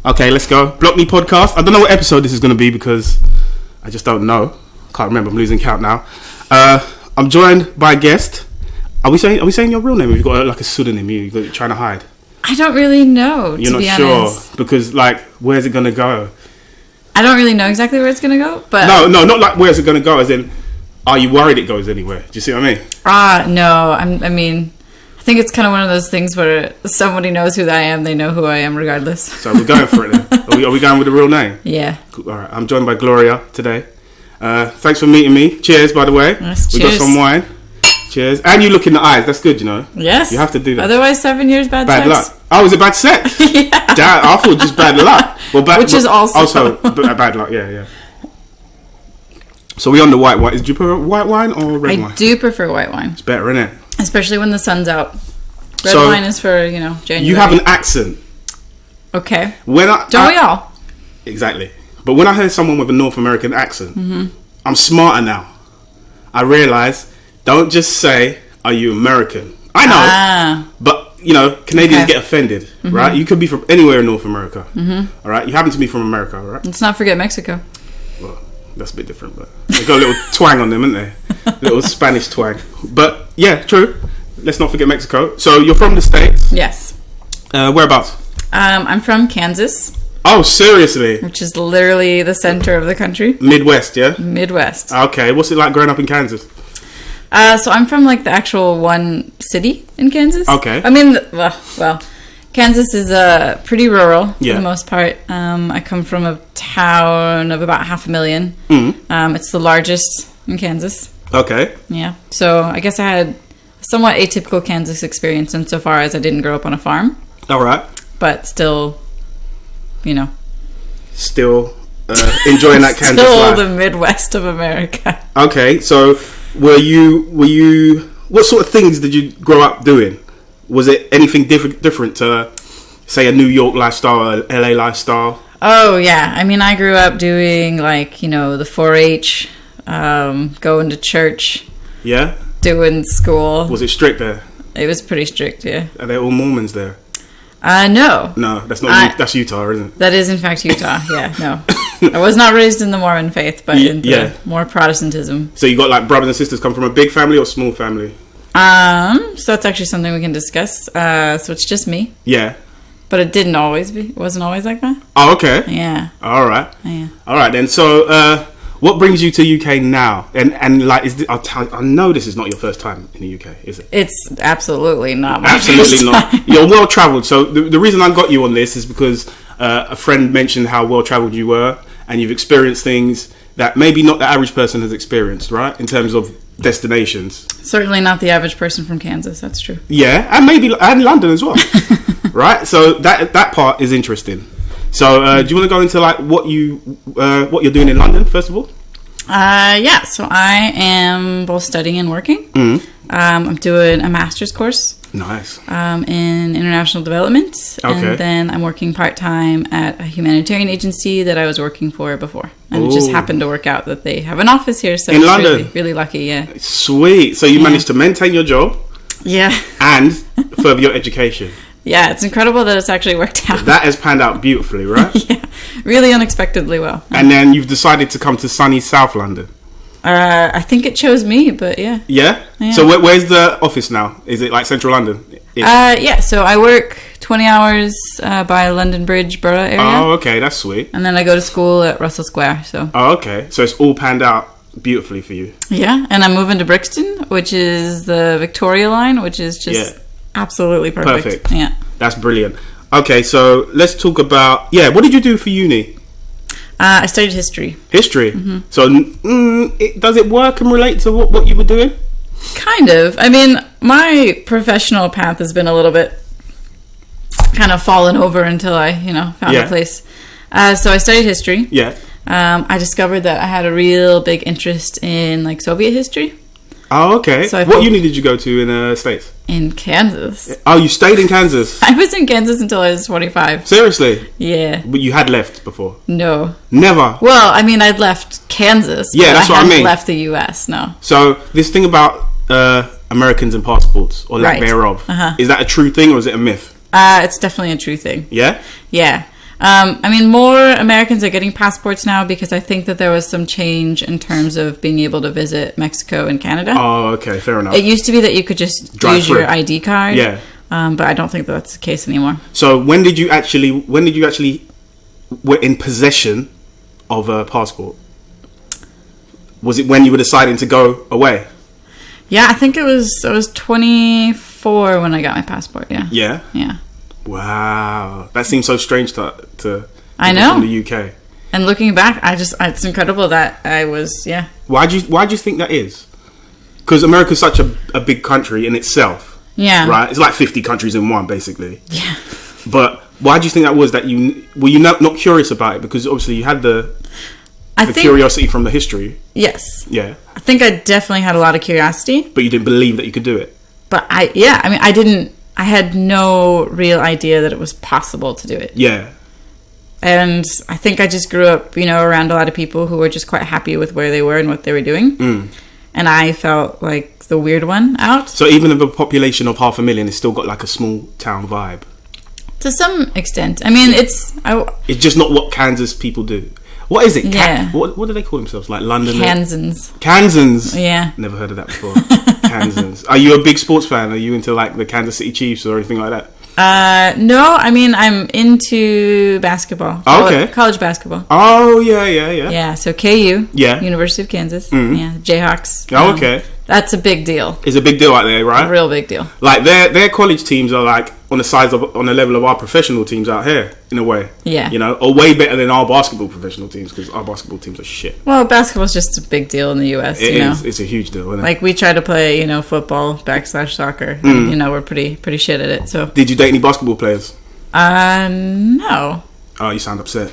Okay, let's go. Block Me Podcast. I don't know what episode this is going to be because I just don't know. Can't remember. I'm losing count now. I'm joined by a guest. Are we saying your real name? Have you got like a pseudonym you're trying to hide? I don't really know. You're not sure because like, where's it going to go? I don't really know exactly where it's going to go, but no, not like where's it going to go. As in, are you worried it goes anywhere? Do you see what I mean? No. I think it's kind of one of those things where somebody knows who I am, they know who I am regardless. So we're going for it then. Are we going with the real name? Yeah. Cool. All right. I'm joined by Gloria today. Thanks for meeting me. Cheers, by the way. Yes, we got some wine. Cheers. And you look in the eyes. That's good, you know. Yes. You have to do that. Otherwise, 7 years bad sex. Luck. Oh, is it bad sex? Yeah. Damn, I thought just bad luck. Well, which is also bad luck. Yeah. So we on the white wine. Do you prefer white wine or red wine? I do prefer white wine. It's better, isn't it? Especially when the sun's out. Red wine is for, January. You have an accent. Okay. Don't we all? Exactly. But when I heard someone with a North American accent, I'm smarter now. I realise, don't just say, are you American? I know. But, Canadians get offended, right? You could be from anywhere in North America. All right? You happen to be from America, right? Let's not forget Mexico. Well, that's a bit different, but they got a little twang on them, haven't they? A little Spanish twang. But, yeah, true. Let's not forget Mexico. So, you're from the States? Yes. Whereabouts? I'm from Kansas. Oh, seriously? Which is literally the center of the country. Midwest, yeah? Midwest. Okay. What's it like growing up in Kansas? So I'm from like the actual one city in Kansas. Okay. I mean, well, Kansas is pretty rural for the most part. I come from a town of about 500,000. It's the largest in Kansas. Okay. Yeah. So I guess I had a somewhat atypical Kansas experience insofar as I didn't grow up on a farm. All right. But still, Still enjoying that Kansas still life. the Midwest of America. Okay, so were you? What sort of things did you grow up doing? Was it anything different to, say, a New York lifestyle or an LA lifestyle? Oh yeah, I mean, I grew up doing the 4-H, going to church. Yeah. Doing school. Was it strict there? It was pretty strict, yeah. Are they all Mormons there? No. No, that's not. That's Utah, isn't it? That is, in fact, Utah. Yeah, no. I was not raised in the Mormon faith, but in more Protestantism. So you got brothers and sisters come from a big family or small family? So that's actually something we can discuss. So it's just me. Yeah. But it didn't always be. It wasn't always like that. Oh, okay. Yeah. All right. Yeah. All right then. So, what brings you to UK now? And I know this is not your first time in the UK, is it? It's absolutely not. Absolutely not. You're well travelled. So the reason I got you on this is because a friend mentioned how well travelled you were, and you've experienced things that maybe not the average person has experienced, right? In terms of destinations. Certainly not the average person from Kansas. That's true. Yeah, and London as well, right? So that part is interesting. So, do you want to go into what you're doing in London first of all? Yeah. So I am both studying and working. I'm doing a master's course. Nice. In international development, okay. And then I'm working part-time at a humanitarian agency that I was working for before, and it just happened to work out that they have an office here. So in it's London, really, really lucky. Yeah. Sweet. So you managed to maintain your job. Yeah. And further your education. Yeah, it's incredible that it's actually worked out. That has panned out beautifully, right? Yeah, really unexpectedly well. And then you've decided to come to sunny South London. I think it chose me, but yeah. Yeah? So where's the office now? Is it like Central London? Yeah, so I work 20 hours by London Bridge Borough area. Oh, okay, that's sweet. And then I go to school at Russell Square, so. Oh, okay. So it's all panned out beautifully for you. Yeah, and I'm moving to Brixton, which is the Victoria line, which is just absolutely perfect. Yeah. That's brilliant. Okay, so let's talk about... Yeah, what did you do for uni? I studied history. History? So does it work and relate to what you were doing? Kind of. I mean, my professional path has been a little bit kind of fallen over until I, found a place. So I studied history. Yeah. I discovered that I had a real big interest in Soviet history. Oh, okay. So what uni did you go to in the States? In Kansas. Oh, you stayed in Kansas? I was in Kansas until I was 25. Seriously? Yeah. But you had left before? No. Never? Well, I mean, I'd left Kansas. Yeah, that's what I mean. I hadn't left the US, no. So this thing about Americans and passports, or lack thereof, is that a true thing or is it a myth? It's definitely a true thing. Yeah? Yeah. I mean, more Americans are getting passports now because I think that there was some change in terms of being able to visit Mexico and Canada. Oh, okay, fair enough. It used to be that you could just use your ID card. Yeah. But I don't think that's the case anymore. So when did you actually were in possession of a passport? Was it when you were deciding to go away? Yeah, I think I was 24 when I got my passport. Yeah. Yeah. Yeah. Wow, that seems so strange to I know, from the UK. And looking back, it's incredible that I was. Yeah. Why do you think that is? Because America's such a big country in itself. Yeah. Right. It's like 50 countries in one, basically. Yeah. But why do you think that was? That were you not curious about it? Because obviously you had the curiosity from the history. Yes. Yeah. I think I definitely had a lot of curiosity. But you didn't believe that you could do it. But I had no real idea that it was possible to do it. Yeah. And I think I just grew up, around a lot of people who were just quite happy with where they were and what they were doing. Mm. And I felt like the weird one out. So even if a population of 500,000, it's still got like a small town vibe. To some extent. I mean, it's just not what Kansas people do. What is it? Yeah. What do they call themselves? Like London? Kansans. Yeah. Never heard of that before. Kansans. Are you a big sports fan? Are you into like the Kansas City Chiefs or anything like that? No. I mean, I'm into basketball. Oh, okay. College basketball. Oh, yeah. Yeah, so KU. Yeah. University of Kansas. Mm-hmm. Yeah, Jayhawks. Oh, okay. That's a big deal. It's a big deal out there, right? A real big deal. Like their college teams are like on the level of our professional teams out here, in a way. Yeah. Or way better than our basketball professional teams, because our basketball teams are shit. Well, basketball's just a big deal in the US. It is. It's a huge deal, isn't it? Like we try to play, football /soccer, and we're pretty shit at it. So. Did you date any basketball players? No. Oh, you sound upset.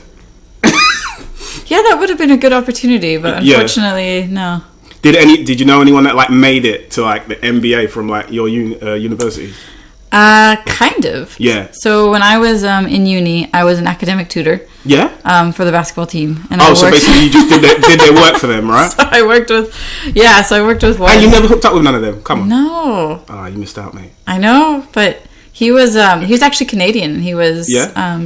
Yeah, that would have been a good opportunity, but unfortunately, no. Did you know anyone that like made it to like the NBA from like your university? Kind of. Yeah. So when I was in uni, I was an academic tutor. Yeah. For the basketball team, and so basically you just did their work for them, right? So I worked with one. And you never hooked up with none of them. Come on. No. Oh, you missed out, mate. I know, but he was actually Canadian. He was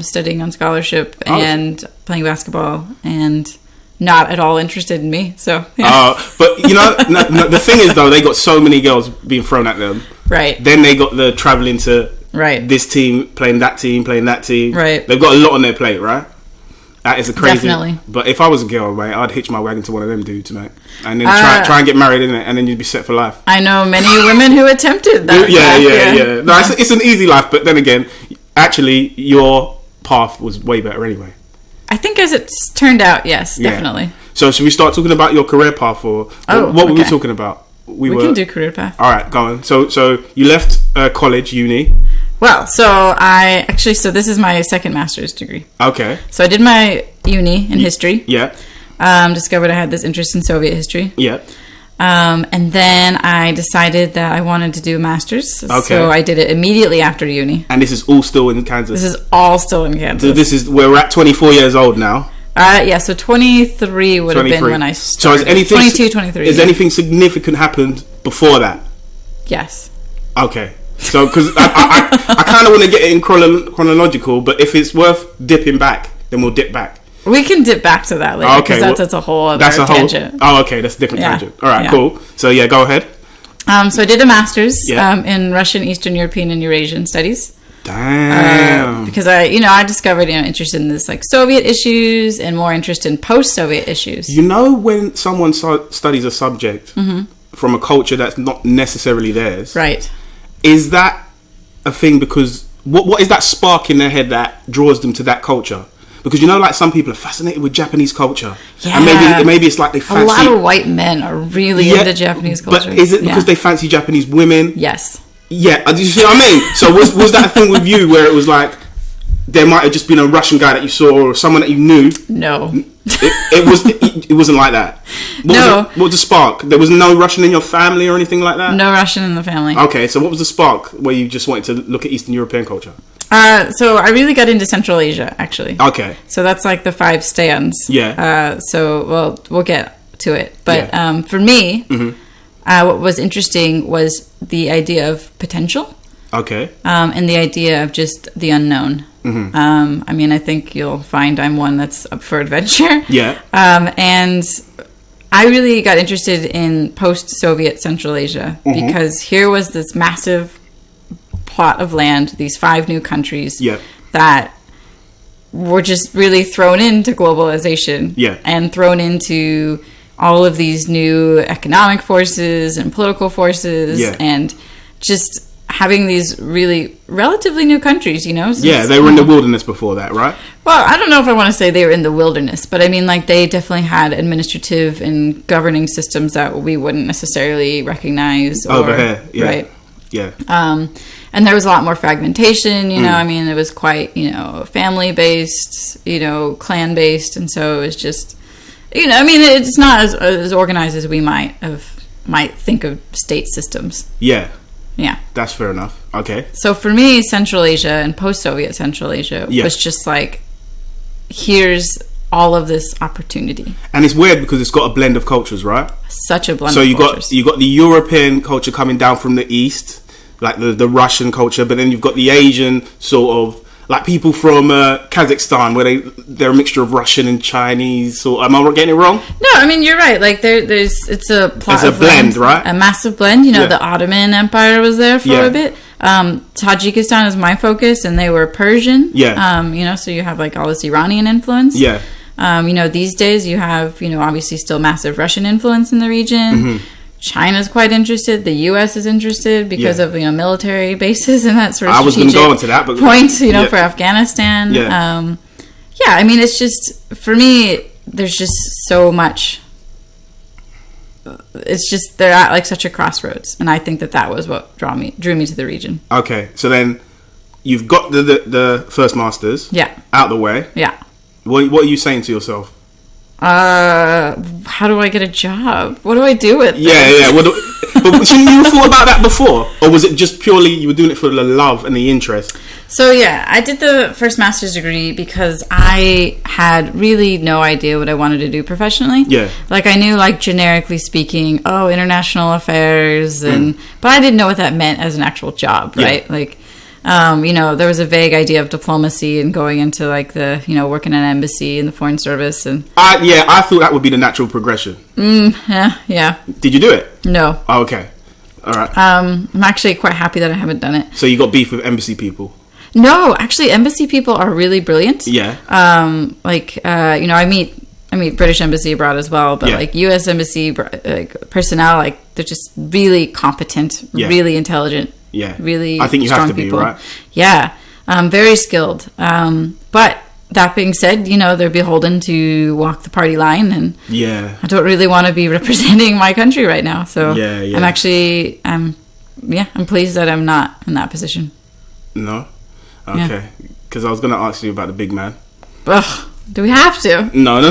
studying on scholarship and playing basketball and not at all interested in me. So yeah. But the thing is though, they got so many girls being thrown at them. Right. Then they got the traveling to this team, playing that team. Right. They've got a lot on their plate, right? That is a crazy. Definitely. But if I was a girl, mate, I'd hitch my wagon to one of them dudes, mate, and then try and get married, innit? And then you'd be set for life. I know many women who attempted that. Yeah. No, it's an easy life, but then again, actually, your path was way better anyway. I think as it's turned out, yes, definitely. So should we start talking about your career path, or what were we talking about? We can do career path. All right, go on. So you left college, uni. Well, so this is my second master's degree. Okay. So I did my uni in history. Yeah. Discovered I had this interest in Soviet history. Yeah. And then I decided that I wanted to do a master's. Okay. So I did it immediately after uni. And this is all still in Kansas? This is all still in Kansas. So we're at 24 years old now. So 23 would have been when I started. So has anything 22, 23. Has anything significant happened before that? Yes. Okay. So, because I kind of want to get it in chronological, but if it's worth dipping back, then we'll dip back. We can dip back to that later, because that's a whole other tangent. Okay, that's a different tangent. All right, cool. So, go ahead. So I did a master's in Russian, Eastern European, and Eurasian studies. Damn. Because I discovered interested in this like Soviet issues and more interest in post-Soviet issues. When someone studies a subject from a culture that's not necessarily theirs, right? Is that a thing? Because what is that spark in their head that draws them to that culture? Because like some people are fascinated with Japanese culture, and maybe it's like they fancy. A lot of white men are really into Japanese culture. But is it because they fancy Japanese women? Yes. Yeah, do you see what I mean? So was that a thing with you where it was like there might have just been a Russian guy that you saw or someone that you knew? No. It wasn't like that. What was the spark? There was no Russian in your family or anything like that? No Russian in the family. Okay, so what was the spark where you just wanted to look at Eastern European culture? So I really got into Central Asia, actually. Okay. So that's like the 5 stands. Yeah. We'll get to it. But for me, what was interesting was the idea of potential. Okay. And the idea of just the unknown. I mean, I think you'll find I'm one that's up for adventure. Yeah. And I really got interested in post-Soviet Central Asia because here was this massive plot of land, these 5 new countries that were just really thrown into globalization and thrown into all of these new economic forces and political forces and just having these really relatively new countries, you know? Since, they were in the wilderness before that, right? Well, I don't know if I want to say they were in the wilderness, but I mean, like, they definitely had administrative and governing systems that we wouldn't necessarily recognize. Over here, Right? Yeah. And there was a lot more fragmentation, you know? I mean, it was quite, you know, family-based, you know, clan-based, and so it was just, you know, I mean, it's not as organized as we might think of state systems. Yeah. Yeah. That's fair enough. Okay. So for me, Central Asia and post-Soviet Central Asia was just like, here's all of this opportunity. And it's weird because it's got a blend of cultures, right? Such a blend of cultures. So you got the European culture coming down from the east, like the Russian culture, but then you've got the Asian sort of, like people from Kazakhstan, where they're a mixture of Russian and Chinese. So am I getting it wrong? No, I mean, you're right. Like it's a plot. It's a blend, right? A massive blend. You know, the Ottoman Empire was there for a bit. Tajikistan is my focus, and they were Persian. Yeah. You know, so you have like all this Iranian influence. Yeah. You know, these days you have, you know, obviously still massive Russian influence in the region. China's quite interested. The U.S. is interested because of, you know, military bases and that sort of. I was going to go into that, but points, you know, for Afghanistan. Yeah. I mean, it's just, for me, there's just so much. It's just, they're at like such a crossroads, and I think that was what drew me to the region. Okay, so then you've got the first masters. Out the way. Yeah. What are you saying to yourself? How do I get a job? What do I do with this? Yeah. But shouldn't you have thought about that before? Or was it just purely you were doing it for the love and the interest? So yeah, I did the first master's degree because I had really no idea what I wanted to do professionally. Yeah. Like I knew, like, generically speaking, international affairs, but I didn't know what that meant as an actual job, right? Yeah. Like, you know, there was a vague idea of diplomacy and going into like the, you know, working in an embassy in the foreign service, and I thought that would be the natural progression. Yeah. Did you do it? No. Oh, okay. All right. I'm actually quite happy that I haven't done it. So you got beef with embassy people? No, actually, embassy people are really brilliant. Yeah. You know, I meet British embassy abroad as well, but like U.S. embassy personnel, like, they're just really competent, really intelligent. Yeah, really. I think you have to people. be, right? Yeah, very skilled. But that being said, you know, they're beholden to walk the party line, and I don't really want to be representing my country right now. So I'm pleased that I'm not in that position. No, okay, because I was going to ask you about the big man. Ugh, do we have to? No.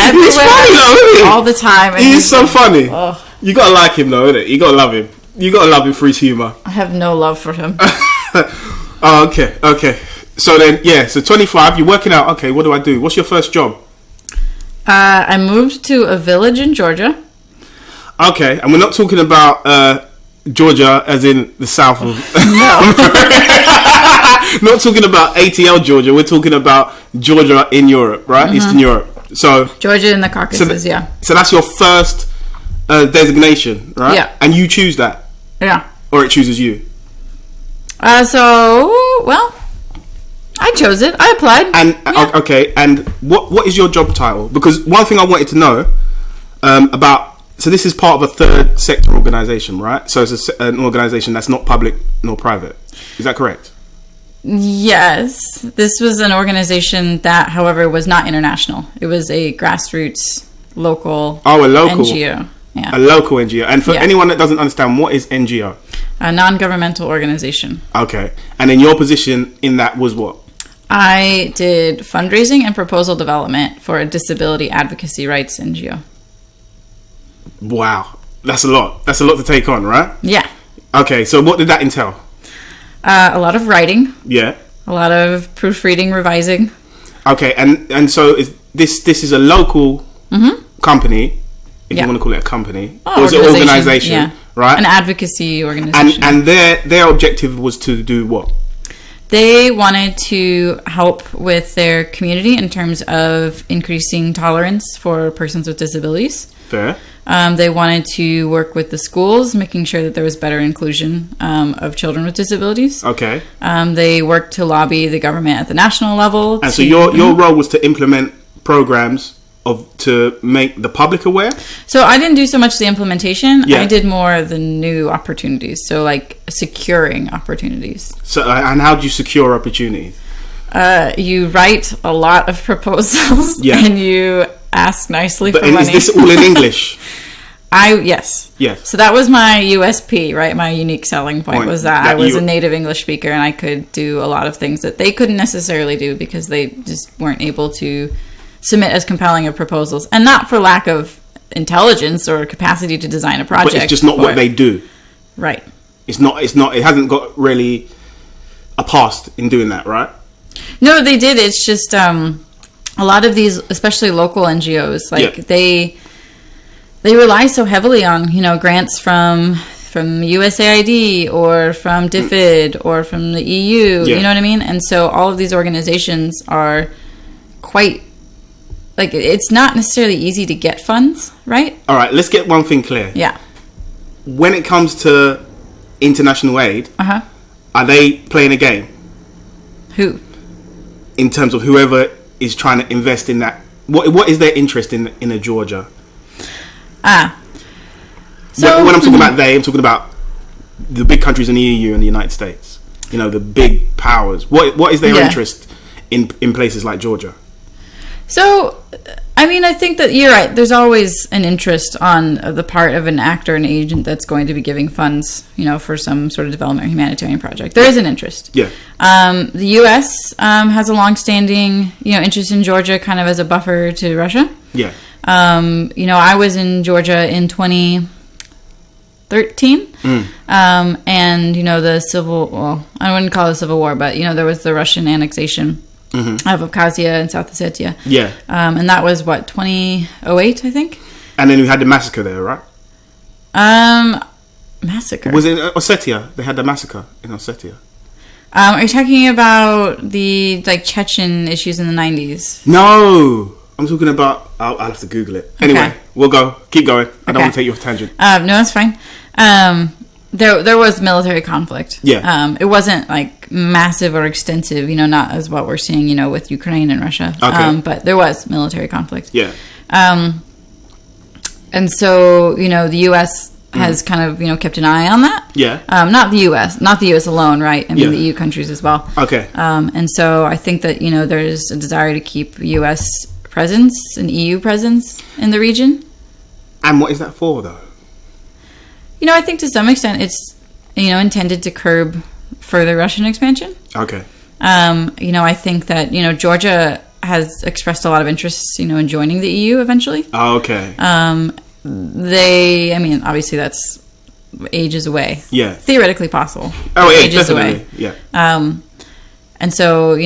He's funny though, isn't he? All the time. He's so funny. Ugh. You gotta like him though, innit? You gotta love him. You gotta love him for his humour. I have no love for him. Oh, okay. So then, so 25, you're working out. Okay, what do I do? What's your first job? I moved to a village in Georgia. Okay, and we're not talking about Georgia as in the south of... No. Not talking about ATL Georgia. We're talking about Georgia in Europe, right? Eastern Europe. So Georgia in the Caucasus, So that's your first designation, right? Yeah. And you choose that? Yeah. Or it chooses you? I chose it. I applied. And okay, and what is your job title? Because one thing I wanted to know about, so this is part of a third sector organisation, right? So it's an organisation that's not public nor private. Is that correct? Yes. This was an organisation that, however, was not international. It was a grassroots local NGO. Yeah. A local NGO. And for anyone that doesn't understand, what is NGO? A non-governmental organisation. Okay. And then your position in that was what? I did fundraising and proposal development for a disability advocacy rights NGO. Wow. That's a lot. That's a lot to take on, right? Yeah. Okay. So what did that entail? A lot of writing. Yeah. A lot of proofreading, revising. Okay. And so this is a local company if you want to call it a company. Oh, it was an organization, right? An advocacy organization. And their objective was to do what? They wanted to help with their community in terms of increasing tolerance for persons with disabilities. Fair. They wanted to work with the schools, making sure that there was better inclusion of children with disabilities. Okay. They worked to lobby the government at the national level. And so your role was to implement programs to make the public aware? So I didn't do so much the implementation. Yeah. I did more the new opportunities. So like securing opportunities. So and how do you secure opportunities? You write a lot of proposals and you ask nicely for money. Is this all in English? Yes. Yes. So that was my USP, right? My unique selling point was that I was a native English speaker and I could do a lot of things that they couldn't necessarily do because they just weren't able to submit as compelling of proposals, and not for lack of intelligence or capacity to design a project. But it's just not what they do. Right. It's not. It hasn't got really a past in doing that, right? No, they did. It's just a lot of these, especially local NGOs, they rely so heavily on grants from USAID or from DFID or from the EU. You know what I mean? And so all of these organizations are quite. It's not necessarily easy to get funds, right? All right, let's get one thing clear. Yeah. When it comes to international aid, are they playing a game? Who? In terms of whoever is trying to invest in that. What is their interest in a Georgia? So when I'm talking about I'm talking about the big countries in the EU and the United States. The big powers. What is their interest in places like Georgia? So, I think that you're right. There's always an interest on the part of an actor, an agent that's going to be giving funds, for some sort of development or humanitarian project. There is an interest. Yeah. The U.S. Has a long-standing, interest in Georgia, kind of as a buffer to Russia. Yeah. I was in Georgia in 2013, and the I wouldn't call it a civil war, but there was the Russian annexation. Of Abkhazia and South Ossetia. Yeah. And that was, 2008, I think? And then we had the massacre there, right? Massacre? Was it Ossetia? They had the massacre in Ossetia. Are you talking about the, Chechen issues in the 90s? No! I'm talking about... I'll have to Google it. Anyway, we'll go. Keep going. I don't want to take you off tangent. No, that's fine. There was military conflict. Yeah. It wasn't massive or extensive, not as what we're seeing, with Ukraine and Russia. Okay. But there was military conflict. Yeah. And so, the U.S. has kind of, kept an eye on that. Yeah. Not the U.S. alone, right? The EU countries as well. Okay. And so I think that, there's a desire to keep U.S. presence and EU presence in the region. And what is that for, though? I think to some extent it's, intended to curb further Russian expansion. Okay. I think that, Georgia has expressed a lot of interest, in joining the EU eventually. Oh, okay. Obviously that's ages away. Yeah. Theoretically possible. Oh, yeah, ages definitely. Away. Yeah. And so,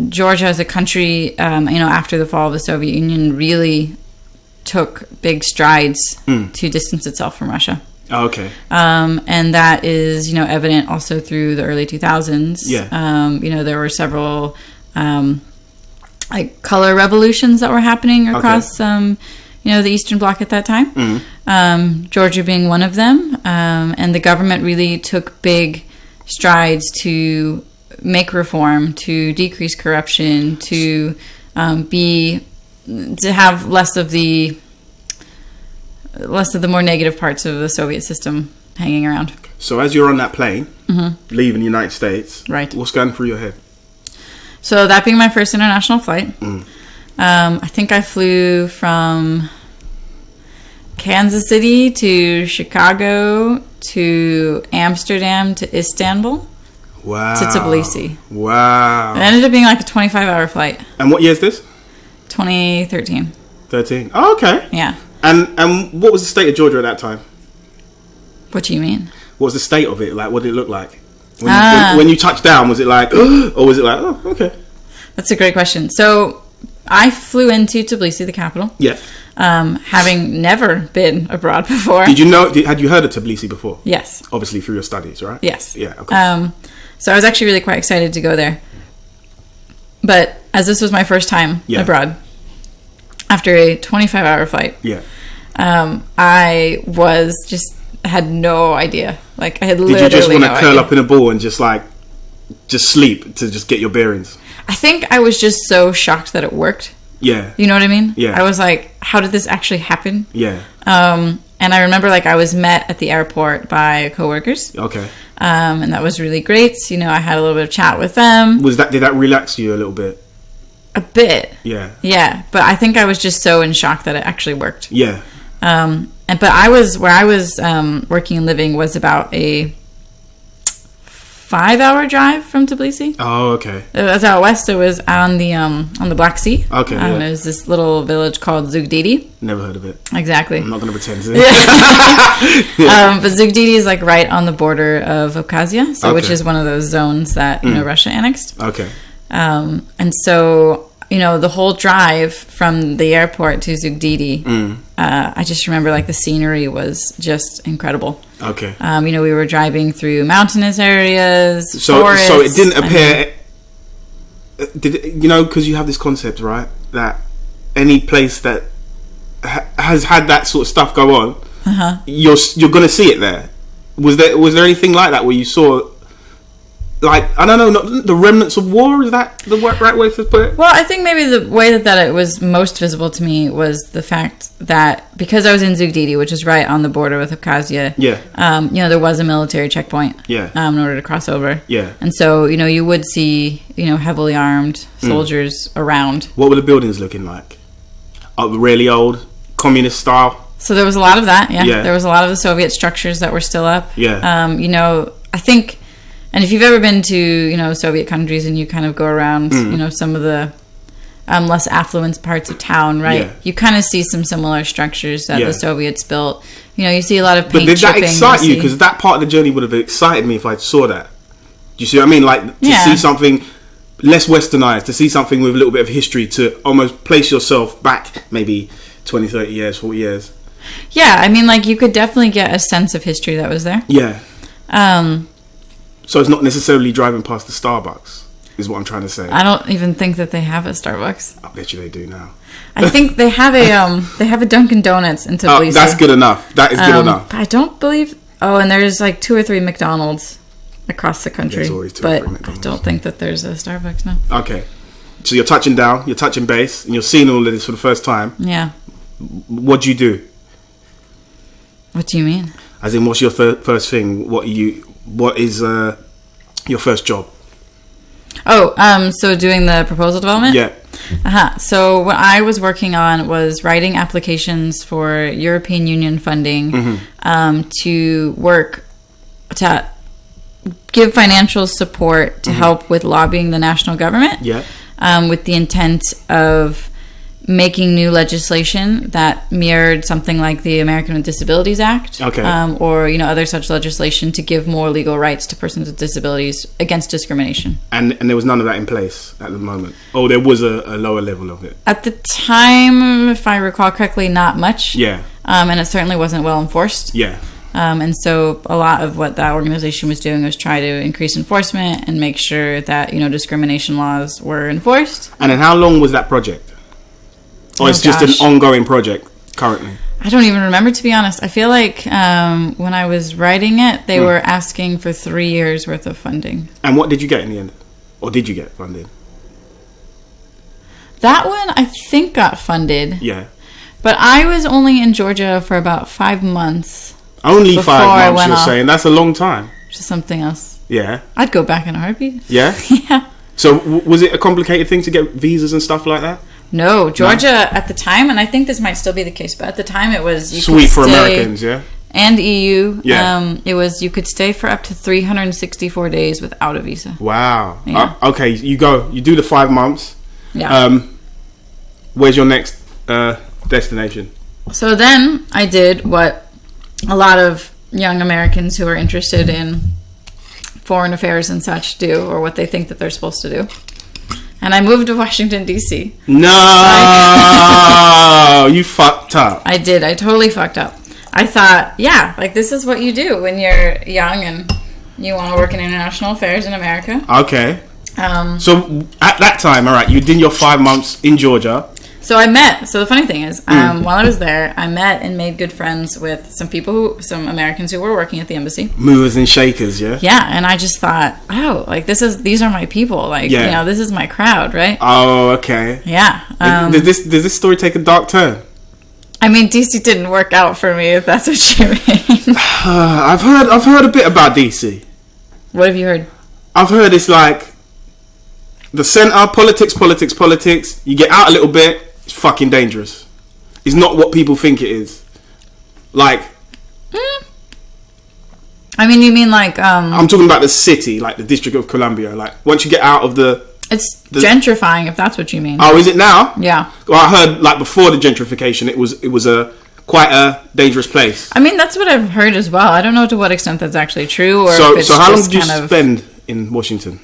Georgia as a country, after the fall of the Soviet Union really took big strides to distance itself from Russia. Oh, okay. And that is, evident also through the early 2000s. Yeah. There were several, color revolutions that were happening across, the Eastern Bloc at that time. Georgia being one of them. And the government really took big strides to make reform, to decrease corruption, to have less of the more negative parts of the Soviet system hanging around. So as you're on that plane, leaving the United States, right? What's going through your head? So that being my first international flight, I think I flew from Kansas City to Chicago to Amsterdam to Istanbul. Wow. To Tbilisi. Wow. It ended up being a 25-hour flight. And what year is this? 2013. 13. Oh, okay. Yeah. And what was the state of Georgia at that time? What do you mean? What was the state of it? What did it look like? When you touched down, was it or was it oh, okay? That's a great question. So I flew into Tbilisi, the capital. Yeah. having never been abroad before. Did you know? Had you heard of Tbilisi before? Yes. Obviously through your studies, right? Yes. Yeah. Okay. So I was actually really quite excited to go there. But as this was my first time abroad, after a 25-hour flight, I had no idea. Like, I had literally no idea. Did you just want to curl up in a ball and just sleep to just get your bearings? I think I was just so shocked that it worked. Yeah. You know what I mean? Yeah. I was like, how did this actually happen? Yeah. And I remember, like, I was met at the airport by coworkers. Okay. And that was really great. You know, I had a little bit of chat with them. Did that relax you a little bit? A bit. Yeah. Yeah. But I think I was just so in shock that it actually worked. Yeah. But I was working and living was about a 5-hour drive from Tbilisi. Oh, okay. It was out west. It was on the Black Sea. Okay. It was this little village called Zugdidi. Never heard of it. Exactly. I'm not going to pretend to. But Zugdidi is like right on the border of Abkhazia, which is one of those zones that Russia annexed. Okay. And so, you know, the whole drive from the airport to Zugdidi, I just remember, like, the scenery was just incredible. Okay. You know, we were driving through mountainous areas, forests. So it didn't appear... because you have this concept, right, that any place that has had that sort of stuff go on, you're going to see it there. Was there anything like that where you saw... Like, I don't know, not the remnants of war? Is that the right way to put it? Well, I think maybe the way that it was most visible to me was the fact that because I was in Zugdidi, which is right on the border with Abkhazia, you know, there was a military checkpoint in order to cross over. Yeah. And so, you know, you would see, you know, heavily armed soldiers around. What were the buildings looking like? Really old, communist style? So there was a lot of that, yeah. There was a lot of the Soviet structures that were still up. Yeah. You know, I think... And if you've ever been to, you know, Soviet countries and you kind of go around, you know, some of the less affluent parts of town, right? Yeah. You kind of see some similar structures that the Soviets built. You know, you see a lot of paint chipping. But did that excite you? Because that part of the journey would have excited me if I saw that. Do you see what I mean? Like, to see something less westernized, to see something with a little bit of history, to almost place yourself back maybe 20, 30 years, 40 years. Yeah, I mean, like, you could definitely get a sense of history that was there. Yeah. So it's not necessarily driving past the Starbucks, is what I'm trying to say. I don't even think that they have a Starbucks. I bet you they do now. I think they have a Dunkin' Donuts in Tbilisi. Oh, that's good enough. That is good enough. I don't believe... Oh, and there's like 2 or 3 McDonald's across the country. There's always 2 or 3 McDonald's. I don't think that there's a Starbucks now. Okay. So you're touching down, you're touching base, and you're seeing all of this for the first time. Yeah. What do you do? What do you mean? As in, what's your first thing? What is your first job? Oh, so doing the proposal development? Yeah. So what I was working on was writing applications for European Union funding to work to give financial support to help with lobbying the national government. Yeah. With the intent of making new legislation that mirrored something like the American with Disabilities Act, or, you know, other such legislation to give more legal rights to persons with disabilities against discrimination. And there was none of that in place at the moment? Oh, there was a lower level of it? At the time, if I recall correctly, not much. Yeah. And it certainly wasn't well enforced. Yeah. And so a lot of what that organization was doing was try to increase enforcement and make sure that, you know, discrimination laws were enforced. And then how long was that project? Or it's just an ongoing project currently? I don't even remember, to be honest. I feel like when I was writing it, they were asking for 3 years worth of funding. And what did you get in the end? Or did you get funded? That one, I think, got funded. Yeah. But I was only in Georgia for about 5 months. Only 5 months, you're saying? That's a long time. Which is something else. Yeah. I'd go back in a heartbeat. Yeah? Yeah. So was it a complicated thing to get visas and stuff like that? No, Georgia at the time, and I think this might still be the case, but at the time it was... Sweet for Americans, yeah? And EU. Yeah. It was, you could stay for up to 364 days without a visa. Wow. Yeah. Okay, you do the 5 months. Yeah. Where's your next destination? So then I did what a lot of young Americans who are interested in foreign affairs and such do, or what they think that they're supposed to do. And I moved to Washington, D.C. No! You fucked up. I did. I totally fucked up. I thought, yeah, like this is what you do when you're young and you want to work in international affairs in America. Okay. So at that time, all right, you did your 5 months in Georgia. So the funny thing is, while I was there, I met and made good friends with some Americans who were working at the embassy. Movers and shakers, yeah? Yeah, and I just thought, oh, like these are my people. Like, you know, this is my crowd, right? Oh, okay. Yeah. Does this story take a dark turn? I mean, DC didn't work out for me, if that's what you mean. I've heard a bit about DC. What have you heard? I've heard it's like the center, politics. You get out a little bit, it's fucking dangerous. It's not what people think it is. Like, I mean, you mean like I'm talking about the city, like the District of Columbia. Like once you get out of it's gentrifying, if that's what you mean. Oh, is it now? Yeah. Well, I heard like before the gentrification, it was quite a dangerous place. I mean, that's what I've heard as well. I don't know to what extent that's actually true, or so if it's how long just did you spend in Washington?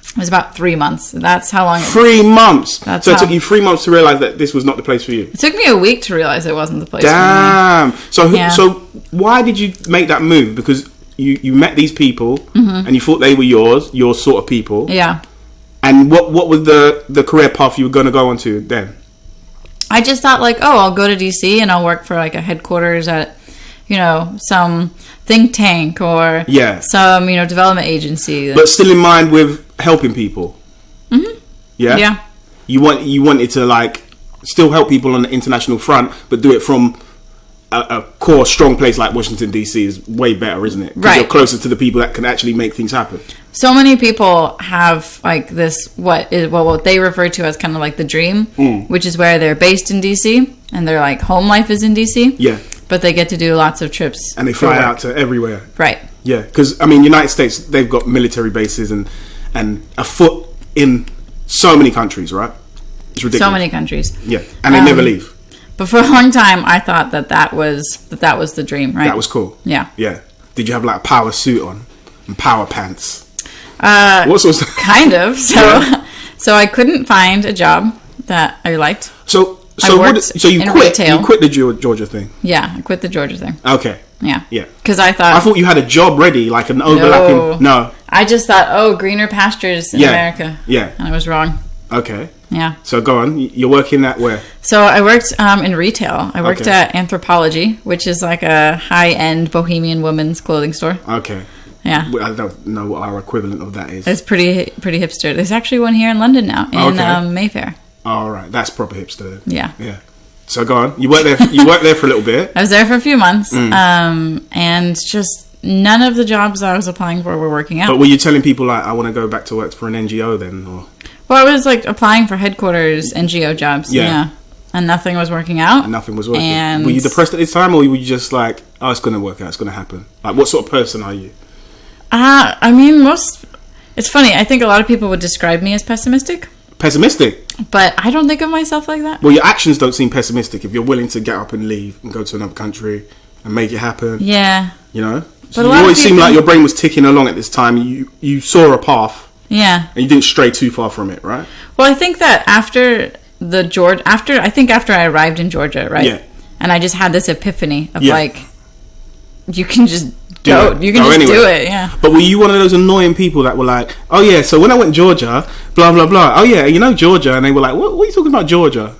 It was about 3 months. That's how long. 3 months. So it took you 3 months to realize that this was not the place for you. It took me a week to realize it wasn't the place. Damn. For me. So why did you make that move? Because you met these people and you thought they were your sort of people. Yeah. And what was the career path you were going to go on to then? I just thought like, oh, I'll go to DC and I'll work for like a headquarters at, you know, some think tank or some, you know, development agency. But still in mind with helping people. Mm-hmm. Yeah? Yeah. You wanted to like still help people on the international front, but do it from a core strong place like Washington DC is way better, isn't it? Because you're closer to the people that can actually make things happen. So many people have like this what they refer to as kind of like the dream, which is where they're based in DC and their like home life is in DC. Yeah. But they get to do lots of trips. And they fly out to everywhere. Right. Yeah, because I mean, United States, they've got military bases and a foot in so many countries, right? It's ridiculous. So many countries. Yeah, and they never leave. But for a long time, I thought that was the dream, right? That was cool. Yeah. Yeah. Did you have like a power suit on and power pants? What sort of kind of. So I couldn't find a job that I liked. So you quit? Retail. You quit the Georgia thing? Yeah, I quit the Georgia thing. Okay. Yeah. Yeah. Because I thought you had a job ready, like an overlapping. No. I just thought, greener pastures in America. Yeah. And I was wrong. Okay. Yeah. So go on. You're working at where? So I worked in retail. I worked at Anthropology, which is like a high-end bohemian women's clothing store. Okay. Yeah. I don't know what our equivalent of that is. It's pretty hipster. There's actually one here in London now, in Mayfair. All right. That's proper hipster. Yeah. Yeah. So go on. You worked there for a little bit. I was there for a few months. And just none of the jobs I was applying for were working out. But were you telling people like, I want to go back to work for an NGO then, or? Well, I was like applying for headquarters NGO jobs. Yeah. And nothing was working out. And nothing was working. And were you depressed at this time, or were you just like, oh, it's going to work out, it's going to happen? Like, what sort of person are you? I mean, it's funny. I think a lot of people would describe me as pessimistic. Pessimistic? But I don't think of myself like that. Well, your actions don't seem pessimistic if you're willing to get up and leave and go to another country and make it happen. Yeah. You know? So you always seemed like your brain was ticking along at this time. You saw a path. Yeah. And you didn't stray too far from it, right? Well, I think that after I arrived in Georgia, right? Yeah. And I just had this epiphany of like, you can just go. You can just do it, yeah. But were you one of those annoying people that were like, oh yeah, so when I went to Georgia, blah, blah, blah. Oh yeah, you know Georgia. And they were like, what are you talking about Georgia?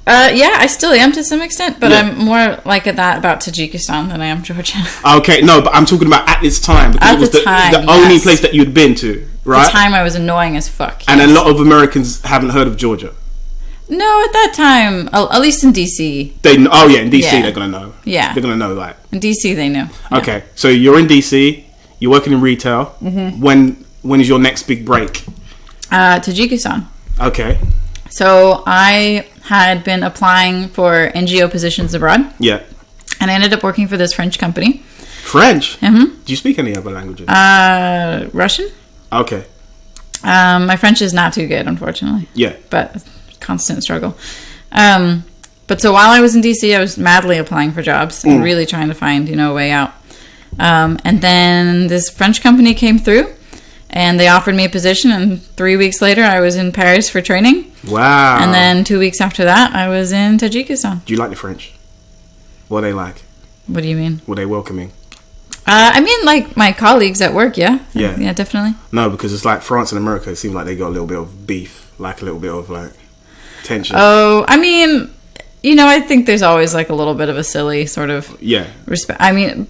Yeah, I still am to some extent, but I'm more like that about Tajikistan than I am Georgia. Okay, no, but I'm talking about at this time, because it was the only place that you'd been to, right? The time I was annoying as fuck. And a lot of Americans haven't heard of Georgia. No, at that time, at least in DC. In DC they're gonna know. Yeah, they're gonna know that. In DC they knew. Okay, so you're in DC, you're working in retail. Mm-hmm. When is your next big break? Tajikistan. Okay. So I had been applying for NGO positions abroad. Yeah. And I ended up working for this French company. French? Mm-hmm. Do you speak any other languages? Russian. Okay. My French is not too good, unfortunately. Yeah. But constant struggle. But so while I was in DC, I was madly applying for jobs and really trying to find, a way out. And then this French company came through And they offered me a position, and 3 weeks later, I was in Paris for training. Wow. And then 2 weeks after that, I was in Tajikistan. Do you like the French? What are they like? What do you mean? Were they welcoming? I mean, like, my colleagues at work, yeah. Yeah. Yeah, definitely. No, because it's like France and America, it seemed like they got a little bit of beef, like a little bit of, like, tension. Oh, I mean, you know, I think there's always, like, a little bit of a silly sort of... Yeah. Respect. I mean...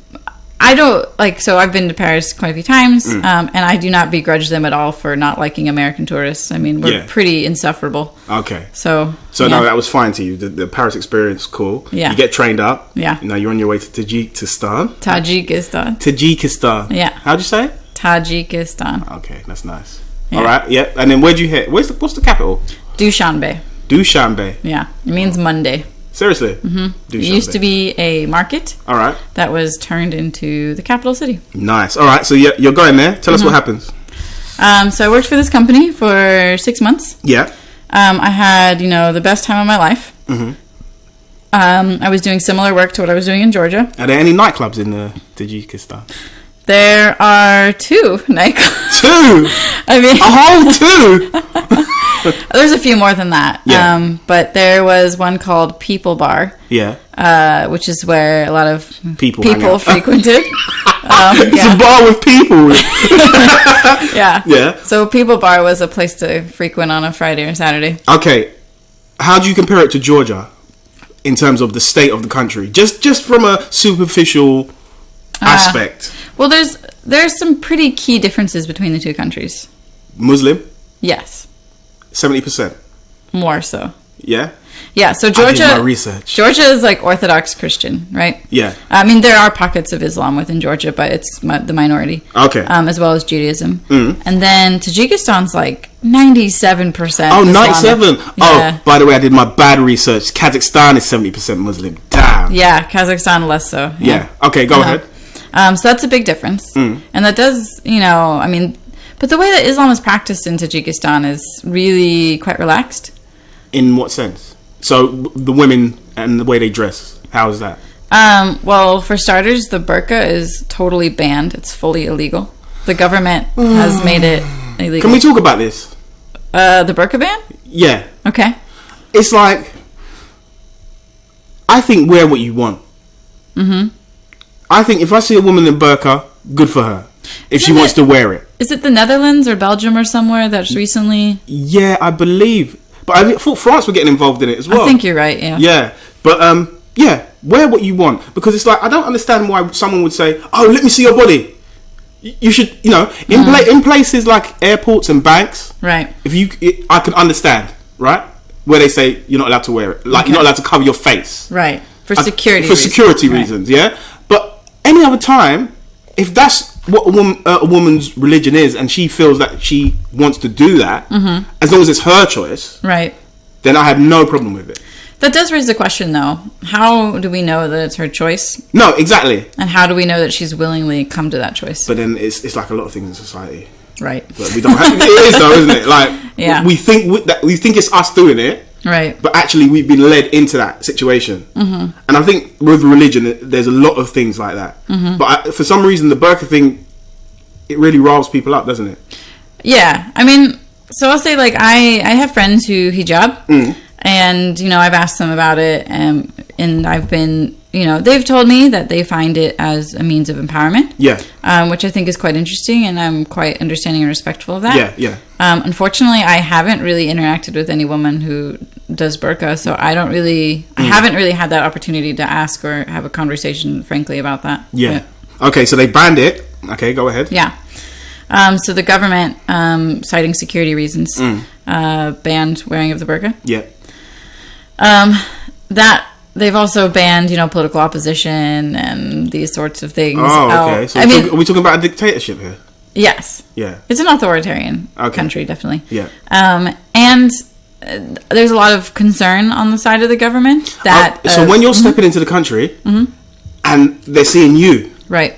I don't, like, so I've been to Paris quite a few times, and I do not begrudge them at all for not liking American tourists. I mean, we're pretty insufferable. Okay. So no, that was fine to you. The Paris experience, cool. Yeah. You get trained up. Yeah. Now you're on your way to Tajikistan. Tajikistan. Yeah. How'd you say it? Tajikistan. Okay, that's nice. Yeah. All right, yeah. And then where'd you hit? What's the capital? Dushanbe. Dushanbe. Yeah. It means Monday. Seriously? Mm-hmm. It used to be a market. All right. That was turned into the capital city. Nice. All right. So you're going there. Tell us what happens. So I worked for this company for 6 months. Yeah. I had, the best time of my life. Mm-hmm. I was doing similar work to what I was doing in Georgia. Are there any nightclubs in Tajikistan? There are 2 nightclubs. 2? I mean... A whole 2? There's a few more than that. Yeah. But there was one called People Bar. Yeah. Which is where a lot of people frequented. It's a bar with people. Yeah. Yeah. So People Bar was a place to frequent on a Friday or Saturday. Okay. How do you compare it to Georgia in terms of the state of the country? Just from a superficial aspect. Well, there's some pretty key differences between the 2 countries. Muslim? Yes. 70%. More so. Yeah? Yeah, so Georgia... I did my research. Georgia is like Orthodox Christian, right? Yeah. I mean, there are pockets of Islam within Georgia, but it's the minority. Okay. As well as Judaism. Mm. And then Tajikistan's like 97%. Oh, 97? Yeah. Oh, by the way, I did my bad research. Kazakhstan is 70% Muslim. Damn. Yeah, Kazakhstan less so. Yeah. Okay, go ahead. So that's a big difference. Mm. And that does, I mean... But the way that Islam is practiced in Tajikistan is really quite relaxed. In what sense? So the women and the way they dress, how is that? Well, for starters, the burqa is totally banned. It's fully illegal. The government has made it illegal. Can we talk about this? The burqa ban? Yeah. Okay. It's like, I think wear what you want. Mm-hmm. I think if I see a woman in burqa, good for her. If she wants to wear it. Is it the Netherlands or Belgium or somewhere that's recently... Yeah, I believe. But I thought France were getting involved in it as well. I think you're right, yeah. Yeah. But, wear what you want. Because it's like, I don't understand why someone would say, oh, let me see your body. You should, in places like airports and banks. Right. I can understand, right? Where they say you're not allowed to wear it. Like, you're not allowed to cover your face. Right. For security reasons. For security reasons, yeah? But any other time... If that's what a woman's religion is, and she feels that she wants to do that, as long as it's her choice, right, then I have no problem with it. That does raise the question, though. How do we know that it's her choice? No, exactly. And how do we know that she's willingly come to that choice? But then it's like a lot of things in society, right? But we don't have. It is though, isn't it? Like, yeah. we think it's us doing it. Right. But actually, we've been led into that situation. Mm-hmm. And I think with religion, there's a lot of things like that. Mm-hmm. But for some reason, the burqa thing, it really riles people up, doesn't it? Yeah. I mean, so I'll say, like, I have friends who hijab. And, I've asked them about it. And I've been, they've told me that they find it as a means of empowerment. Yeah. Which I think is quite interesting. And I'm quite understanding and respectful of that. Yeah, yeah. Unfortunately, I haven't really interacted with any woman who does burqa, so I haven't really had that opportunity to ask or have a conversation, frankly, about that. Yeah. Okay, so they banned it. Okay, go ahead. Yeah. So the government, citing security reasons, banned wearing of the burqa. Yeah. That they've also banned, political opposition and these sorts of things. Oh, okay. So are we talking about a dictatorship here? Yes. Yeah. It's an authoritarian country, definitely. Yeah. And there's a lot of concern on the side of the government that... so when you're stepping into the country and they're seeing you... Right.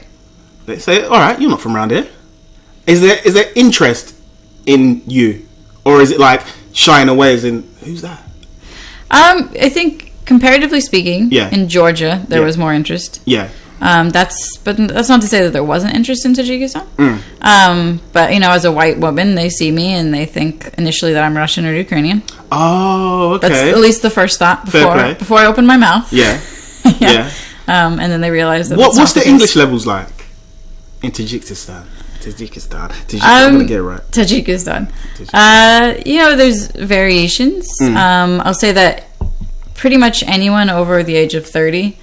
They say, all right, you're not from around here. Is there interest in you? Or is it like shying away as in, who's that? I think, comparatively speaking, in Georgia, there was more interest. Yeah. But that's not to say that there wasn't interest in Tajikistan. But, as a white woman, they see me and they think initially that I'm Russian or Ukrainian. Oh, okay. That's at least the first thought before I open my mouth. Yeah. Yeah. And then they realize that what's the English levels like in Tajikistan? I'm gonna get it right. Tajikistan. There's variations. I'll say that pretty much anyone over the age of 30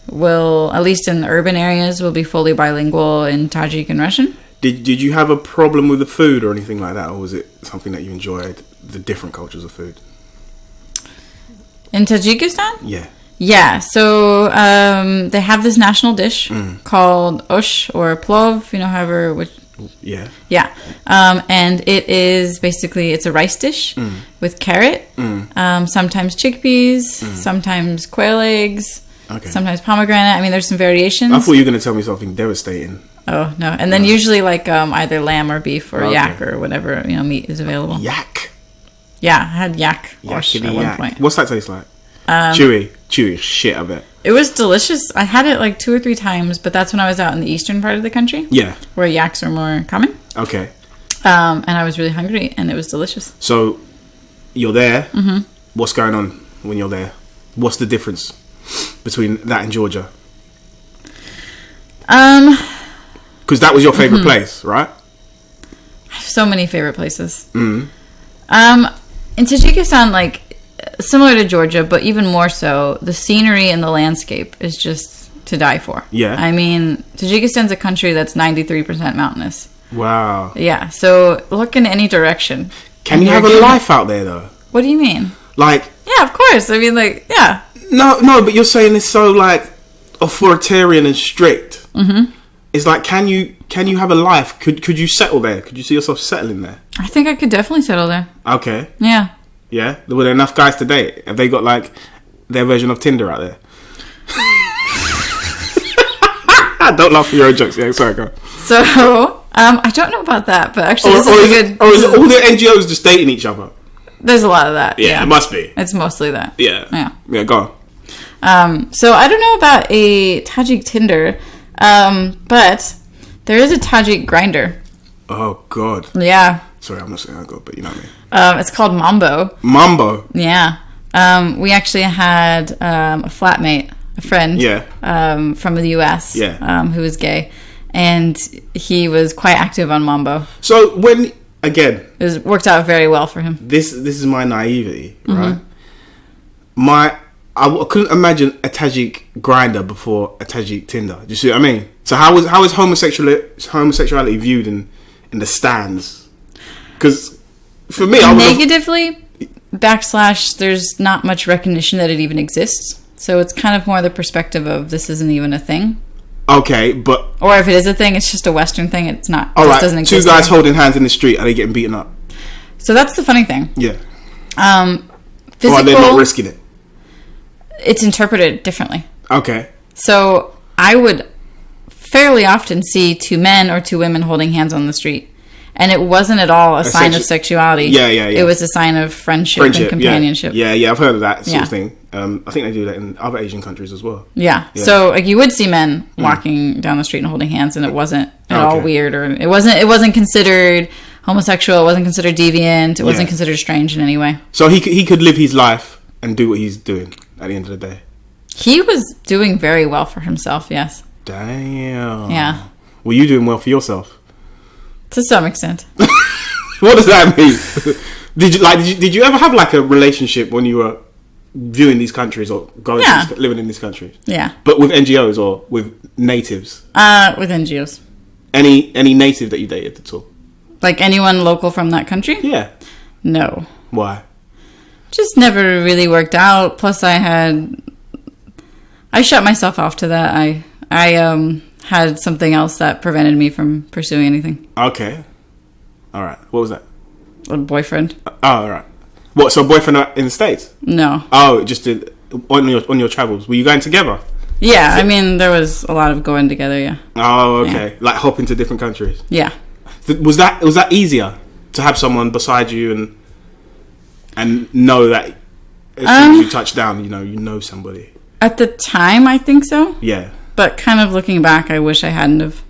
will, at least in the urban areas, will be fully bilingual in Tajik and Russian. Did you have a problem with the food or anything like that, or was it something that you enjoyed, the different cultures of food? In Tajikistan? Yeah. Yeah, so they have this national dish called osh or plov, Yeah. Yeah. And it is basically, it's a rice dish with carrot, sometimes chickpeas, sometimes quail eggs, sometimes pomegranate. I mean, there's some variations. I thought you were going to tell me something devastating. Oh, no. And then usually like either lamb or beef or yak or whatever, meat is available. Yak? Yeah, I had yak at one point. What's that taste like? Chewy shit, I bet. It was delicious. I had it like 2 or 3 times, but that's when I was out in the eastern part of the country. Yeah. Where yaks are more common. Okay. And I was really hungry, and it was delicious. So, you're there. What's going on when you're there? What's the difference between that and Georgia? Because that was your favorite place, right? I have so many favorite places. In Tajikistan, like, similar to Georgia, but even more so, the scenery and the landscape is just to die for. Yeah. I mean, Tajikistan's a country that's 93% mountainous. Wow. Yeah, so look in any direction. Can you have a life out there, though? What do you mean? Like... Yeah, of course. I mean, like, yeah. No, but you're saying it's so, like, authoritarian and strict. It's like, can you have a life? Could you settle there? Could you see yourself settling there? I think I could definitely settle there. Okay. Yeah. Yeah? Were there enough guys to date? Have they got, like, their version of Tinder out there? Don't laugh at your own jokes. Yeah, sorry, go. So, I don't know about that, but actually this is a good... Or is it all the NGOs just dating each other? There's a lot of that. Yeah, it must be. It's mostly that. Yeah. Yeah, go on. So, I don't know about a Tajik Tinder, but there is a Tajik grinder. Oh, God. Yeah. Sorry, I'm not saying I got, but you know what I mean. It's called Mambo. Mambo? Yeah. We actually had a flatmate, a friend from the US who was gay, and he was quite active on Mambo. So when, again... It worked out very well for him. This is my naivety, right? I couldn't imagine a Tajik grinder before a Tajik Tinder. Do you see what I mean? So how is homosexuality viewed in the stands? Because for me, negatively / there's not much recognition that it even exists. So it's kind of more the perspective of this isn't even a thing. Okay, but... Or if it is a thing, it's just a Western thing. It's not. All right, doesn't exist 2 guys holding hands in the street, are they getting beaten up? So that's the funny thing. Yeah. Physical, or are they not risking it? It's interpreted differently. Okay. So I would fairly often see 2 men or 2 women holding hands on the street. And it wasn't at all a sign of sexuality. Yeah. It was a sign of friendship and companionship. Yeah, I've heard of that sort of thing. I think they do that in other Asian countries as well. Yeah. So like you would see men walking down the street and holding hands, and it wasn't at all weird, or it wasn't considered homosexual. It wasn't considered deviant. It wasn't considered strange in any way. So he could live his life and do what he's doing at the end of the day. He was doing very well for himself. Yes. Damn. Yeah. Were you doing well for yourself? To some extent. What does that mean? Did you ever have like a relationship when you were viewing these countries or living in these countries? Yeah. But with NGOs or with natives? With NGOs. Any native that you dated at all? Like anyone local from that country? Yeah. No. Why? Just never really worked out. Plus I shut myself off to that. I had something else that prevented me from pursuing anything. Okay. All right. What was that? A boyfriend. Oh, all right. What? So a boyfriend in the States? No. Oh, just on your travels. Were you going together? Yeah. I mean, there was a lot of going together. Yeah. Oh, okay. Yeah. Like hopping to different countries. Yeah. Was that easier to have someone beside you and know that as soon as you touch down, you know somebody? At the time, I think so. Yeah. But kind of looking back, I wish I hadn't have.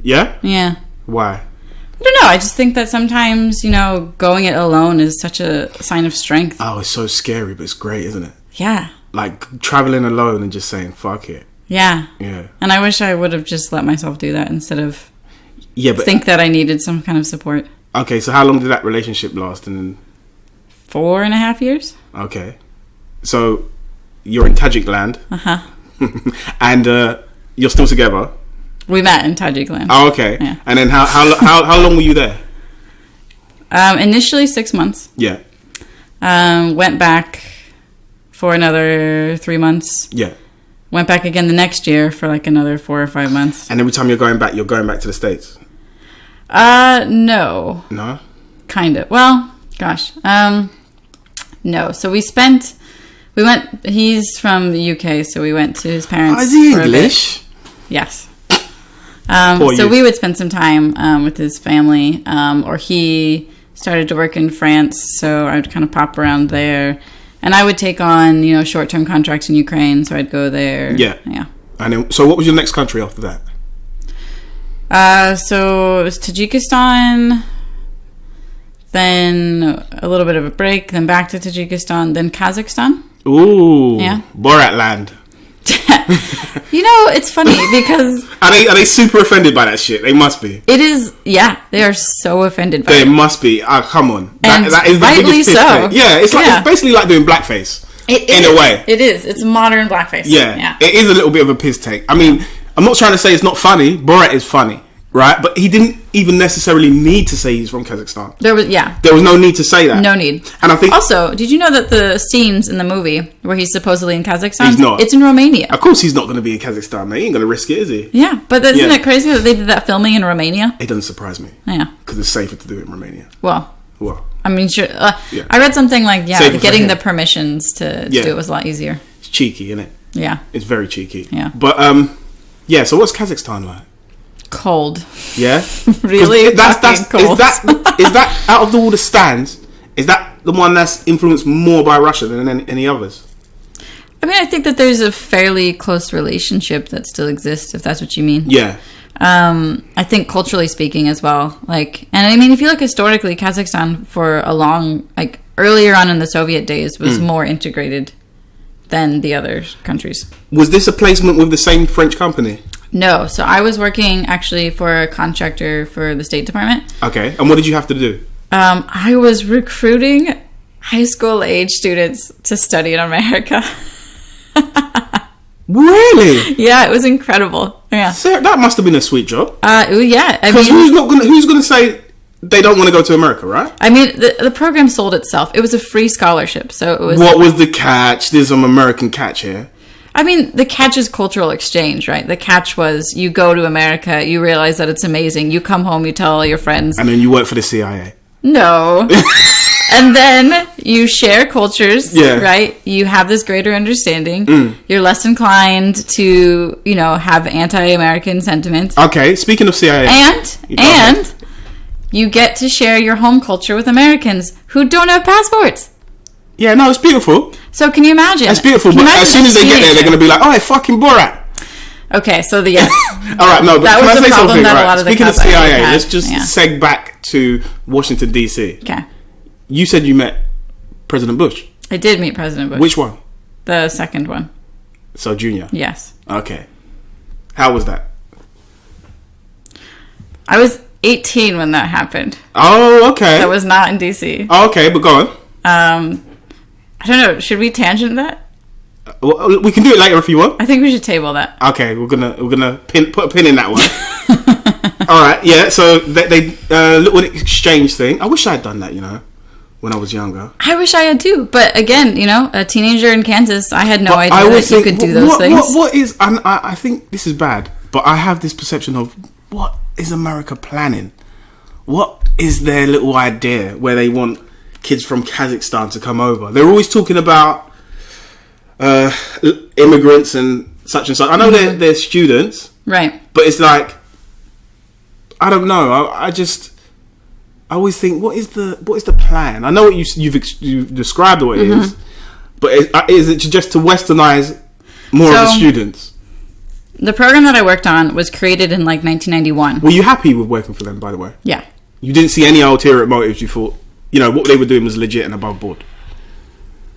Yeah? Yeah. Why? I don't know. I just think that sometimes, going it alone is such a sign of strength. Oh, it's so scary, but it's great, isn't it? Yeah. Like, traveling alone and just saying, fuck it. Yeah. Yeah. And I wish I would have just let myself do that instead of but think that I needed some kind of support. Okay, so how long did that relationship last? And 4.5 years. Okay. So, you're in Tajikland. Uh-huh. And you're still together. We met in Tajikland. Oh, okay. Yeah. And then how long were you there? Initially 6 months. Yeah. Went back for another 3 months. Yeah. Went back again the next year for like another 4 or 5 months. And every time you're going back to the States? No. No? Kind of. Well, gosh. No. So he's from the UK, so we went to his parents. Is he English? Yes. So we would spend some time with his family, or he started to work in France, so I would kind of pop around there. And I would take on, short-term contracts in Ukraine, so I'd go there. Yeah. Yeah. And then, so what was your next country after that? So it was Tajikistan, then a little bit of a break, then back to Tajikistan, then Kazakhstan. Ooh. Yeah. Borat land. It's funny because... Are they super offended by that shit? They must be. It is, yeah. They are so offended by it. They must be. Come on. That is the rightly biggest so. Yeah, it's basically like doing blackface. In a way. It is. It's modern blackface. Yeah. It is a little bit of a piss take. I mean, I'm not trying to say it's not funny. Borat is funny. Right? But he didn't even necessarily need to say he's from Kazakhstan. There was no need to say that. No need. And I think... Also, did you know that the scenes in the movie where he's supposedly in Kazakhstan... He's not. It's in Romania. Of course he's not going to be in Kazakhstan, mate. He ain't going to risk it, is he? Yeah. But isn't it crazy that they did that filming in Romania? It doesn't surprise me. Yeah. Because it's safer to do it in Romania. Well. I mean, sure. Yeah. I read something like, getting the permissions to do it was a lot easier. It's cheeky, isn't it? Yeah. It's very cheeky. Yeah. But, so what's Kazakhstan like? Cold. Yeah? Really that's cold. Is that out of all the stands, is that the one that's influenced more by Russia than any others? I mean, I think that there's a fairly close relationship that still exists, if that's what you mean. Yeah. I think culturally speaking as well. And I mean, if you look historically, Kazakhstan for a long, earlier on in the Soviet days was more integrated than the other countries. Was this a placement with the same French company? No. So I was working actually for a contractor for the State Department. Okay. And what did you have to do? I was recruiting high school age students to study in America. Really? Yeah, it was incredible. Yeah. Sarah, that must have been a sweet job. Yeah. Because who's gonna say they don't want to go to America, right? I mean, the program sold itself. It was a free scholarship, so it was. What was the catch? There's some American catch here. I mean, the catch is cultural exchange, right? The catch was you go to America, you realize that it's amazing, you come home, you tell all your friends. And then you work for the CIA. No. And then you share cultures, right? You have this greater understanding. You're less inclined to, have anti-American sentiment. Okay, speaking of CIA. And you get to share your home culture with Americans who don't have passports. Yeah, no, it's beautiful. So can you imagine? It's beautiful, but as soon as they get there, they're going to be like, oh, fucking Borat. Okay, so all right, no, but that can was I say the problem something? that Right. a lot of Speaking the of CIA, had. let's just seg back to Washington, D.C. Okay. You said you met President Bush. I did meet President Bush. Which one? The second one. So, Junior? Yes. Okay. How was that? I was 18 when that happened. Oh, okay. That was not in D.C. Oh, okay, but go on. I don't know. Should we tangent that? Well, we can do it later if you want. I think we should table that. Okay, we're gonna put a pin in that one. All right, yeah. So they little exchange thing. I wish I had done that. When I was younger. I wish I had too. But again, a teenager in Kansas, I had no idea that you could do those things. What is? I think this is bad, but I have this perception of what is America planning? What is their little idea where they want kids from Kazakhstan to come over? They're always talking about immigrants and such. I know they're students, right? But it's like I don't know. I always think, what is the plan? I know what you've described what it is, but is it just to westernize more of the students? The program that I worked on was created in like 1991. Were you happy with working for them, by the way? Yeah. You didn't see any ulterior motives? You thought, what they were doing was legit and above board?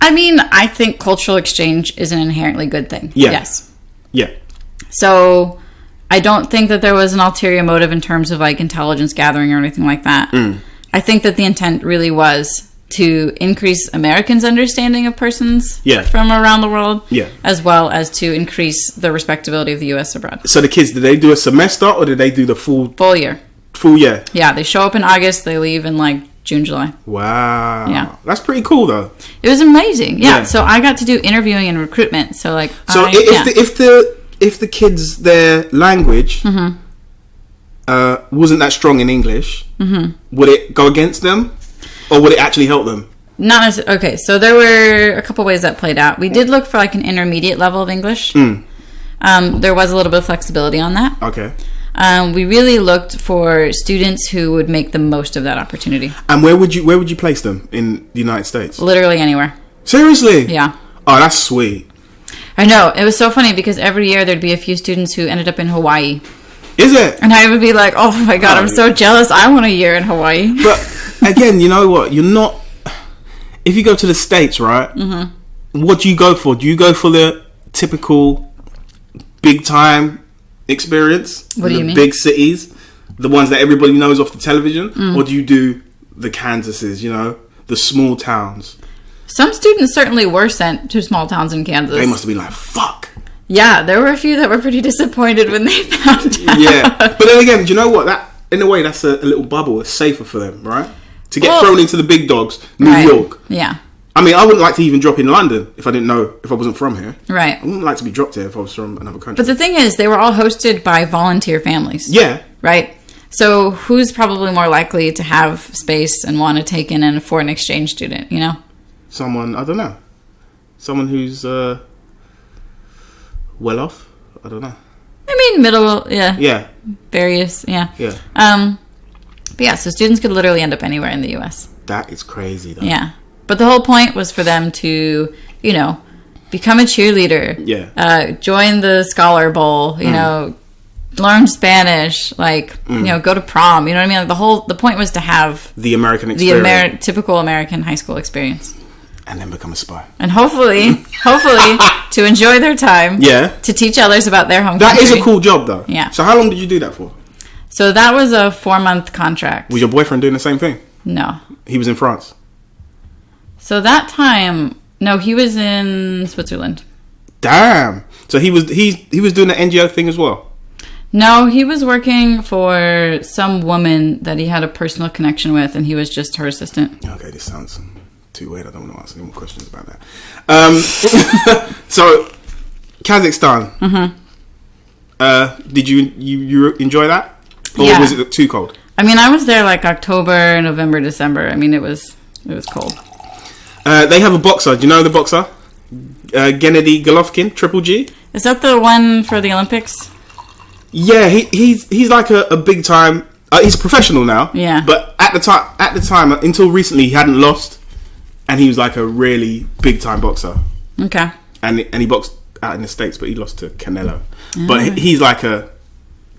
I mean, I think cultural exchange is an inherently good thing. Yeah. Yes. Yeah. So I don't think that there was an ulterior motive in terms of like intelligence gathering or anything like that. I think that the intent really was to increase Americans' understanding of persons from around the world, as well as to increase the respectability of the U.S. abroad. So the kids, did they do a semester or did they do the full year? Full year. Yeah, they show up in August, they leave in like June, July. Wow. Yeah. That's pretty cool though. It was amazing. Yeah. So I got to do interviewing and recruitment. So like if the kids, their language wasn't that strong in English, would it go against them? Or would it actually help them? Not necessarily. Okay, so there were a couple ways that played out. We did look for like an intermediate level of English. There was a little bit of flexibility on that. Okay. We really looked for students who would make the most of that opportunity. And where would you place them in the United States? Literally anywhere. Seriously? Yeah. Oh, that's sweet. I know. It was so funny because every year there'd be a few students who ended up in Hawaii. Is it? And I would be like, oh my God, I'm so jealous. I want a year in Hawaii. But again, you know what? You're not... If you go to the States, right? What do you go for? Do you go for the typical big time experience? What do you mean? The big cities? The ones that everybody knows off the television? Or do you do the Kansases, the small towns? Some students certainly were sent to small towns in Kansas. They must have been like, fuck. Yeah, there were a few that were pretty disappointed when they found out. Yeah. But then again, do you know what? That, in a way, that's a little bubble. It's safer for them, right? To get thrown into the big dogs, New York. Yeah. I mean, I wouldn't like to even drop in London if I wasn't from here. Right. I wouldn't like to be dropped here if I was from another country. But the thing is, they were all hosted by volunteer families. Yeah. Right? So who's probably more likely to have space and want to take in a foreign exchange student, Someone, I don't know. Someone who's well off? I don't know. I mean, middle, yeah. Yeah. Various, yeah. Yeah. But yeah, so students could literally end up anywhere in the U.S. That is crazy, though. Yeah. But the whole point was for them to, become a cheerleader. Yeah. Join the Scholar Bowl, learn Spanish, go to prom. You know what I mean? Like the point was to have the American experience. The typical American high school experience. And then become a spy. And hopefully, to enjoy their time. Yeah. To teach others about their home country. That is a cool job, though. Yeah. So how long did you do that for? So that was a 4-month contract. Was your boyfriend doing the same thing? No. He was in France? So that time, no, he was in Switzerland. Damn. So he was doing the NGO thing as well? No, he was working for some woman that he had a personal connection with, and he was just her assistant. Okay, this sounds too weird. I don't want to ask any more questions about that. So, Kazakhstan. Did you enjoy that? Or was it too cold? I mean, I was there like October, November, December. I mean, it was cold. They have a boxer. Do you know the boxer? Gennady Golovkin, Triple G. Is that the one for the Olympics? Yeah, he's like a big time. He's a professional now. Yeah. But at the time, until recently, he hadn't lost, and he was like a really big time boxer. Okay. And he boxed out in the States, but he lost to Canelo. But he's like a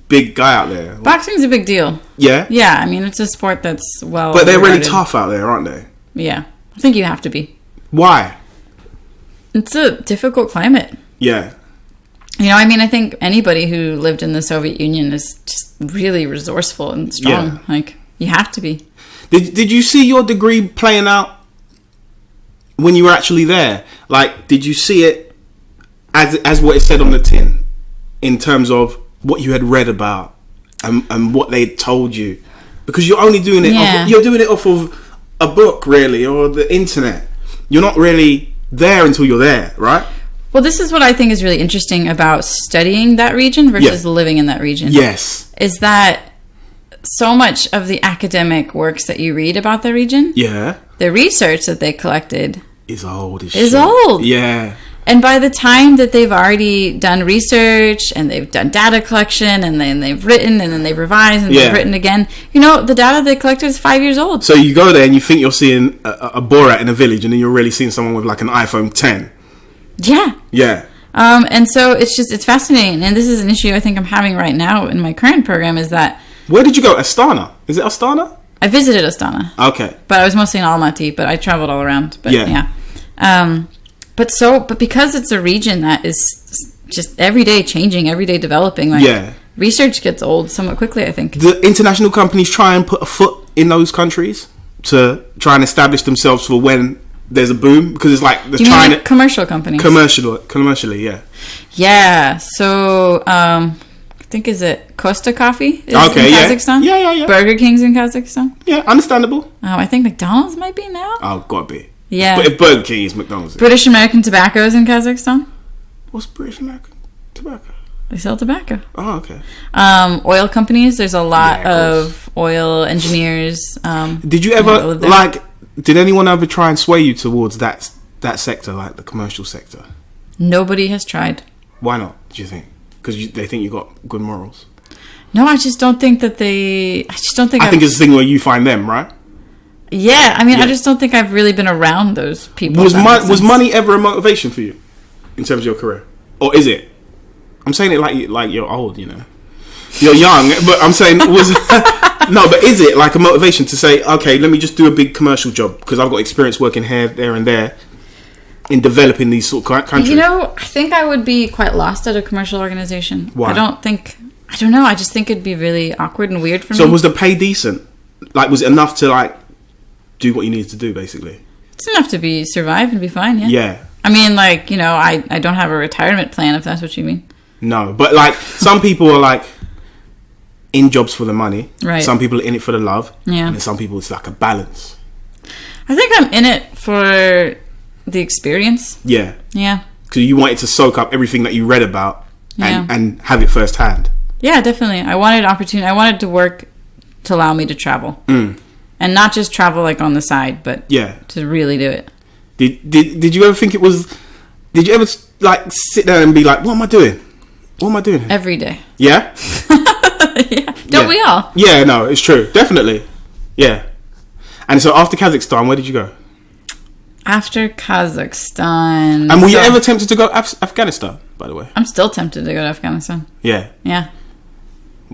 big guy out there. Boxing's a big deal. Yeah. Yeah, I mean it's a sport that's well. But they're really tough out there, aren't they? Yeah, I think you have to be. Why? It's a difficult climate. Yeah. I mean, I think anybody who lived in the Soviet Union is just really resourceful and strong. Yeah. Like, you have to be. Did you see your degree playing out when you were actually there? Like, did you see it as what it said on the tin in terms of what you had read about and what they told you? Because you're only doing it you're doing it off of a book, really, or the internet. You're not really there until you're there, right? Well, this is what I think is really interesting about studying that region versus living in that region. Yes. Is that so much of the academic works that you read about the region, the research that they collected is old as shit. Yeah. And by the time that they've already done research and they've done data collection and then they've written and then they've revised and they've written again, the data they collected is 5 years old. So you go there and you think you're seeing a Borat in a village, and then you're really seeing someone with like an iPhone 10. Yeah. Yeah. And so it's fascinating. And this is an issue I think I'm having right now in my current program is that... Where did you go? Astana? Is it Astana? I visited Astana. Okay. But I was mostly in Almaty, but I traveled all around. But yeah. But because it's a region that is just every day changing, every day developing, like research gets old somewhat quickly, I think. Do international companies try and put a foot in those countries to try and establish themselves for when there's a boom? Because it's like the China... Like commercial companies? Commercially, yeah. Yeah, so... I think is it Costa Coffee in Kazakhstan? Yeah. Burger King's in Kazakhstan? Yeah, understandable. I think McDonald's might be now. Oh, gotta be. Yeah. But if Burger King is McDonald's. British American Tobacco is in Kazakhstan. What's British American Tobacco? They sell tobacco. Oh, okay. Oil companies. There's a lot of oil engineers. Did you ever did anyone ever try and sway you towards that sector, like the commercial sector? Nobody has tried. Why not? Do you think? Because they think you got good morals. No, I just don't think that they. I think it's a thing where you find them, right? Yeah, I mean, I just don't think I've really been around those people. Was money ever a motivation for you in terms of your career, or is it? I'm saying it like you're old, you know. You're young, but I'm saying was no, but is it like a motivation to say, okay, let me just do a big commercial job because I've got experience working here, there, and there in developing these sort of countries? You know, I think I would be quite lost at a commercial organization. Why? I don't know. I just think it'd be really awkward and weird for me. So was the pay decent? Like, was it enough to like do what you needed to do, basically? It's enough to survive and be fine. Yeah. Yeah. I mean, like, you know, I don't have a retirement plan, if that's what you mean. No, but like some people are like in jobs for the money. Right. Some people are in it for the love. Yeah. And some people it's like a balance. I think I'm in it for the experience. Yeah. Yeah. Because you wanted to soak up everything that you read about and have it firsthand. Yeah, definitely. I wanted opportunity. I wanted to work to allow me to travel. And not just travel like on the side, but to really do it. Did you ever think it was... Did you ever like sit down and be like, what am I doing? What am I doing here? Every day. Yeah? Yeah. Don't we all? Yeah, no, it's true. Definitely. Yeah. And so after Kazakhstan, where did you go? After Kazakhstan... And were you ever tempted to go Afghanistan, by the way? I'm still tempted to go to Afghanistan. Yeah. Yeah.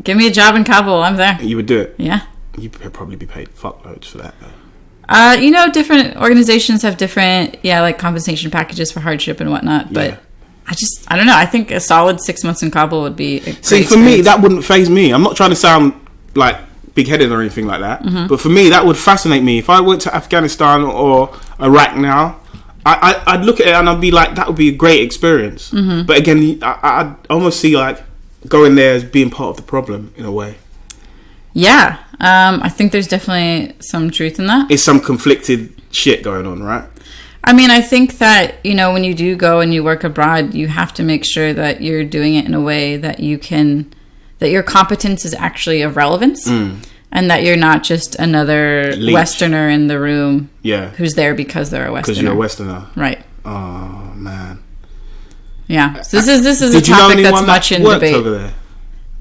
Give me a job in Kabul, I'm there. You would do it? Yeah. You'd probably be paid fuckloads for that, though. You know, different organizations have different, like compensation packages for hardship and whatnot. But I don't know. I think a solid 6 months in Kabul would be a great experience. For me, that wouldn't faze me. I'm not trying to sound like big-headed or anything like that. Mm-hmm. But for me, that would fascinate me. If I went to Afghanistan or Iraq now, I'd look at it and I'd be like, that would be a great experience. Mm-hmm. But again, I'd almost see like going there as being part of the problem in a way. Yeah. I think there's definitely some truth in that. It's some conflicted shit going on, right? I mean, I think that, you know, when you do go and you work abroad, you have to make sure that you're doing it in a way that that your competence is actually of relevance. And that you're not just another leech. Westerner in the room who's there because they're a Westerner. Because you're a Westerner. Right. Oh, man. Yeah. So this is a topic that's much in debate. Over there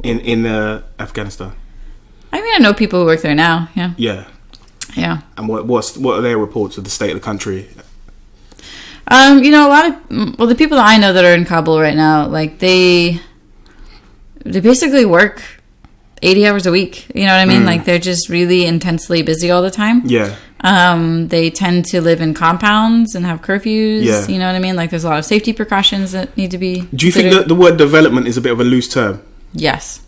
in Afghanistan? I mean, I know people who work there now. Yeah. Yeah. Yeah. And what are their reports of the state of the country? You know, the people that I know that are in Kabul right now, like they basically work 80 hours a week. You know what I mean? Like they're just really intensely busy all the time. Yeah. They tend to live in compounds and have curfews. Yeah. You know what I mean? Like there's a lot of safety precautions that need to be Do you think that the word development is a bit of a loose term? Yes.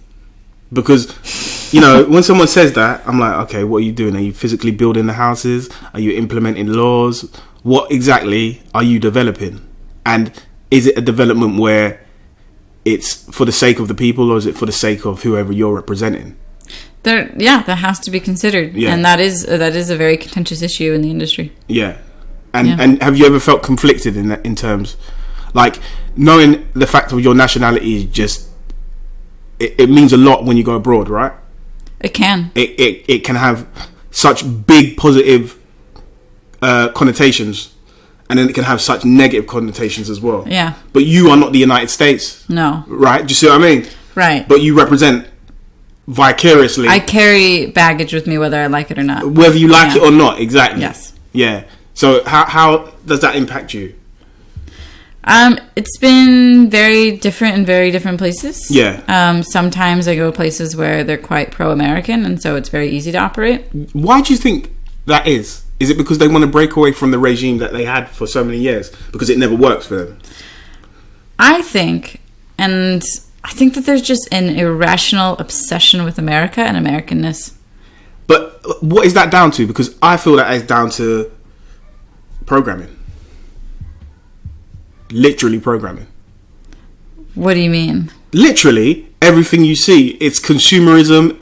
Because, you know, when someone says that, I'm like, okay, what are you doing? Are you physically building the houses? Are you implementing laws? What exactly are you developing? And is it a development where it's for the sake of the people, or is it for the sake of whoever you're representing? That has to be considered. Yeah. And that is a very contentious issue in the industry. Yeah. And have you ever felt conflicted in that, in terms, like, knowing the fact of your nationality just... It means a lot when you go abroad, right? It can. It can have such big positive connotations, and then it can have such negative connotations as well. Yeah. But you are not the United States. No. Right? Do you see what I mean? Right. But you represent vicariously. I carry baggage with me whether I like it or not. Whether you like it or not, exactly. Yes. Yeah. So how does that impact you? It's been very different in very different places. Yeah. Sometimes I go places where they're quite pro-American, and so it's very easy to operate. Why do you think that is? Is it because they want to break away from the regime that they had for so many years? Because it never works for them? I think that there's just an irrational obsession with America and Americanness. But what is that down to? Because I feel that is down to programming. Literally programming. What do you mean? Literally everything you see. It's consumerism.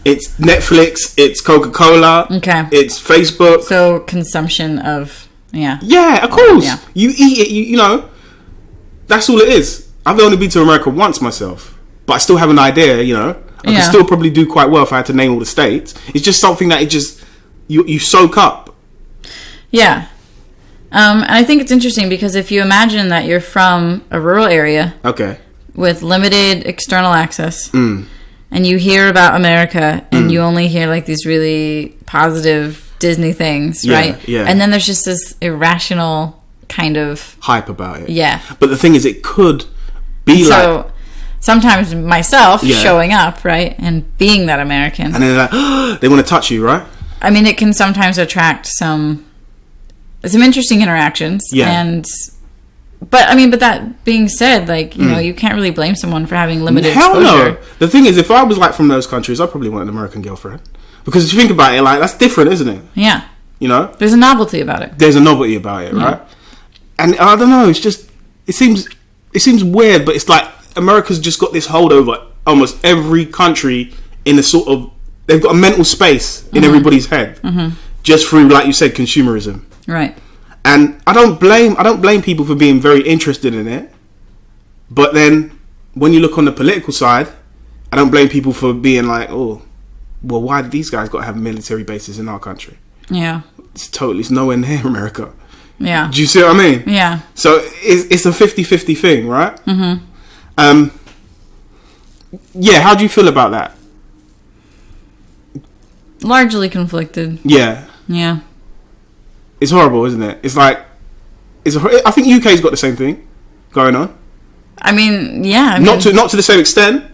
It's Netflix. It's Coca-Cola. Okay. It's Facebook. So consumption of Yeah, of course. Yeah. You eat it. You know. That's all it is. I've only been to America once myself, but I still have an idea. You know, I could still probably do quite well if I had to name all the states. It's just something that you soak up. Yeah. And I think it's interesting because if you imagine that you're from a rural area, okay, with limited external access, and you hear about America, and you only hear like these really positive Disney things, right? Yeah. And then there's just this irrational kind of hype about it. Yeah. But the thing is, it could be so sometimes myself showing up, right, and being that American, and then like, they want to touch you, right? I mean, it can sometimes attract some interesting interactions. Yeah. But that being said, like, you know, you can't really blame someone for having limited exposure. No. The thing is, if I was like from those countries, I probably want an American girlfriend. Because if you think about it, like, that's different, isn't it? Yeah. You know? There's a novelty about it. There's a novelty about it, right? And I don't know, it's just, it seems weird, but it's like America's just got this hold over almost every country in a sort of, they've got a mental space in everybody's head. Just through, like you said, consumerism. Right. And I don't blame people for being very interested in it. But then when you look on the political side, I don't blame people for being like, oh, well, why did these guys got to have military bases in our country? Yeah. It's nowhere near America. Yeah. Do you see what I mean? Yeah. So it's a 50-50 thing, right? Yeah, how do you feel about that? Largely conflicted. Yeah. Yeah. It's horrible, isn't it? It's like, I think UK's got the same thing going on. I mean, yeah. Not to the same extent,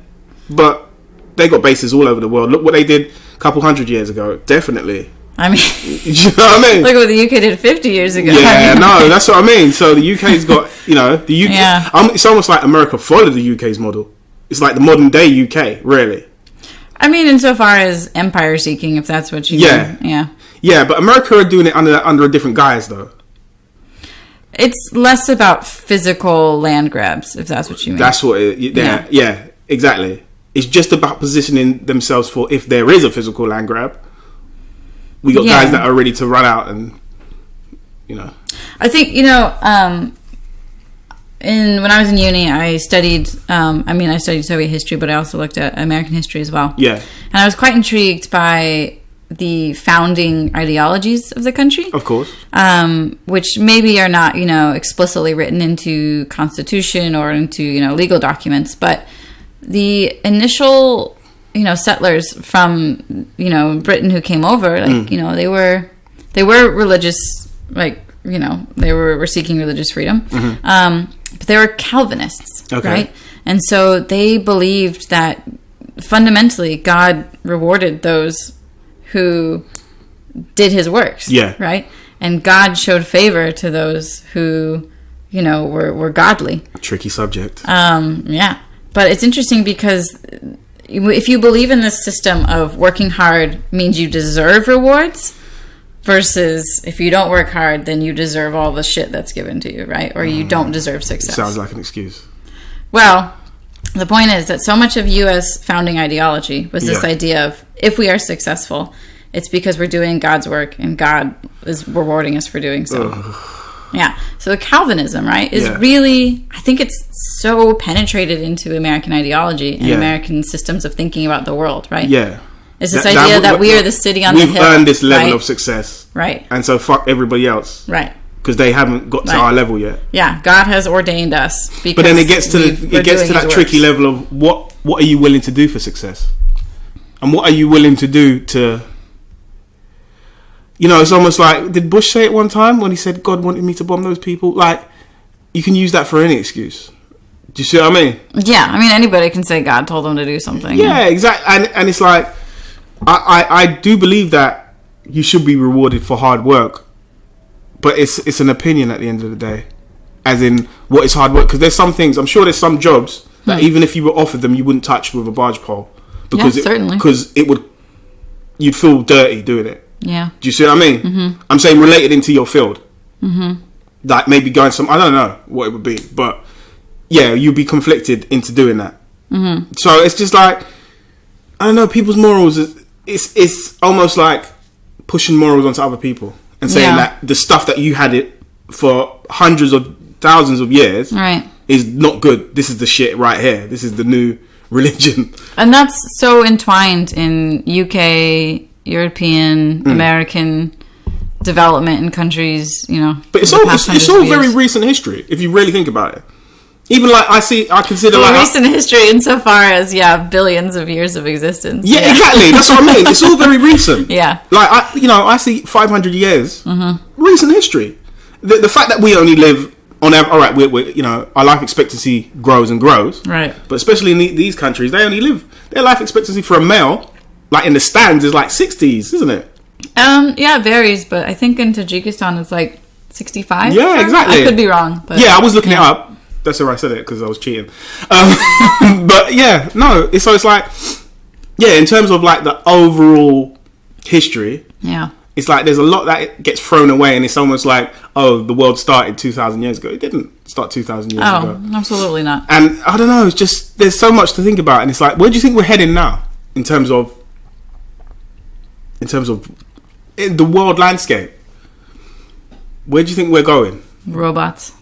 but they got bases all over the world. Look what they did a couple hundred years ago. Definitely. I mean, you know what I mean? Look what the UK did 50 years ago. Yeah, no, that's what I mean. So the UK's got, you know, the UK. Yeah. It's almost like America followed the UK's model. It's like the modern day UK, really. I mean, insofar as empire seeking, if that's what you mean. Yeah. Yeah, but America are doing it under a different guise, though. It's less about physical land grabs, if that's what you mean. That's what it... Yeah, exactly. It's just about positioning themselves for if there is a physical land grab. We got guys that are ready to run out and, you know... I think, you know, when I was in uni, I studied... I studied Soviet history, but I also looked at American history as well. Yeah. And I was quite intrigued by the founding ideologies of the country. Of course. Which maybe are not, you know, explicitly written into constitution or into, you know, legal documents, but the initial, you know, settlers from, you know, Britain who came over, like, you know, they were religious, like, you know, they were seeking religious freedom. But they were Calvinists, right? And so they believed that fundamentally God rewarded those who did his works, right? And God showed favor to those who, you know, were godly. A tricky subject. Yeah. But it's interesting because if you believe in this system of working hard means you deserve rewards, versus if you don't work hard, then you deserve all the shit that's given to you, right? Or you don't deserve success. Sounds like an excuse. Well, the point is that so much of U.S. founding ideology was this idea of if we are successful, it's because we're doing God's work and God is rewarding us for doing so. Yeah. So Calvinism, right, is really, I think it's so penetrated into American ideology and American systems of thinking about the world, right? Yeah. It's this idea that we are the city on the hill. We've earned this level of success. Right. And so fuck everybody else. Right. Because they haven't got to our level yet. Yeah, God has ordained us. But then it gets to that tricky level of what are you willing to do for success? And what are you willing to do to... You know, it's almost like... Did Bush say it one time when he said God wanted me to bomb those people? Like, you can use that for any excuse. Do you see what I mean? Yeah, I mean, anybody can say God told them to do something. Yeah, exactly. And it's like, I do believe that you should be rewarded for hard work, but it's an opinion at the end of the day, as in what is hard work. Because there's some things, I'm sure there's some jobs that even if you were offered them, you wouldn't touch with a barge pole, because certainly, because you'd feel dirty doing it. Yeah. Do you see what I mean? Mm-hmm. I'm saying related into your field. Mm-hmm. Like maybe going I don't know what it would be, but yeah, you'd be conflicted into doing that. Mm-hmm. So it's just like, I don't know, people's morals, it's almost like pushing morals onto other people and saying that the stuff that you had it for hundreds of thousands of years is not good. This is the shit right here. This is the new religion. And that's so entwined in UK, European, American development in countries, you know. But it's all very recent history, if you really think about it. Even like I consider like recent history insofar as billions of years of existence. Yeah, exactly. That's what I mean. It's all very recent. Yeah. Like I see 500 years recent history. The fact that we only live on all right, we our life expectancy grows and grows. Right. But especially in these countries, their life expectancy for a male, like in the stands, is like 60s, isn't it? Yeah, it varies, but I think in Tajikistan it's like 65. Yeah, exactly. I could be wrong, but yeah, I was looking it up. That's where I said it, because I was cheating. But yeah, no. It's like, yeah, in terms of like the overall history, it's like there's a lot that gets thrown away, and it's almost like, oh, the world started 2,000 years ago. It didn't start 2,000 years ago. Oh, absolutely not. And I don't know. It's just there's so much to think about, and it's like, where do you think we're heading now in terms of the world landscape? Where do you think we're going? Robots.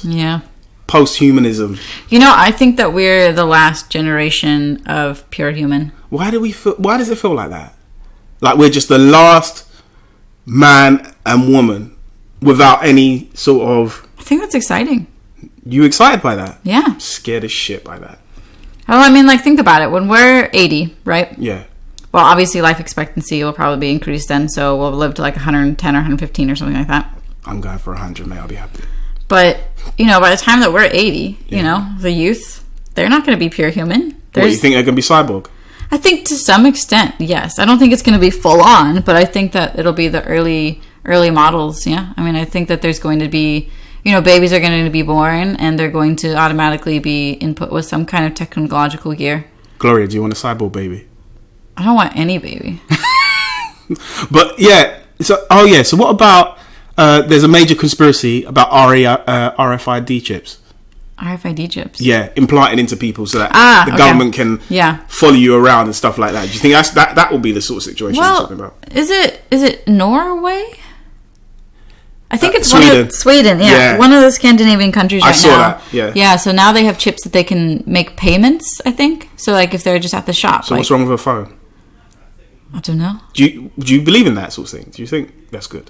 Yeah. Post-humanism. You know, I think that we're the last generation of pure human. Why does it feel like that? Like we're just the last man and woman without any sort of... I think that's exciting. You excited by that? Yeah. I'm scared as shit by that. Oh, I mean, like, think about it. When we're 80, right? Yeah. Well, obviously life expectancy will probably be increased then, so we'll live to like 110 or 115 or something like that. I'm going for 100, mate. I'll be happy. But, you know, by the time that we're 80, you know, the youth, they're not going to be pure human. What, you think they're going to be cyborg? I think to some extent, yes. I don't think it's going to be full on, but I think that it'll be the early models, yeah. I mean, I think that there's going to be, you know, babies are going to be born and they're going to automatically be input with some kind of technological gear. Gloria, do you want a cyborg baby? I don't want any baby. But, yeah. So what about... there's a major conspiracy about RFID chips. RFID chips? Yeah, implanted into people so that the government can follow you around and stuff like that. Do you think that will be the sort of situation you're talking about? Is it Norway? I think it's Sweden. Sweden, yeah. One of the Scandinavian countries right now. I saw that, yeah. Yeah, so now they have chips that they can make payments, I think. So, like, if they're just at the shop. So what's wrong with a phone? I don't know. Do you believe in that sort of thing? Do you think that's good?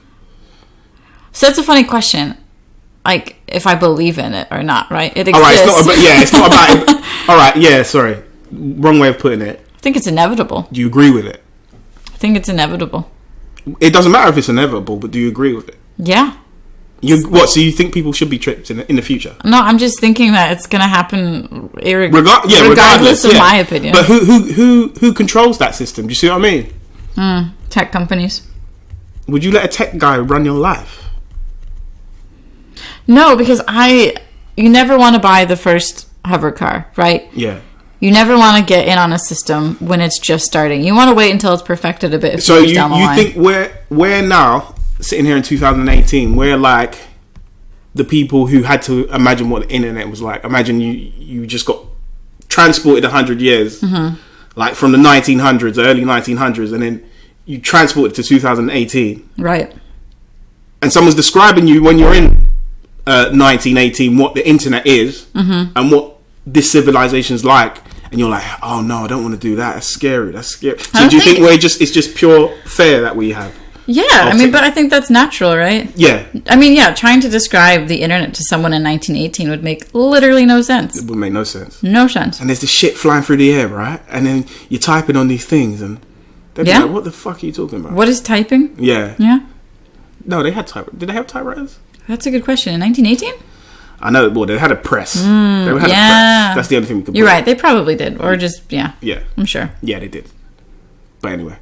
So that's a funny question. Like, if I believe in it or not, right? It exists. All right, it's not about it. All right, yeah, sorry. Wrong way of putting it. I think it's inevitable. Do you agree with it? I think it's inevitable. It doesn't matter if it's inevitable, but do you agree with it? Yeah. So you think people should be tripped in the future? No, I'm just thinking that it's going to happen regardless of my opinion. But who controls that system? Do you see what I mean? Tech companies. Would you let a tech guy run your life? No, because you never want to buy the first hover car, right? Yeah. You never want to get in on a system when it's just starting. You want to wait until it's perfected a bit. So you think we're now sitting here in 2018, we're like the people who had to imagine what the internet was like. Imagine you just got transported 100 years, like from the 1900s, early 1900s, and then you transported to 2018. Right. And someone's describing you when you're in 1918 what the internet is and what this civilization's like, and you're like, oh no, I don't want to do that. That's scary. So do you think it's just pure fear that we have? Yeah, I mean, but I think that's natural, right? Yeah. I mean, yeah, trying to describe the internet to someone in 1918 would make literally no sense. It would make no sense. No sense. And there's this shit flying through the air, right? And then you're typing on these things, and they'd be like, what the fuck are you talking about? What is typing? Yeah. Yeah. No, they had typewriters. Did they have typewriters? That's a good question. In 1918? I know. Well, they had a press. They had a press. That's the only thing we could. You're right. They probably did, or just yeah. I'm sure. Yeah, they did. But anyway.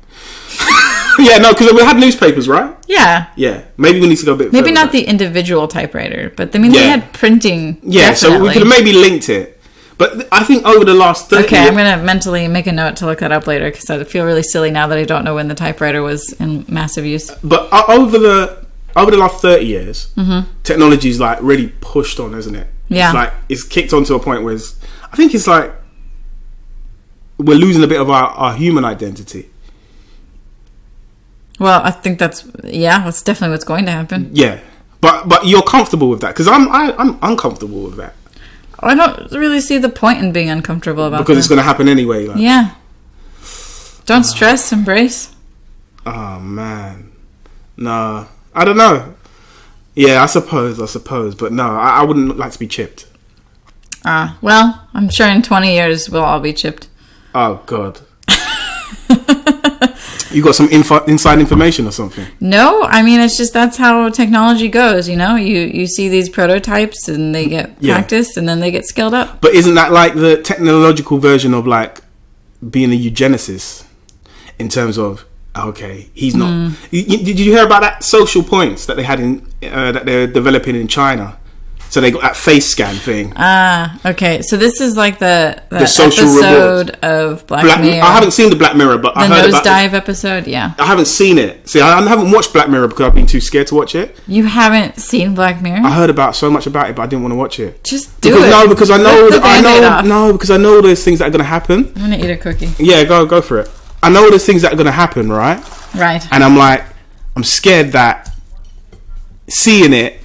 Yeah, no, because we had newspapers, right? Yeah. Yeah. Maybe we need to go a bit. Maybe not the individual typewriter, but I mean they had printing. Yeah, definitely. so we could have maybe linked it. But I think over the last 30 Okay, I'm going to mentally make a note to look that up later because I feel really silly now that I don't know when the typewriter was in massive use. But over the last 30 years, technology's like really pushed on, isn't it? Yeah. It's like it's kicked on to a point where I think it's like we're losing a bit of our human identity. Well, I think that's definitely what's going to happen. Yeah. But you're comfortable with that because I'm uncomfortable with that. I don't really see the point in being uncomfortable about because it's going to happen anyway. Like. Yeah. Don't stress, embrace. Oh, man. No. I don't know. Yeah, I suppose. But no, I wouldn't like to be chipped. Well, I'm sure in 20 years we'll all be chipped. Oh, God. You got some inside information or something? No, I mean, it's just that's how technology goes, you know? You see these prototypes and they get practiced and then they get scaled up. But isn't that like the technological version of like being a eugenicist in terms of, okay, he's not... Did you hear about that social points that they had that they're developing in China? So they got that face scan thing. Okay. So this is like the social episode of Black Mirror. I haven't seen the Black Mirror, but I heard about the nosedive episode. Yeah. I haven't seen it. See, I haven't watched Black Mirror because I've been too scared to watch it. You haven't seen Black Mirror? I heard about so much about it, but I didn't want to watch it. Just do it. No, because I know there's things that are going to happen. I'm going to eat a cookie. Yeah, go for it. I know there's things that are going to happen, right? Right. And I'm scared that seeing it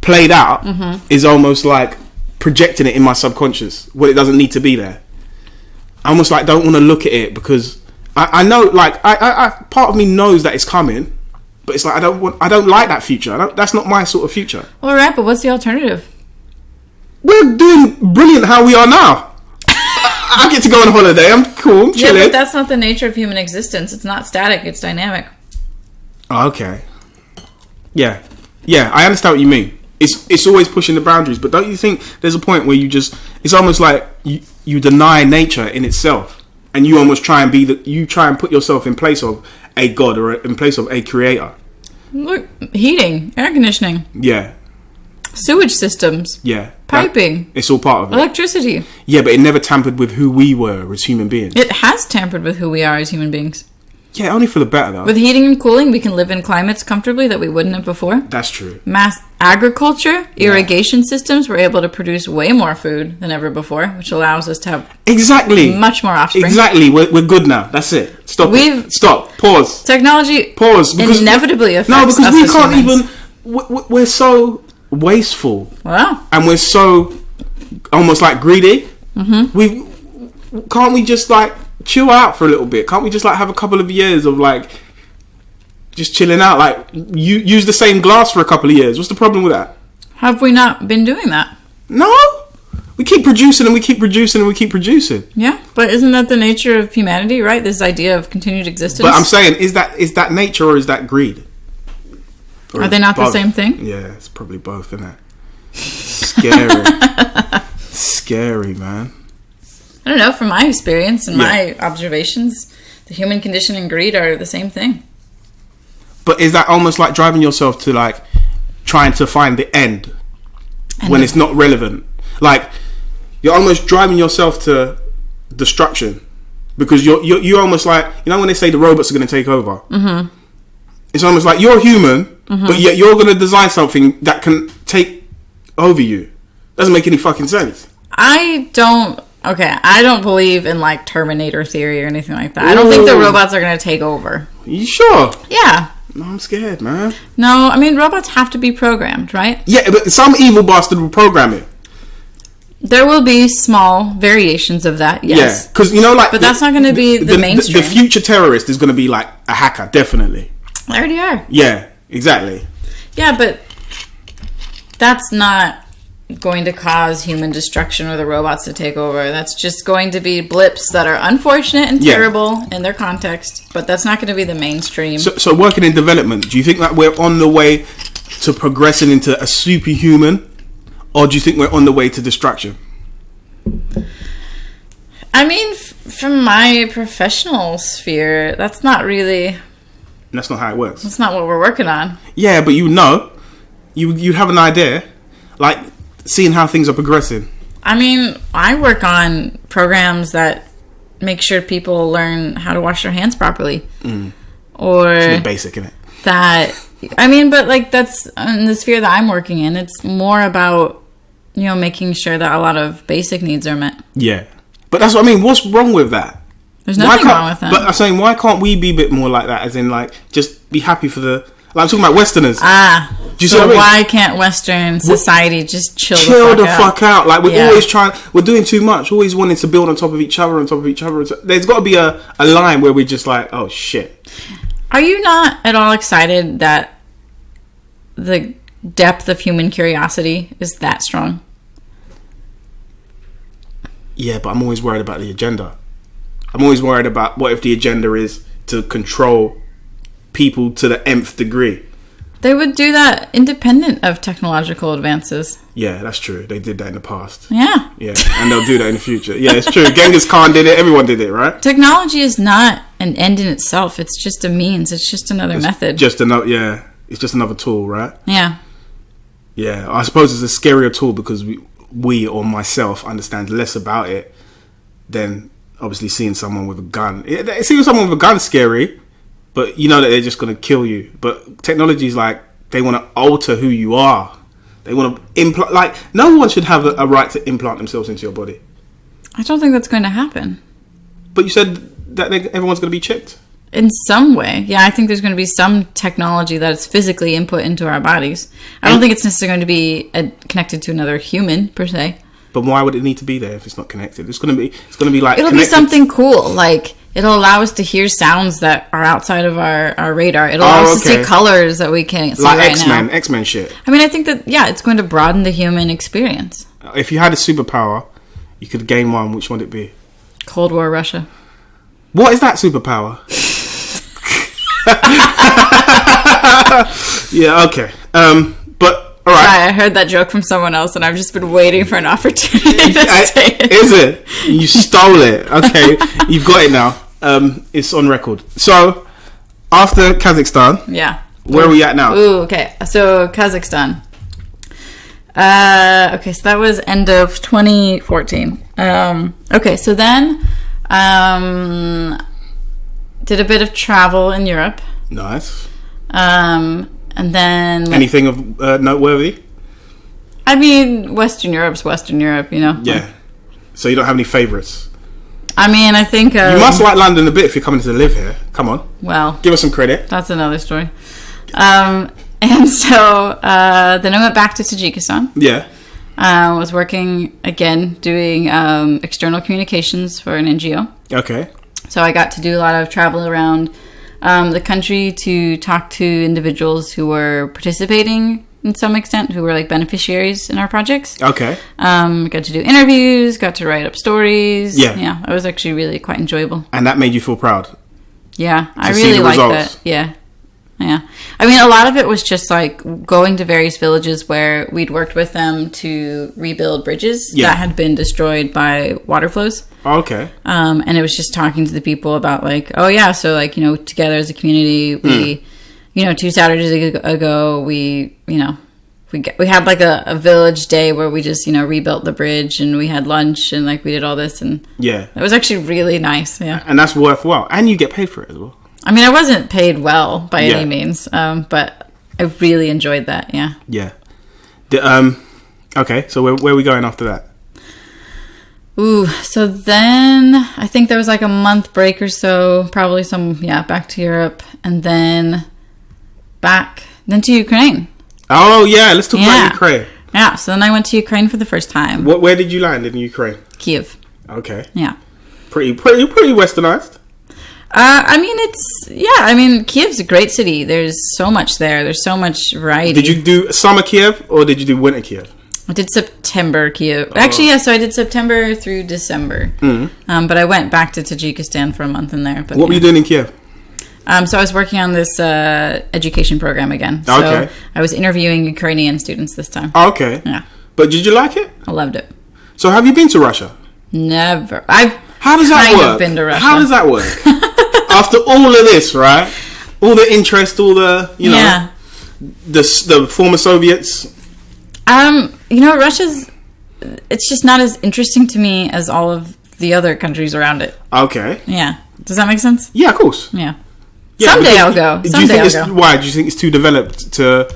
played out is almost like projecting it in my subconscious when it doesn't need to be there. I almost like don't want to look at it because I know, like I part of me knows that it's coming, but it's like I don't like that future. That's not my sort of future. All right, but what's the alternative? We're doing brilliant how we are now. I get to go on holiday. I'm cool. I'm chilling. Yeah, but that's not the nature of human existence. It's not static. It's dynamic. Oh, okay. Yeah. I understand what you mean. It's always pushing the boundaries, but don't you think there's a point where it's almost like you deny nature in itself, and you almost try and put yourself in place of a god or in place of a creator. Look, heating, air conditioning. Yeah. Sewage systems. Yeah. Piping. It's all part of it. Electricity. Yeah, but it never tampered with who we were as human beings. It has tampered with who we are as human beings. Yeah, only for the better, though. With heating and cooling, we can live in climates comfortably that we wouldn't have before. That's true. Mass agriculture, irrigation systems, we're able to produce way more food than ever before, which allows us to have much more offspring. Exactly. We're good now. That's it. Stop. Pause. Technology because inevitably affects us. No, because we can't humans. We're so wasteful. Wow. And we're so almost like greedy. Can't we just like chill out for a little bit? Can't we just like have a couple of years of like just chilling out? Like you use the same glass for a couple of years. What's the problem with that? Have we not been doing that? No, we keep producing and we keep producing and we keep producing. Yeah, but isn't that the nature of humanity, right? This idea of continued existence. But I'm saying, is that nature or is that greed? Or are they not the same thing? Yeah, it's probably both, isn't it? Scary. Scary, man. I don't know, from my experience and my observations, the human condition and greed are the same thing. But is that almost like driving yourself to like trying to find the end when it's not relevant? Like you're almost driving yourself to destruction because you're almost like, you know when they say the robots are going to take over? It's almost like you're human, but yet you're going to design something that can take over you. Doesn't make any fucking sense. I don't believe in like Terminator theory or anything like that. I don't think the robots are going to take over. You sure? Yeah. No, I'm scared, man. No, I mean, robots have to be programmed, right? Yeah, but some evil bastard will program it. There will be small variations of that, yes. Yeah, because, you know, like... But that's not going to be the mainstream. The future terrorist is going to be like a hacker, definitely. They already are. Yeah, exactly. Yeah, but that's not going to cause human destruction or the robots to take over. That's just going to be blips that are unfortunate and terrible in their context, but that's not going to be the mainstream. So working in development, do you think that we're on the way to progressing into a superhuman, Or do you think we're on the way to destruction? I mean, from my professional sphere, that's not really... That's not how it works. That's not what we're working on. Yeah, but you have an idea, like seeing how things are progressing. I mean, I work on programs that make sure people learn how to wash their hands properly. Or... It's basic, isn't it? That... I mean, but like that's in the sphere that I'm working in. It's more about, making sure that a lot of basic needs are met. Yeah. But that's what I mean. What's wrong with that? There's nothing wrong with that. But I'm saying, why can't we be a bit more like that? As in, like, just be happy for the... Like, I'm talking about Westerners. Do you see what I mean? Why can't Western society just chill the fuck out? Like, we're always we're doing too much. Always wanting to build on top of each other, There's got to be a line where we're just like, oh, shit. Are you not at all excited that the depth of human curiosity is that strong? Yeah, but I'm always worried about the agenda. I'm always worried about what if the agenda is to control people to the nth degree. They would do that independent of technological advances. Yeah, that's true. They did that in the past. Yeah. Yeah, and they'll do that in the future. Yeah, it's true. Genghis Khan did it. Everyone did it, right? Technology is not an end in itself. It's just a means. It's just another method. It's just another tool, right? Yeah. Yeah, I suppose it's a scarier tool because we or myself understand less about it than obviously seeing someone with a gun. Seeing someone with a gun is scary, but you know that they're just going to kill you. But technology is like, they want to alter who you are. They want to implant, like, no one should have a right to implant themselves into your body. I don't think that's going to happen. But you said that everyone's going to be chipped. In some way. Yeah, I think there's going to be some technology that is physically input into our bodies. I don't think it's necessarily going to be connected to another human, per se. But why would it need to be there if it's not connected? It's going to be like... It'll be something cool. Like, it'll allow us to hear sounds that are outside of our radar. It'll allow us to see colors that we can't see right now. Like X-Men shit. I mean, I think that, it's going to broaden the human experience. If you had a superpower, you could gain one. Which one would it be? Cold War Russia. What is that superpower? Yeah, okay. But, alright. I heard that joke from someone else and I've just been waiting for an opportunity to say it. Is it? You stole it. Okay, you've got it now. It's on record. So, after Kazakhstan, where are we at now? Ooh, okay. So, Kazakhstan. Okay, so that was end of 2014. Okay, so then did a bit of travel in Europe. Nice. And then... Anything of noteworthy? I mean, Western Europe's Western Europe, Yeah. So you don't have any favourites? I mean, I think... you must like London a bit if you're coming to live here. Come on. Well... Give us some credit. That's another story. And so then I went back to Tajikistan. Yeah. I was working, again, doing external communications for an NGO. Okay. So I got to do a lot of travel around the country to talk to individuals who were participating in some extent, who were like beneficiaries in our projects. Okay. Got to do interviews, got to write up stories. Yeah. It was actually really quite enjoyable. And that made you feel proud? Yeah, I really liked that. Yeah. I mean, a lot of it was just like going to various villages where we'd worked with them to rebuild bridges that had been destroyed by water flows. Okay. And it was just talking to the people about like, oh yeah, so like, together as a community, we, 2 Saturdays ago, we had like a village day where we just, rebuilt the bridge and we had lunch and like we did all this and it was actually really nice. Yeah. And that's worthwhile. And you get paid for it as well. I mean, I wasn't paid well by any means, but I really enjoyed that. Yeah. Yeah. Okay. So where are we going after that? Ooh, so then I think there was like a month break or so, probably back to Europe and then to Ukraine. Oh yeah, let's talk about Ukraine. Yeah, so then I went to Ukraine for the first time. Where did you land in Ukraine? Kiev. Okay. Yeah. Pretty westernized. Kiev's a great city. There's so much there. There's so much variety. Did you do summer Kiev or did you do winter Kiev? I did September Kiev. Actually, so I did September through December. Mm-hmm. But I went back to Tajikistan for a month in there. But what were you doing in Kiev? So I was working on this education program again. So I was interviewing Ukrainian students this time. Okay. Yeah. But did you like it? I loved it. So have you been to Russia? Never. How does that work? Been to Russia. How does that work? After all of this, right? All the interest, all the, you know, the former Soviets. Russia's, it's just not as interesting to me as all of the other countries around it. Okay. Yeah. Does that make sense? Yeah, of course. Yeah. Someday I'll go. Why? Do you think it's too developed to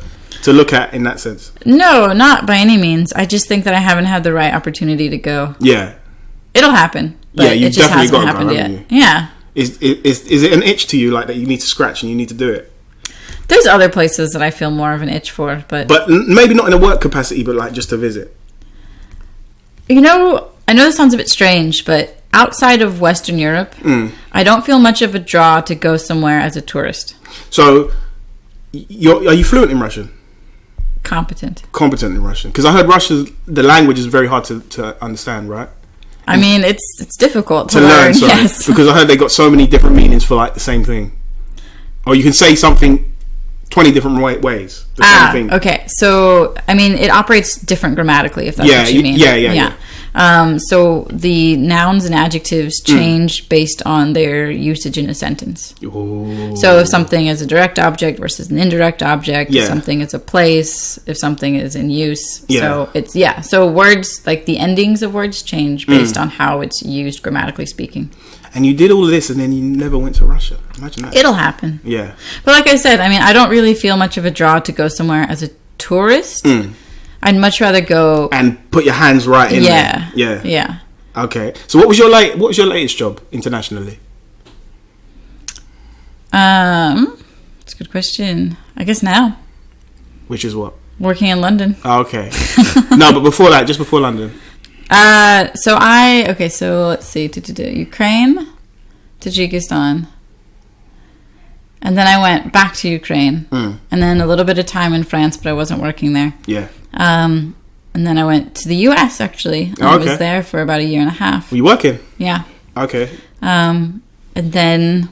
look at in that sense? No, not by any means. I just think that I haven't had the right opportunity to go. Yeah. It'll happen. But you it just definitely hasn't got to happened go, yet. haven't You? Yeah. Is it an itch to you, like, that you need to scratch and you need to do it? There's other places that I feel more of an itch for, but maybe not in a work capacity, but like just to visit. I know this sounds a bit strange, but outside of Western Europe, I don't feel much of a draw to go somewhere as a tourist. So, are you fluent in Russian? Competent in Russian, because I heard the language is very hard to understand, right? I mean, it's difficult to learn. Sorry, yes. Because I heard they got so many different meanings for like the same thing, or you can say something 20 different ways. The same thing. Okay. So, I mean, it operates different grammatically, if that's what you mean. Yeah. So the nouns and adjectives change based on their usage in a sentence. Ooh. So if something is a direct object versus an indirect object, if something is a place, if something is in use. So it's, so words, like the endings of words change based on how it's used grammatically speaking. And you did all of this and then you never went to Russia. Imagine that. It'll happen. Yeah. But like I said, I mean, I don't really feel much of a draw to go somewhere as a tourist. I'd much rather go and put your hands right in there. Yeah. Okay. So what was your latest job internationally? That's a good question. I guess now. Which is what? Working in London. Oh, okay. No, but before that, just before London. So let's see. Ukraine, Tajikistan. And then I went back to Ukraine. And then a little bit of time in France, but I wasn't working there. Yeah. And then I went to the US, actually. I was there for about a year and a half. Were you working? Yeah. Okay. And then,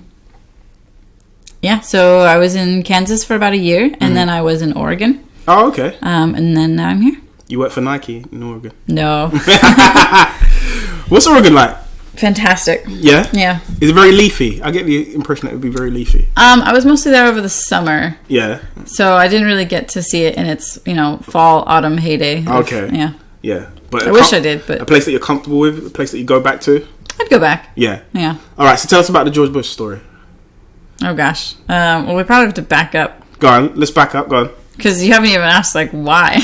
so I was in Kansas for about a year, and then I was in Oregon. Oh, okay. And then now I'm here. You work for Nike in Oregon? No. What's Oregon like? Fantastic. Yeah? Yeah. Is it very leafy? I get the impression that it would be very leafy. I was mostly there over the summer. Yeah. So I didn't really get to see it in its, fall, autumn heyday. Okay. Yeah. Yeah. But I wish I did, but... A place that you're comfortable with? A place that you go back to? I'd go back. Yeah. Yeah. All right, so tell us about the George Bush story. Oh, gosh. Well, we probably have to back up. Go on. Let's back up. Go on. Because you haven't even asked, why.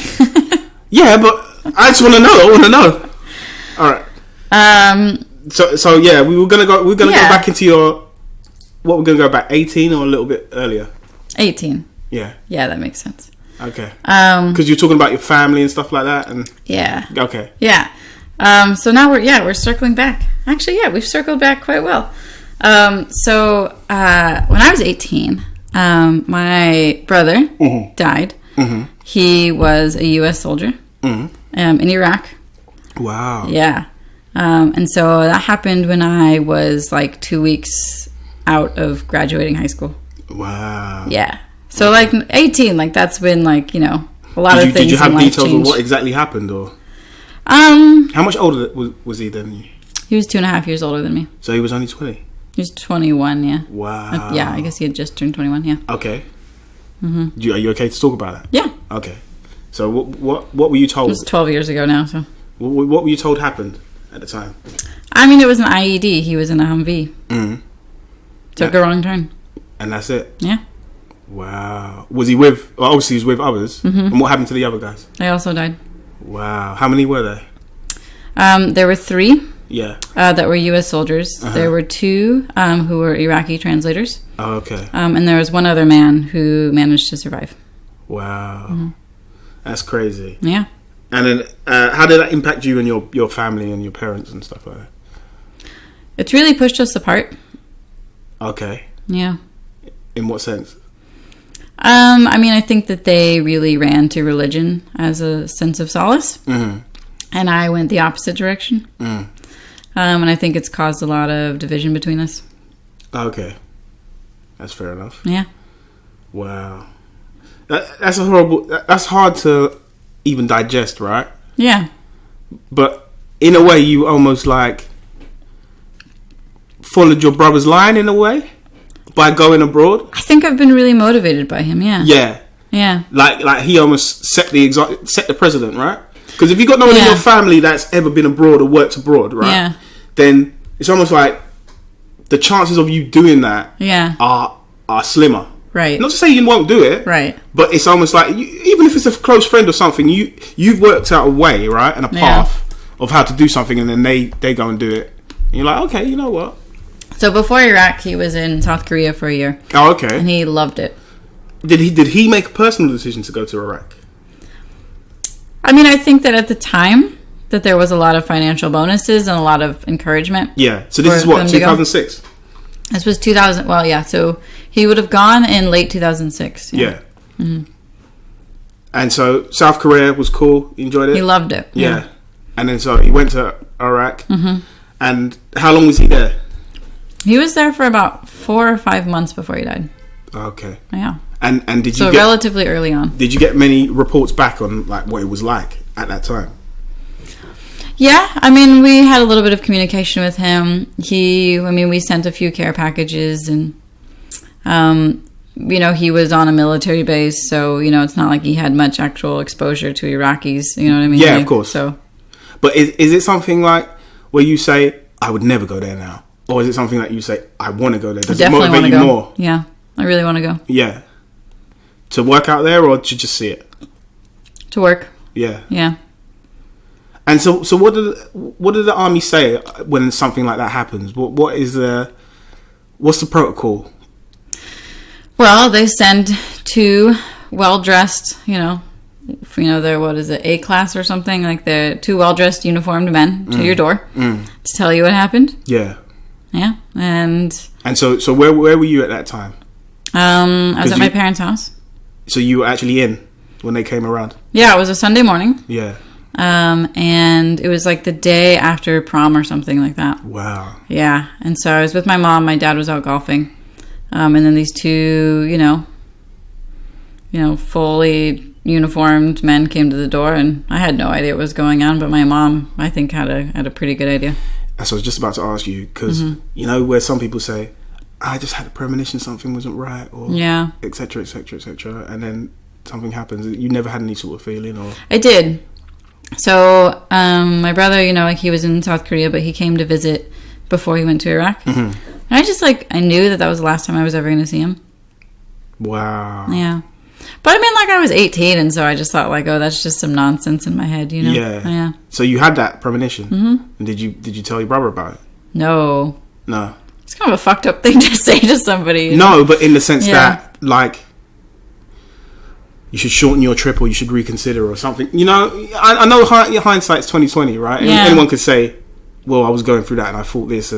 Yeah, but I just want to know. All right. So yeah, we're gonna go back into your. What we're gonna go back 18 or a little bit earlier. 18. Yeah. Yeah, that makes sense. Okay. Because you're talking about your family and stuff like that, and yeah. Okay. Yeah. So now we're circling back. Actually, yeah, we've circled back quite well. So when I was 18, my brother died. He was a U.S. soldier in Iraq. Wow. Yeah. And so that happened when I was 2 weeks out of graduating high school. Wow. Yeah. So 18, that's when a lot of things. Did you have details changed. of what exactly happened, or? How much older was he than you? He was 2.5 years older than me. So he was only 20. He was 21. Yeah. Wow. Yeah, I guess he had just turned 21. Yeah. Okay. Are you okay to talk about that? Yeah. Okay. So what were you told? It was 12 years ago now. So. What were you told happened at the time? I mean, it was an IED. He was in a Humvee. Took a wrong turn. And that's it? Yeah. Wow. Was he with... Well, obviously, he was with others. And what happened to the other guys? They also died. Wow. How many were there? There were 3. Yeah. That were U.S. soldiers. There were 2 who were Iraqi translators. Oh, okay. And there was one other man who managed to survive. Wow. That's crazy. Yeah. And then how did that impact you and your family and your parents and stuff like that? It's really pushed us apart. Okay. Yeah. In what sense? I mean, I think that they really ran to religion as a sense of solace. And I went the opposite direction. And I think it's caused a lot of division between us. Okay. That's fair enough. Yeah. Wow. That's a horrible... That's hard to even digest, right? Yeah. But in a way, you almost like followed your brother's line in a way by going abroad. I think I've been really motivated by him. Yeah. Yeah. Yeah. Like he almost set the precedent, right? Because if you've got no one in your family that's ever been abroad or worked abroad, right? Yeah. Then it's almost like the chances of you doing that are slimmer. Right. Not to say you won't do it. Right. But it's almost like, even if it's a close friend or something, you've worked out a way, right? And a path of how to do something, and then they go and do it. And you're like, okay, you know what? So before Iraq, he was in South Korea for a year. Oh, okay. And he loved it. Did he make a personal decision to go to Iraq? I mean, I think that at the time that there was a lot of financial bonuses and a lot of encouragement. Yeah. So this is what, 2006? This was 2000. Well, yeah. So he would have gone in late 2006. Yeah. Mm-hmm. And so South Korea was cool. You enjoyed it? He loved it. Yeah. And then so he went to Iraq. Mm-hmm. And how long was he there? He was there for about 4 or 5 months before he died. Okay. Yeah. And did you get relatively early on? Did you get many reports back on like what it was like at that time? Yeah, I mean, we had a little bit of communication with him. We sent a few care packages, and he was on a military base, so it's not like he had much actual exposure to Iraqis. You know what I mean? Yeah, of course. So, but is it something like where you say, "I would never go there now," or is it something that you say, "I want to go there"? Does it motivate you more? Yeah, I really want to go. Yeah. To work out there, or to just see it? To work. Yeah. Yeah. And so what did the army say when something like that happens? What's the protocol? Well, they send 2 well-dressed, they're A class or something, like the 2 well-dressed uniformed men to your door to tell you what happened. Yeah. Yeah. And so where were you at that time? I was at my parents' house. So you were actually in when they came around? Yeah, it was a Sunday morning. Yeah. And it was like the day after prom or something like that. Wow. Yeah. And so I was with my mom. My dad was out golfing. And then these 2, fully uniformed men came to the door, and I had no idea what was going on, but my mom, I think, had a pretty good idea. So I was just about to ask you, because, where some people say, I just had a premonition something wasn't right, or et cetera, et cetera, et cetera, and then something happens. You never had any sort of feeling? Or I did. So my brother, he was in South Korea, but he came to visit before he went to Iraq. Mm-hmm. And I just I knew that was the last time I was ever going to see him. Wow. Yeah. But I mean, I was 18, and so I just thought that's just some nonsense in my head, Yeah. Yeah. So you had that premonition. Mm-hmm. And did you tell your brother about it? No. No. It's kind of a fucked up thing to say to somebody. No, but in the sense that, you should shorten your trip, or you should reconsider, or something. I know hindsight's 20/20, right? Yeah. Anyone could say, well, I was going through that and I thought this,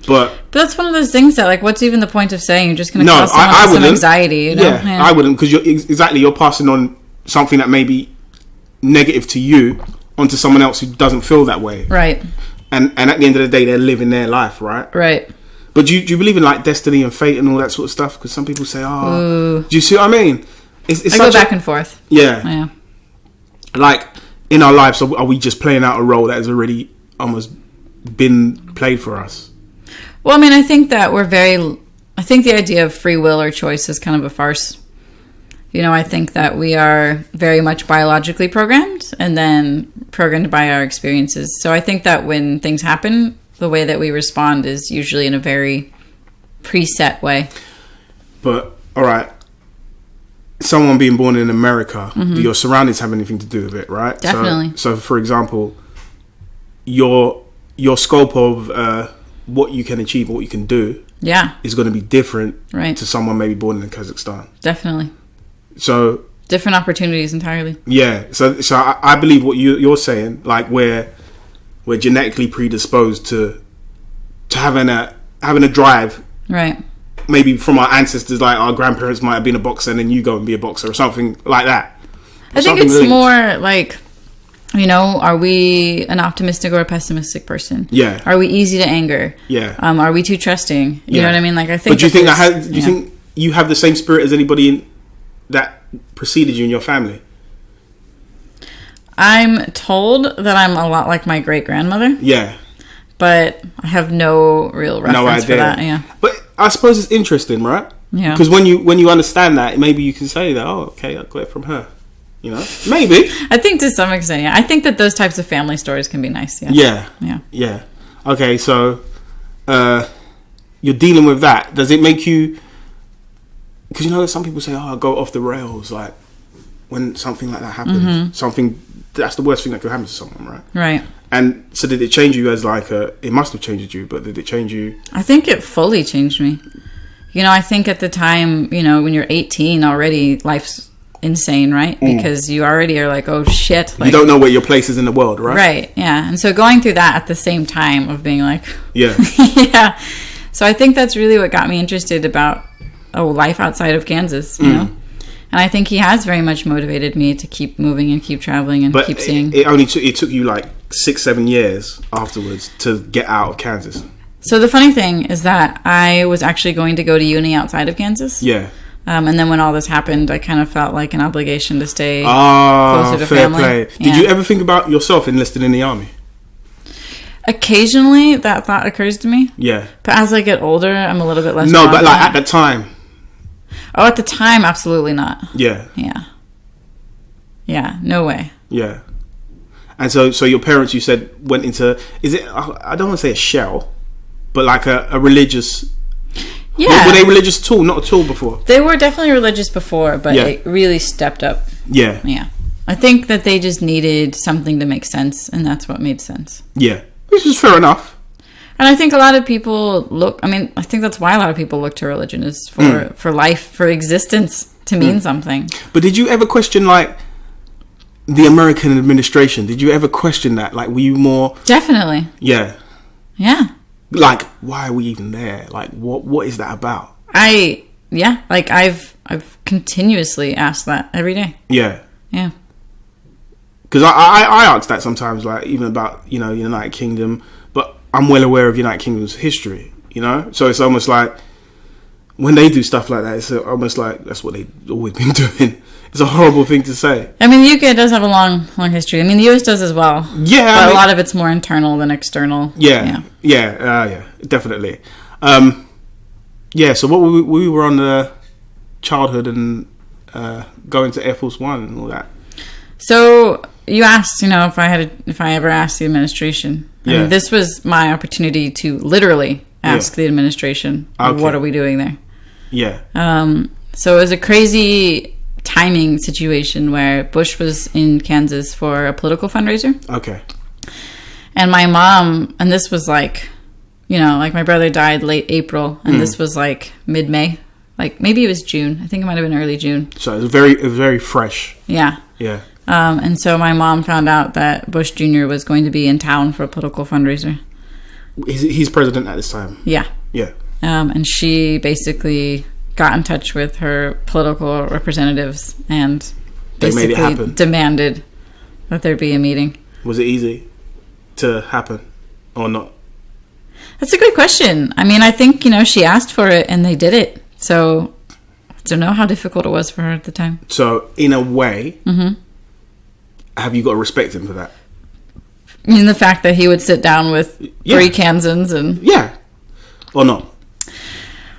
but that's one of those things that, what's even the point of saying? You're just going to cause someone some anxiety, Yeah, I wouldn't, because you're passing on something that may be negative to you onto someone else who doesn't feel that way. Right. And at the end of the day, they're living their life, right? Right. But do you believe in destiny and fate and all that sort of stuff? Because some people say, do you see what I mean? I go back and forth. Yeah. In our lives, are we just playing out a role that has already almost been played for us? Well, I mean, I think that I think the idea of free will or choice is kind of a farce. I think that we are very much biologically programmed, and then programmed by our experiences. So I think that when things happen, the way that we respond is usually in a very preset way. But, all right, someone being born in America, do your surroundings have anything to do with it, right? Definitely. So for example, your scope of what you can achieve, what you can do, is going to be different to someone maybe born in Kazakhstan. Definitely. So different opportunities entirely. Yeah. So I believe what you're saying, we're genetically predisposed to having a drive, right? Maybe from our ancestors, our grandparents might have been a boxer, and then you go and be a boxer or something like that. I think it's more are we an optimistic or a pessimistic person? Yeah. Are we easy to anger? Yeah. Are we too trusting? You know what I mean? I think. But do you think you have the same spirit as anybody that preceded you in your family? I'm told that I'm a lot like my great-grandmother. Yeah. But I have no real reference for that. Yeah. But I suppose it's interesting, right? Yeah. Because when you understand that, maybe you can say that, oh, okay, I got it from her. You know? Maybe. I think to some extent, yeah. I think that those types of family stories can be nice, yeah. Yeah. Yeah. Yeah. Okay, so you're dealing with that. Does it make you... Because, you know, some people say, oh, I go off the rails, like, when something like that happens. Something... That's the worst thing that could happen to someone, right? Right. And so did it change you as like it must have changed you, but did it change you? I think it fully changed me. You know, I think at the time, you know, when you're 18 already, life's insane, right? Because you already are like, oh shit. Like, you don't know where your place is in the world, right? Right, yeah. And so going through that at the same time of being like... Yeah. Yeah. So I think that's really what got me interested about, life outside of Kansas, you know? And I think he has very much motivated me to keep moving and keep traveling and keep seeing. It took you like 6-7 years afterwards to get out of Kansas. So the funny thing is that I was actually going to go to uni outside of Kansas. Yeah. And then when all this happened, I kind of felt like an obligation to stay closer to fair family. Play. Did you ever think about yourself enlisting in the army? Occasionally, that thought occurs to me. Yeah. But as I get older, I'm a little bit less. No, but like at the time. Oh, at the time, absolutely not. Yeah. Yeah. Yeah, no way. Yeah. And so your parents, you said, went into, is it, I don't want to say a shell, but like a religious... Yeah. Were they religious at all? Not at all before? They were definitely religious before, but it really stepped up. Yeah. Yeah. I think that they just needed something to make sense, and that's what made sense. Yeah. Which is fair enough. And I think a lot of people I think that's why a lot of people look to religion is for life, for existence to mean something. But did you ever question, like, the American administration? Did you ever question that? Like, were you more... Definitely. Yeah. Yeah. Like, why are we even there? Like, what is that about? Like, I've continuously asked that every day. Yeah. Yeah. Because I ask that sometimes, like, even about, you know, United Kingdom... I'm well aware of United Kingdom's history, you know? So it's almost like, when they do stuff like that, it's almost like that's what they've always been doing. It's a horrible thing to say. I mean, the UK does have a long history. I mean, the US does as well. Yeah. But a lot of it's more internal than external. Yeah. Yeah, definitely. So what we were on the childhood and going to Air Force One and all that. So you asked, you know, if I ever asked the administration. I mean, this was my opportunity to literally ask the administration, what are we doing there? Yeah. So it was a crazy timing situation where Bush was in Kansas for a political fundraiser. Okay. And my mom, and this was like, you know, like my brother died late April, and this was like mid-May. Like maybe it was June. I think it might have been early June. So it was very fresh. Yeah. Yeah. And so my mom found out that Bush Jr. was going to be in town for a political fundraiser. He's president at this time? Yeah. Yeah. And she basically got in touch with her political representatives and basically demanded that there be a meeting. Was it easy to happen or not? That's a good question. I mean, I think, you know, she asked for it and they did it. So I don't know how difficult it was for her at the time. So in a way... Have you got to respect him for that? I mean, the fact that he would sit down with 3 Kansans and... Yeah. Or not?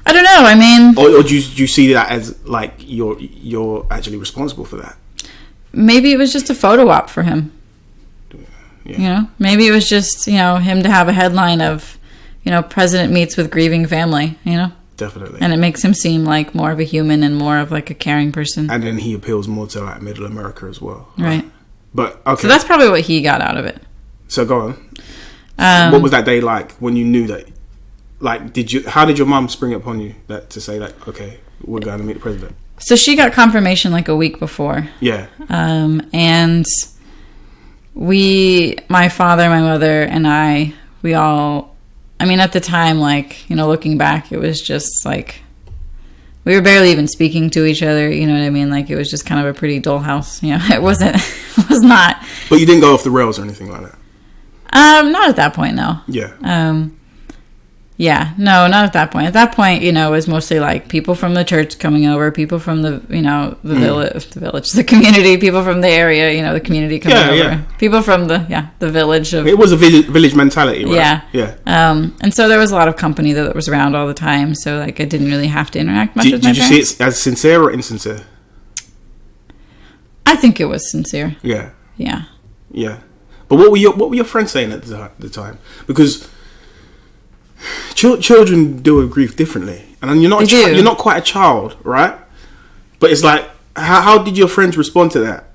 I don't know. I mean... Or do you see that as, like, you're actually responsible for that? Maybe it was just a photo op for him. Yeah. You know? Maybe it was just, you know, him to have a headline of, you know, president meets with grieving family, you know? Definitely. And it makes him seem like more of a human and more of, like, a caring person. And then he appeals more to, like, Middle America as well. Right. But okay. So that's probably what he got out of it. So go on. What was that day like when you knew that? Like, how did your mum spring upon you to say that, okay, we're going to meet the president? So she got confirmation like a week before. Yeah. And my father, my mother, and we all, I mean, at the time, like, you know, looking back, it was just like, we were barely even speaking to each other, you know what I mean? Like, it was just kind of a pretty dull house, you know? It was not. But you didn't go off the rails or anything like that? Not at that point, no. Yeah. Yeah, no, not at that point. At that point, you know, it was mostly like people from the church coming over, people from the, you know, the village, the community, people from the area, you know, the community coming over. Yeah. People from the village. It was a village mentality, right? Yeah. Yeah. And so there was a lot of company that was around all the time, so like I didn't really have to interact much with my parents. Did you see it as sincere or insincere? I think it was sincere. Yeah. Yeah. Yeah. But what were your friends saying at the time? Because children deal with grief differently, and you're not quite a child, right? But it's like, how did your friends respond to that?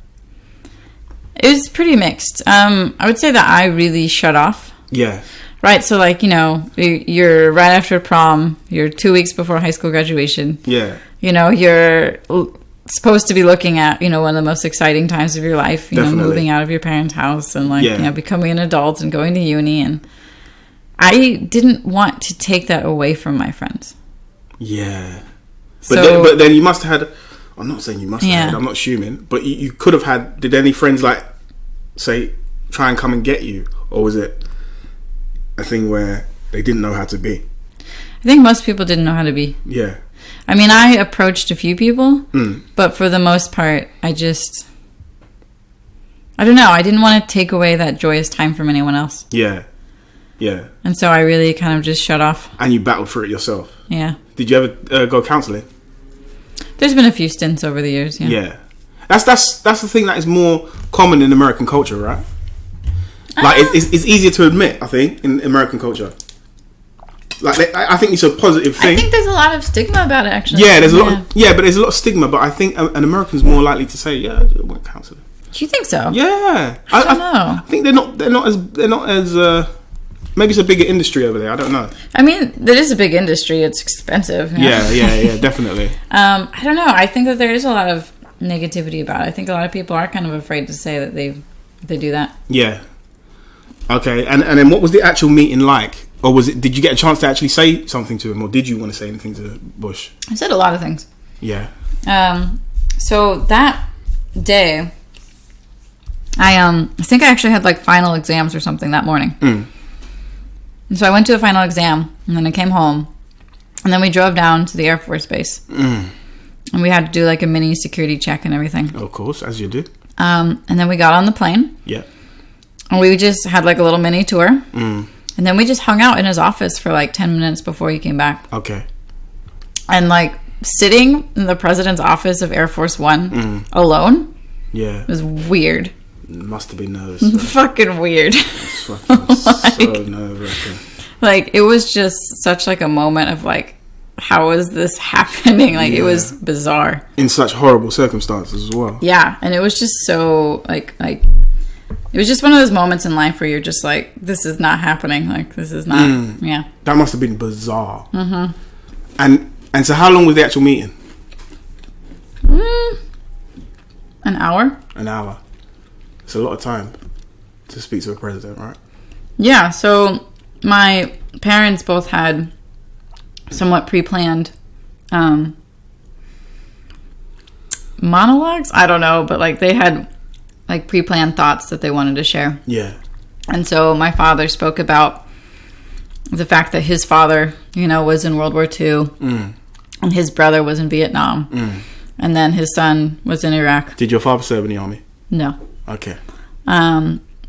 It was pretty mixed. I would say that I really shut off. Yeah. Right. So like, you know, you're right after prom. You're 2 weeks before high school graduation. Yeah. You know, you're supposed to be looking at, you know, one of the most exciting times of your life. You know, moving out of your parents' house and like, you know, becoming an adult and going to uni. And I didn't want to take that away from my friends. Yeah. But then you must have had... I'm not saying you must have had, I'm not assuming. But you could have had... Did any friends, like, say, try and come and get you? Or was it a thing where they didn't know how to be? I think most people didn't know how to be. Yeah. I mean, I approached a few people. But for the most part, I don't know. I didn't want to take away that joyous time from anyone else. Yeah. Yeah. And so I really kind of just shut off. And you battled for it yourself. Yeah. Did you ever go counselling? There's been a few stints over the years, yeah. Yeah. That's the thing that is more common in American culture, right? Like, it's easier to admit, I think, in American culture. Like, I think it's a positive thing. I think there's a lot of stigma about it, actually. Yeah, there's a lot. But there's a lot of stigma. But I think an American's more likely to say, "Yeah, I want counselling." Do you think so? Yeah, I don't know. I think they're not as. Maybe it's a bigger industry over there. I don't know. I mean, there is a big industry. It's expensive. Yeah, definitely. I don't know. I think that there is a lot of negativity about it. I think a lot of people are kind of afraid to say that they do that. Yeah. Okay, and then what was the actual meeting like? Or was it? Did you get a chance to actually say something to him, or did you want to say anything to Bush? I said a lot of things. Yeah. So that day, I think I actually had like final exams or something that morning. And so I went to a final exam, and then I came home, and then we drove down to the Air Force Base, and we had to do like a mini security check and everything. Of course, as you do. And then we got on the plane. Yeah. And we just had like a little mini tour. And then we just hung out in his office for like 10 minutes before he came back. Okay. And like sitting in the president's office of Air Force One alone. Yeah. It was weird. Must have been nervous. Fucking weird. It's fucking so nerve-wracking. Like, it was just such like a moment of like, how is this happening? Like, it was bizarre. In such horrible circumstances as well. Yeah. And it was just so like it was just one of those moments in life where you're just like, this is not happening. Like, this is not, That must have been bizarre. And so how long was the actual meeting? An hour. An hour. It's a lot of time to speak to a president, right? Yeah, so my parents both had somewhat pre-planned monologues. I don't know, but like they had like pre-planned thoughts that they wanted to share. Yeah. And so my father spoke about the fact that his father, you know, was in World War II and his brother was in Vietnam. And then his son was in Iraq. Did your father serve in the army? No. Okay.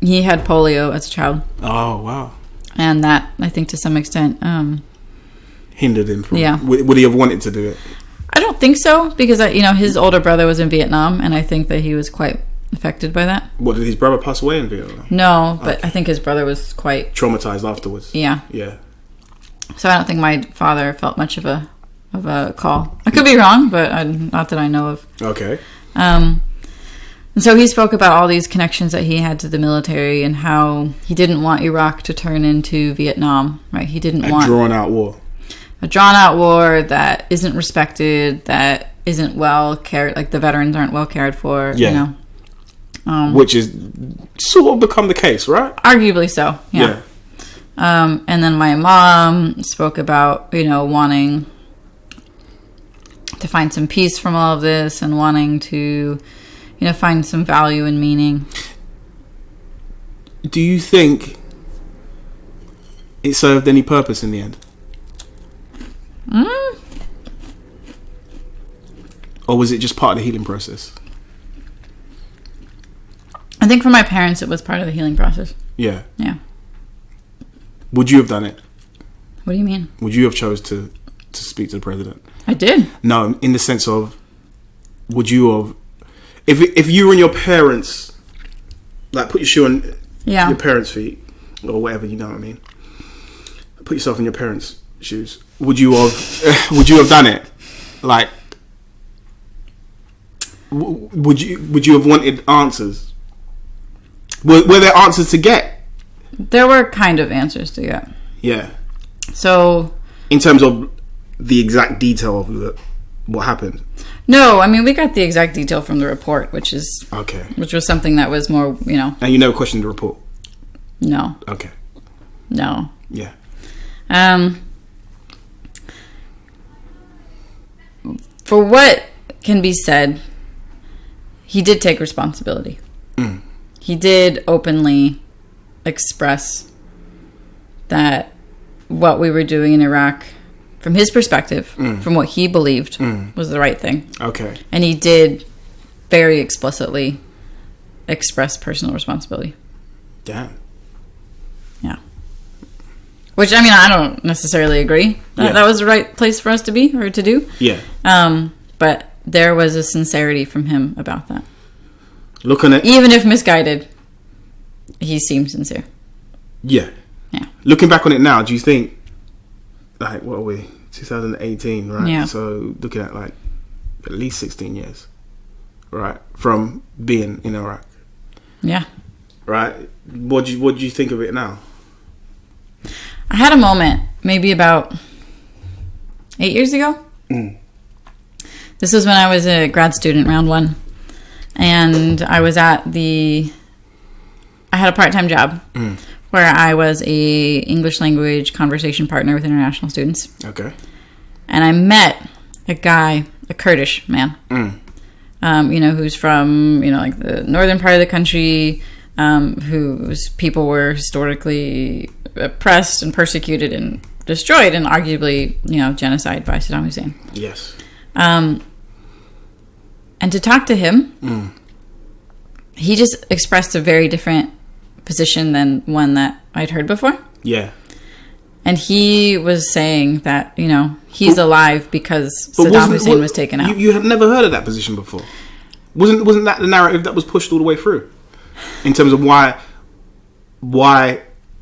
He had polio as a child. Oh, wow. And that, I think, to some extent... hindered him from... Yeah. Would he have wanted to do it? I don't think so, because, you know, his older brother was in Vietnam, and I think that he was quite affected by that. What, did his brother pass away in Vietnam? No, but I think his brother was quite... traumatized afterwards. Yeah. Yeah. So I don't think my father felt much of a call. I could be wrong, but not that I know of. Okay. And so he spoke about all these connections that he had to the military and how he didn't want Iraq to turn into Vietnam, right? He didn't want... a drawn-out war. A drawn-out war that isn't respected, that isn't well cared... Like, the veterans aren't well cared for, you know? Which is sort of become the case, right? Arguably so, yeah. And then my mom spoke about, you know, wanting to find some peace from all of this and wanting to, you know, find some value and meaning. Do you think it served any purpose in the end? Or was it just part of the healing process? I think for my parents, it was part of the healing process. Yeah. Yeah. Would you have done it? What do you mean? Would you have chose to speak to the president? I did. No, in the sense of, would you have, if you and your parents, like, put your shoe on your parents' feet, or whatever, you know what I mean? Put yourself in your parents' shoes. Would you have done it? Like, would you have wanted answers? Were there answers to get? There were kind of answers to get. Yeah. So, in terms of the exact detail of what happened? No, I mean, we got the exact detail from the report, which was something that was more, you know. And you never questioned the report? No. Okay. No. Yeah. For what can be said, he did take responsibility. He did openly express that what we were doing in Iraq, from his perspective, from what he believed, was the right thing. Okay. And he did very explicitly express personal responsibility. Damn. Yeah. Which, I mean, I don't necessarily agree that that was the right place for us to be or to do. Yeah. But there was a sincerity from him about that. Looking at... Even if misguided, he seemed sincere. Yeah. Yeah. Looking back on it now, do you think, like, what are we? 2018, right? Yeah. So looking at, like, at least 16 years, right? From being in Iraq. Yeah. Right? What do you think of it now? I had a moment, maybe about 8 years ago. This was when I was a grad student, round one. And I was I had a part-time job where I was a English language conversation partner with international students. Okay. And I met a guy, a Kurdish man, who's from, like the northern part of the country, whose people were historically oppressed and persecuted and destroyed and arguably, genocide by Saddam Hussein. Yes. And to talk to him, he just expressed a very different position than one that I'd heard before. Yeah. And he was saying that, he's alive because Saddam Hussein was taken out. You had never heard of that position before? Wasn't that the narrative that was pushed all the way through? In terms of why...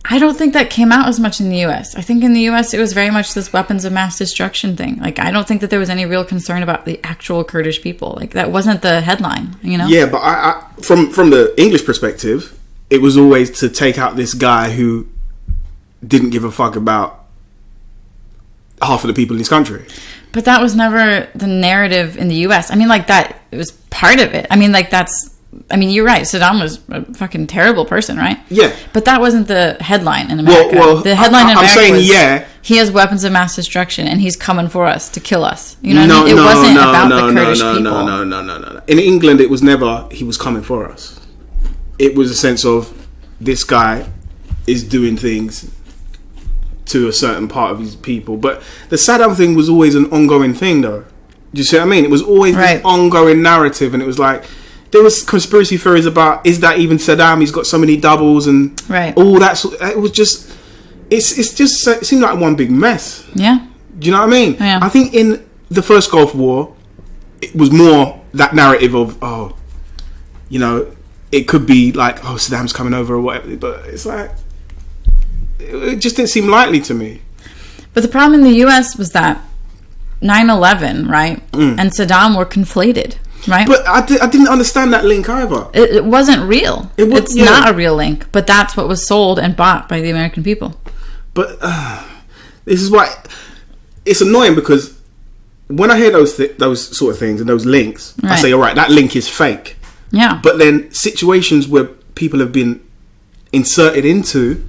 I don't think that came out as much in the U.S. I think in the U.S. it was very much this weapons of mass destruction thing. Like, I don't think that there was any real concern about the actual Kurdish people. Like, that wasn't the headline, Yeah, but I from the English perspective, it was always to take out this guy who didn't give a fuck about half of the people in his country. But that was never the narrative in the U.S. I mean, like, that it was part of it. I mean, like, you're right. Saddam was a fucking terrible person, right? Yeah. But that wasn't the headline in America. Well, the headline in America was, yeah. He has weapons of mass destruction and he's coming for us to kill us. You know what I mean? It wasn't about the Kurdish people. No. In England, it was never he was coming for us. It was a sense of this guy is doing things to a certain part of his people. But the Saddam thing was always an ongoing thing, though. Do you see what I mean? It was always this ongoing narrative, and it was like... There was conspiracy theories about, is that even Saddam? He's got so many doubles and all that. It was just, it seemed like one big mess. Yeah. Do you know what I mean? Yeah. I think in the first Gulf War, it was more that narrative of, it could be like, Saddam's coming over or whatever. But it's like, it just didn't seem likely to me. But the problem in the U.S. was that 9/11, right? And Saddam were conflated. Right? But I didn't understand that link either. It wasn't real. It's not a real link, but that's what was sold and bought by the American people. But this is why it's annoying, because when I hear those sort of things and those links, I say, all right, that link is fake. Yeah. But then situations where people have been inserted into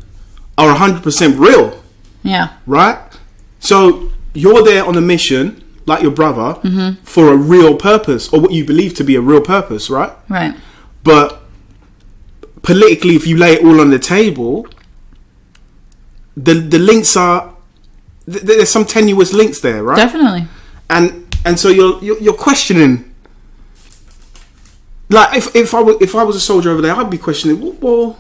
are 100% real. Yeah. Right? So you're there on a mission... like your brother, for a real purpose, or what you believe to be a real purpose, right? Right. But politically, if you lay it all on the table, the links are there's some tenuous links there, right? Definitely. And so you're questioning. Like if I was a soldier over there, I'd be questioning. Well,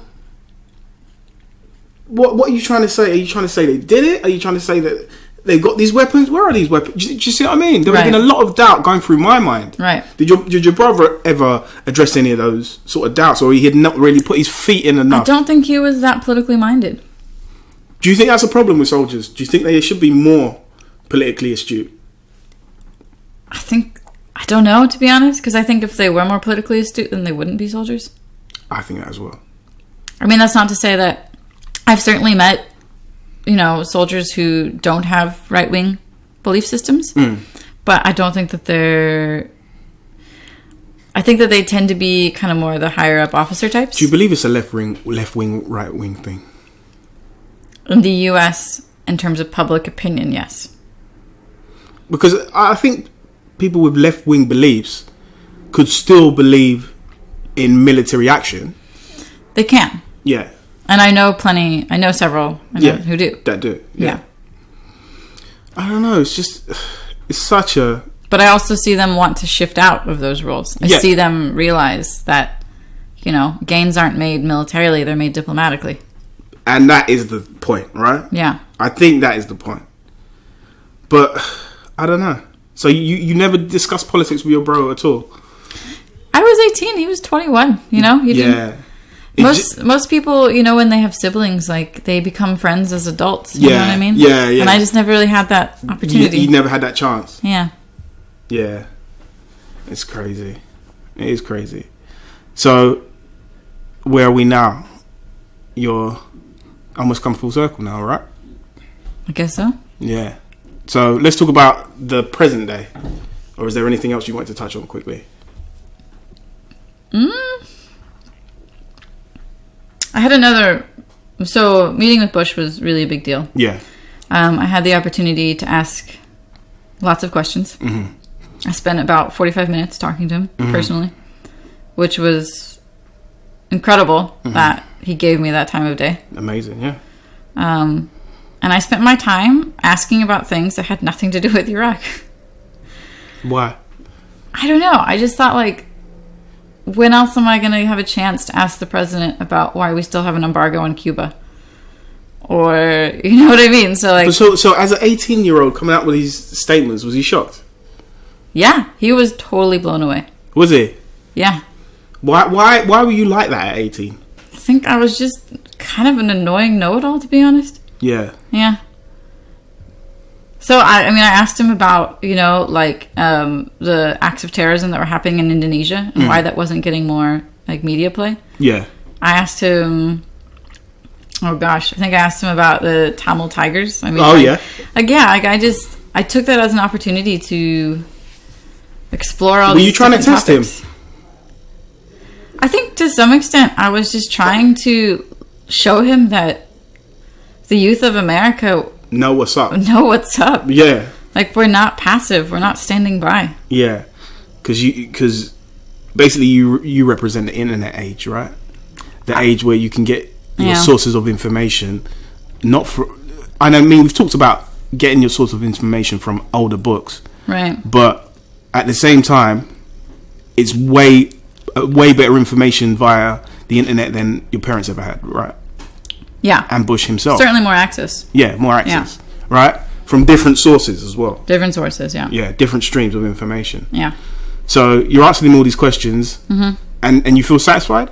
what are you trying to say? Are you trying to say they did it? Are you trying to say that they've got these weapons? Where are these weapons? Do you see what I mean? There would have been a lot of doubt going through my mind. Right. Did your brother ever address any of those sort of doubts, or he had not really put his feet in enough? I don't think he was that politically minded. Do you think that's a problem with soldiers? Do you think they should be more politically astute? I don't know, to be honest, because I think if they were more politically astute, then they wouldn't be soldiers. I think that as well. I mean, that's not to say that I've certainly met, soldiers who don't have right-wing belief systems, but I don't think that I think that they tend to be kind of more the higher-up officer types. Do you believe it's a left-wing, right-wing thing? In the US, in terms of public opinion, yes. Because I think people with left-wing beliefs could still believe in military action. They can. Yeah. And I know several who do. That do. Yeah. I don't know. It's such a... But I also see them want to shift out of those roles. I see them realize that, gains aren't made militarily, they're made diplomatically. And that is the point, right? Yeah. I think that is the point. But, I don't know. So you never discussed politics with your bro at all? I was 18. He was 21. Most people, when they have siblings, like they become friends as adults. You know what I mean? Yeah. And I just never really had that opportunity. You never had that chance. Yeah. Yeah. It's crazy. It is crazy. So, where are we now? You're almost come full circle now, right? I guess so. Yeah. So let's talk about the present day. Or is there anything else you want to touch on quickly? I had meeting with Bush was really a big deal. Yeah. I had the opportunity to ask lots of questions. Mm-hmm. I spent about 45 minutes talking to him personally, which was incredible that he gave me that time of day. Amazing, yeah. And I spent my time asking about things that had nothing to do with Iraq. Why? I don't know. I just thought, when else am I going to have a chance to ask the president about why we still have an embargo on Cuba? Or, you know what I mean? So as an 18-year-old coming out with these statements, was he shocked? Yeah, he was totally blown away. Was he? Yeah. Why were you like that at 18? I think I was just kind of an annoying know-it-all, to be honest. Yeah. Yeah. So, I asked him about, the acts of terrorism that were happening in Indonesia and why that wasn't getting more, media play. Yeah. I asked him... Oh, gosh. I think I asked him about the Tamil tigers. I took that as an opportunity to explore all these these different topics. Were you trying to test him? I think to some extent I was just trying to show him that the youth of America know what's up. Yeah. We're not passive. We're not standing by. Yeah. Because basically you represent the internet age, right? The age where you can get your sources of information. We've talked about getting your source of information from older books. Right. But at the same time, it's way better information via the internet than your parents ever had, right? Yeah. And Bush himself. Certainly more access. Yeah, more access. Yeah. Right? From different sources as well. Different sources, yeah. Yeah, different streams of information. Yeah. So you're asking him all these questions, and you feel satisfied?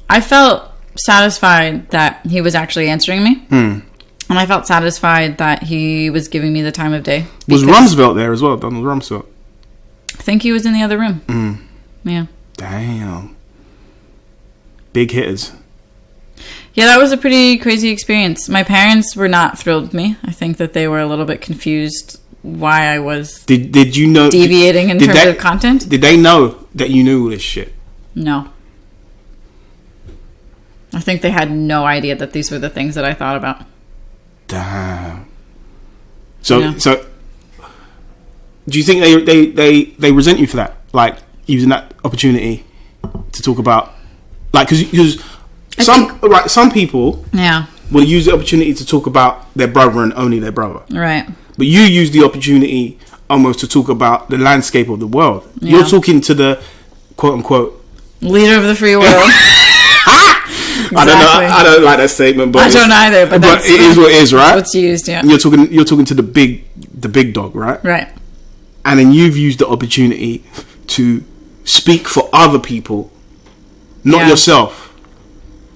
I felt satisfied that he was actually answering me. And I felt satisfied that he was giving me the time of day. Was Rumsfeld there as well, Donald Rumsfeld? I think he was in the other room. Yeah. Damn. Big hitters. Yeah, that was a pretty crazy experience. My parents were not thrilled with me. I think that they were a little bit confused why I was did you know deviating in terms of content. Did they know that you knew all this shit? No. I think they had no idea that these were the things that I thought about. Damn. So do you think they resent you for that? Like using that opportunity to talk about, like, because some people will use the opportunity to talk about their brother and only their brother. Right. But you use the opportunity almost to talk about the landscape of the world. Yeah. You're talking to the quote unquote leader of the free world. Exactly. I don't like that statement, but I don't either. But it is what it is, right? What's used, yeah. You're talking to the big dog, right? Right. And then you've used the opportunity to speak for other people, not yourself.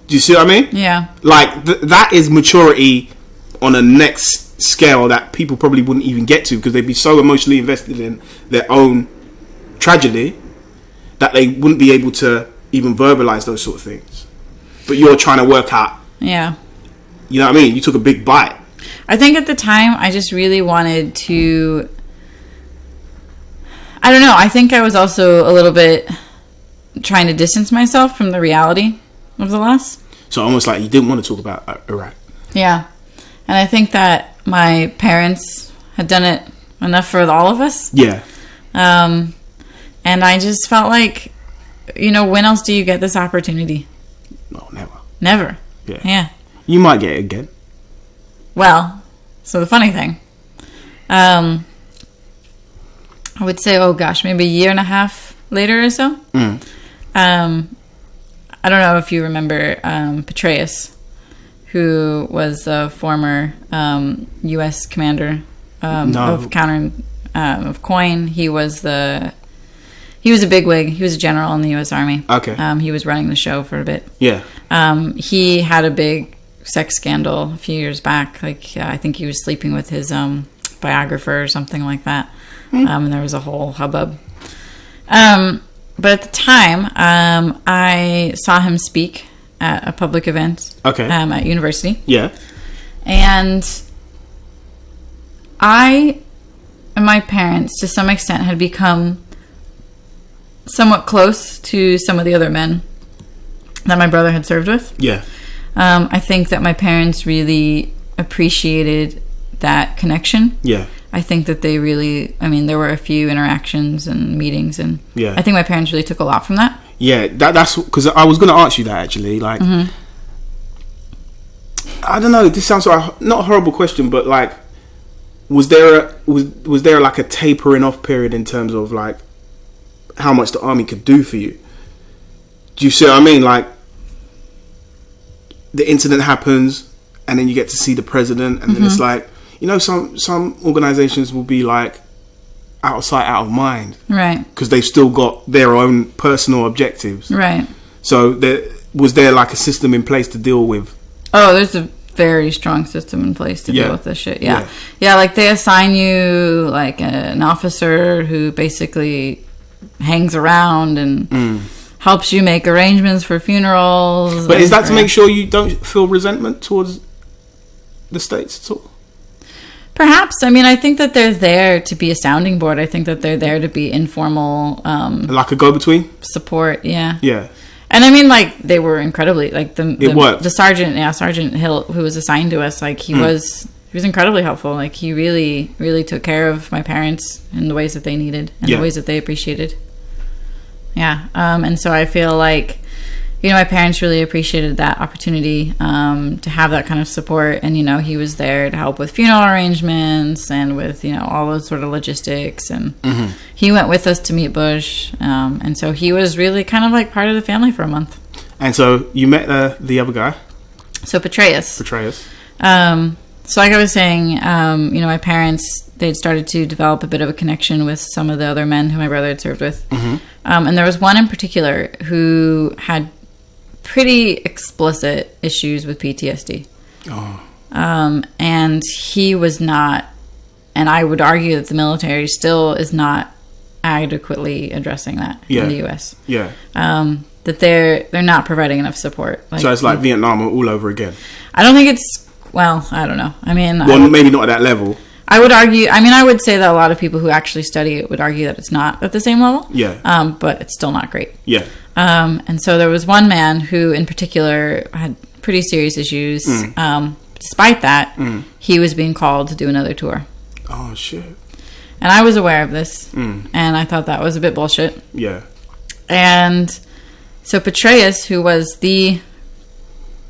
Do you see what I mean? Yeah. Like that is maturity on a next scale that people probably wouldn't even get to because they'd be so emotionally invested in their own tragedy that they wouldn't be able to even verbalize those sort of things. But you're trying to work out. Yeah. You know what I mean? You took a big bite. I think at the time I just really wanted to... I don't know. I think I was also a little bit trying to distance myself from the reality of the loss. So almost like you didn't want to talk about Iraq. Yeah. And I think that my parents had done it enough for all of us. Yeah. And I just felt like, when else do you get this opportunity? No, never. Never. Yeah. You might get it again. Well, so the funny thing, I would say, maybe a year and a half later or so. I don't know if you remember Petraeus, who was a former U.S. commander of COIN. He was a bigwig. He was a general in the U.S. Army. Okay. He was running the show for a bit. Yeah. He had a big sex scandal a few years back. I think he was sleeping with his biographer or something like that. And there was a whole hubbub. But at the time, I saw him speak at a public event. Okay. At university. Yeah. And I and my parents, to some extent, had become somewhat close to some of the other men that my brother had served with. Yeah. I think that my parents really appreciated that connection. Yeah. I think that they really, there were a few interactions and meetings, and I think my parents really took a lot from that. Yeah, that's because I was going to ask you that actually. Like, I don't know. This sounds like not a horrible question, but like, was there like a tapering off period in terms of like how much the army could do for you? Do you see what I mean? Like, the incident happens, and then you get to see the president, and then it's like, some organizations will be like out of sight, out of mind, right? Because they've still got their own personal objectives, right? So was there like a system in place to deal with? Oh, there's a very strong system in place to deal with this shit. Yeah. Like they assign you like an officer who basically hangs around and helps you make arrangements for funerals. But is that to make sure you don't feel resentment towards the States at all? Perhaps. I think that they're there to be a sounding board. I think that they're there to be informal. Like a go-between? Support, yeah. Yeah. And they were incredibly, the Sergeant Hill, who was assigned to us, he was incredibly helpful. He really, really took care of my parents in the ways that they needed and the ways that they appreciated. Yeah. And so I feel like, my parents really appreciated that opportunity to have that kind of support. And, he was there to help with funeral arrangements and with, all those sort of logistics. And he went with us to meet Bush. And so he was really kind of like part of the family for a month. And so you met the other guy? So Petraeus. So like I was saying, my parents, they'd started to develop a bit of a connection with some of the other men who my brother had served with. And there was one in particular who had pretty explicit issues with PTSD. And he was not, and I would argue that the military still is not adequately addressing that in the U.S. Yeah. That they're not providing enough support. So it's like Vietnam all over again? I don't think it's, I don't know. Maybe not at that level. I would argue, I would say that a lot of people who actually study it would argue that it's not at the same level. Yeah. But it's still not great. Yeah. And so there was one man who in particular had pretty serious issues. Despite that, he was being called to do another tour. Oh, shit. And I was aware of this. And I thought that was a bit bullshit. Yeah. And so Petraeus, who was the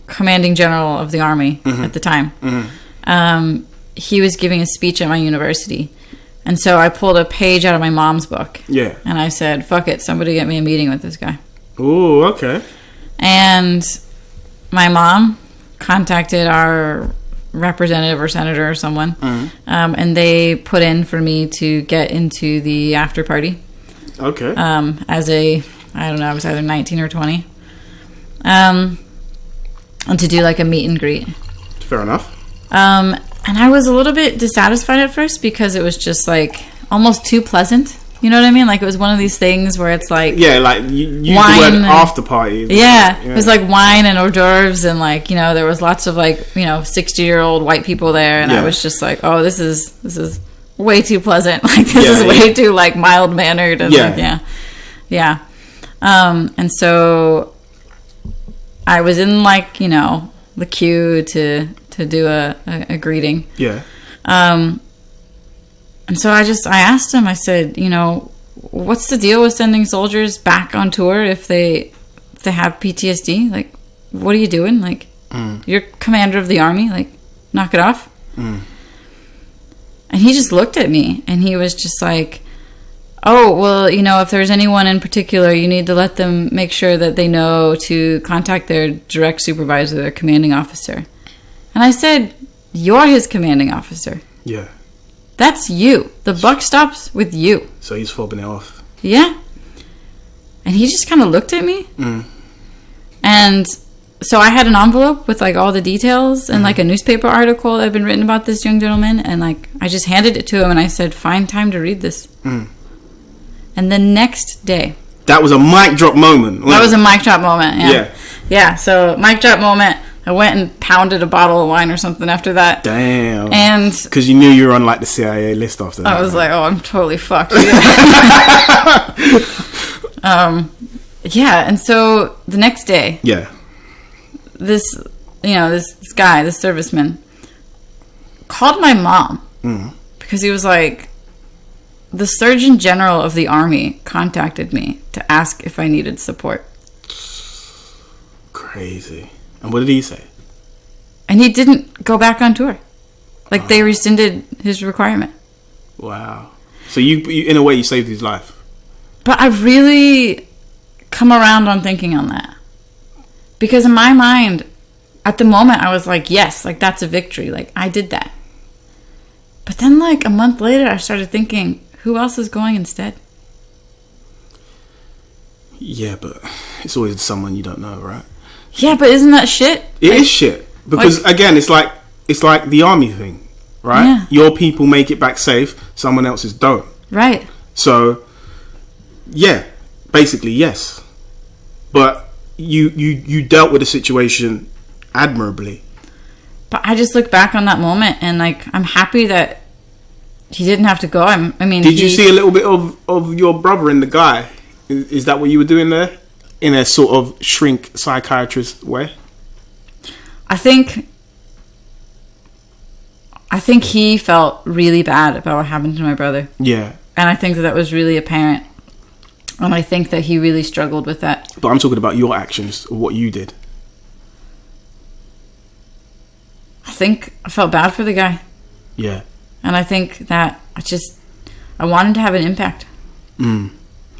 commanding general of the army at the time. He was giving a speech at my university. And so I pulled a page out of my mom's book. Yeah. And I said, fuck it, somebody get me a meeting with this guy. Ooh, okay. And my mom contacted our representative or senator or someone. And they put in for me to get into the after party. Okay. As a, I don't know, I was either 19 or 20. And to do like a meet and greet. Fair enough. And I was a little bit dissatisfied at first because it was just like almost too pleasant. You know what I mean? Like it was one of these things where it's like... Yeah, like you wine the word after party. Yeah, it was like wine and hors d'oeuvres and like, you know, there was lots of like, you know, 60-year-old white people there. And I was just like, oh, this is way too pleasant. Like this is way too like mild-mannered. And yeah. And so I was in like, you know, the queue to do a greeting. Yeah. And so I asked him, I said, you know, what's the deal with sending soldiers back on tour if they have PTSD? Like, what are you doing? Like, you're commander of the army. Like, knock it off. And he just looked at me and he was just like, oh, well, you know, if there's anyone in particular, you need to let them make sure that they know to contact their direct supervisor, their commanding officer. And I said, you're his commanding officer. Yeah. That's you. The buck stops with you. So he's fobbing it off. Yeah. And he just kind of looked at me. And so I had an envelope with like all the details and like a newspaper article that had been written about this young gentleman. And like I just handed it to him and I said, find time to read this. And the next day. That was a mic drop moment. That was a mic drop moment. Yeah. So mic drop moment. I went and pounded a bottle of wine or something after that. Damn. And because you knew you were on like the CIA list after that. I was like, oh, I'm totally fucked. Yeah. And so the next day. Yeah. This guy, this serviceman, called my mom because he was like, the Surgeon General of the Army contacted me to ask if I needed support. Crazy. And what did he say? And he didn't go back on tour. Like, they rescinded his requirement. Wow. So you, in a way, you saved his life. But I've really come around on thinking on that. Because in my mind, at the moment, I was like, yes, like, that's a victory. Like, I did that. But then, like, a month later, I started thinking, who else is going instead? Yeah, but it's always someone you don't know, right? Yeah, but isn't that shit? It is shit. Because, again, it's like the army thing, right? Yeah. Your people make it back safe, someone else's don't. Right. So, yeah, basically, yes. But you dealt with the situation admirably. But I just look back on that moment and, like, I'm happy that he didn't have to go. Did you see a little bit of your brother in the guy? Is that what you were doing there? In a sort of shrink psychiatrist way? I think he felt really bad about what happened to my brother. Yeah. And I think that was really apparent. And I think that he really struggled with that. But I'm talking about your actions, or what you did. I think I felt bad for the guy. Yeah. And I think that I wanted to have an impact.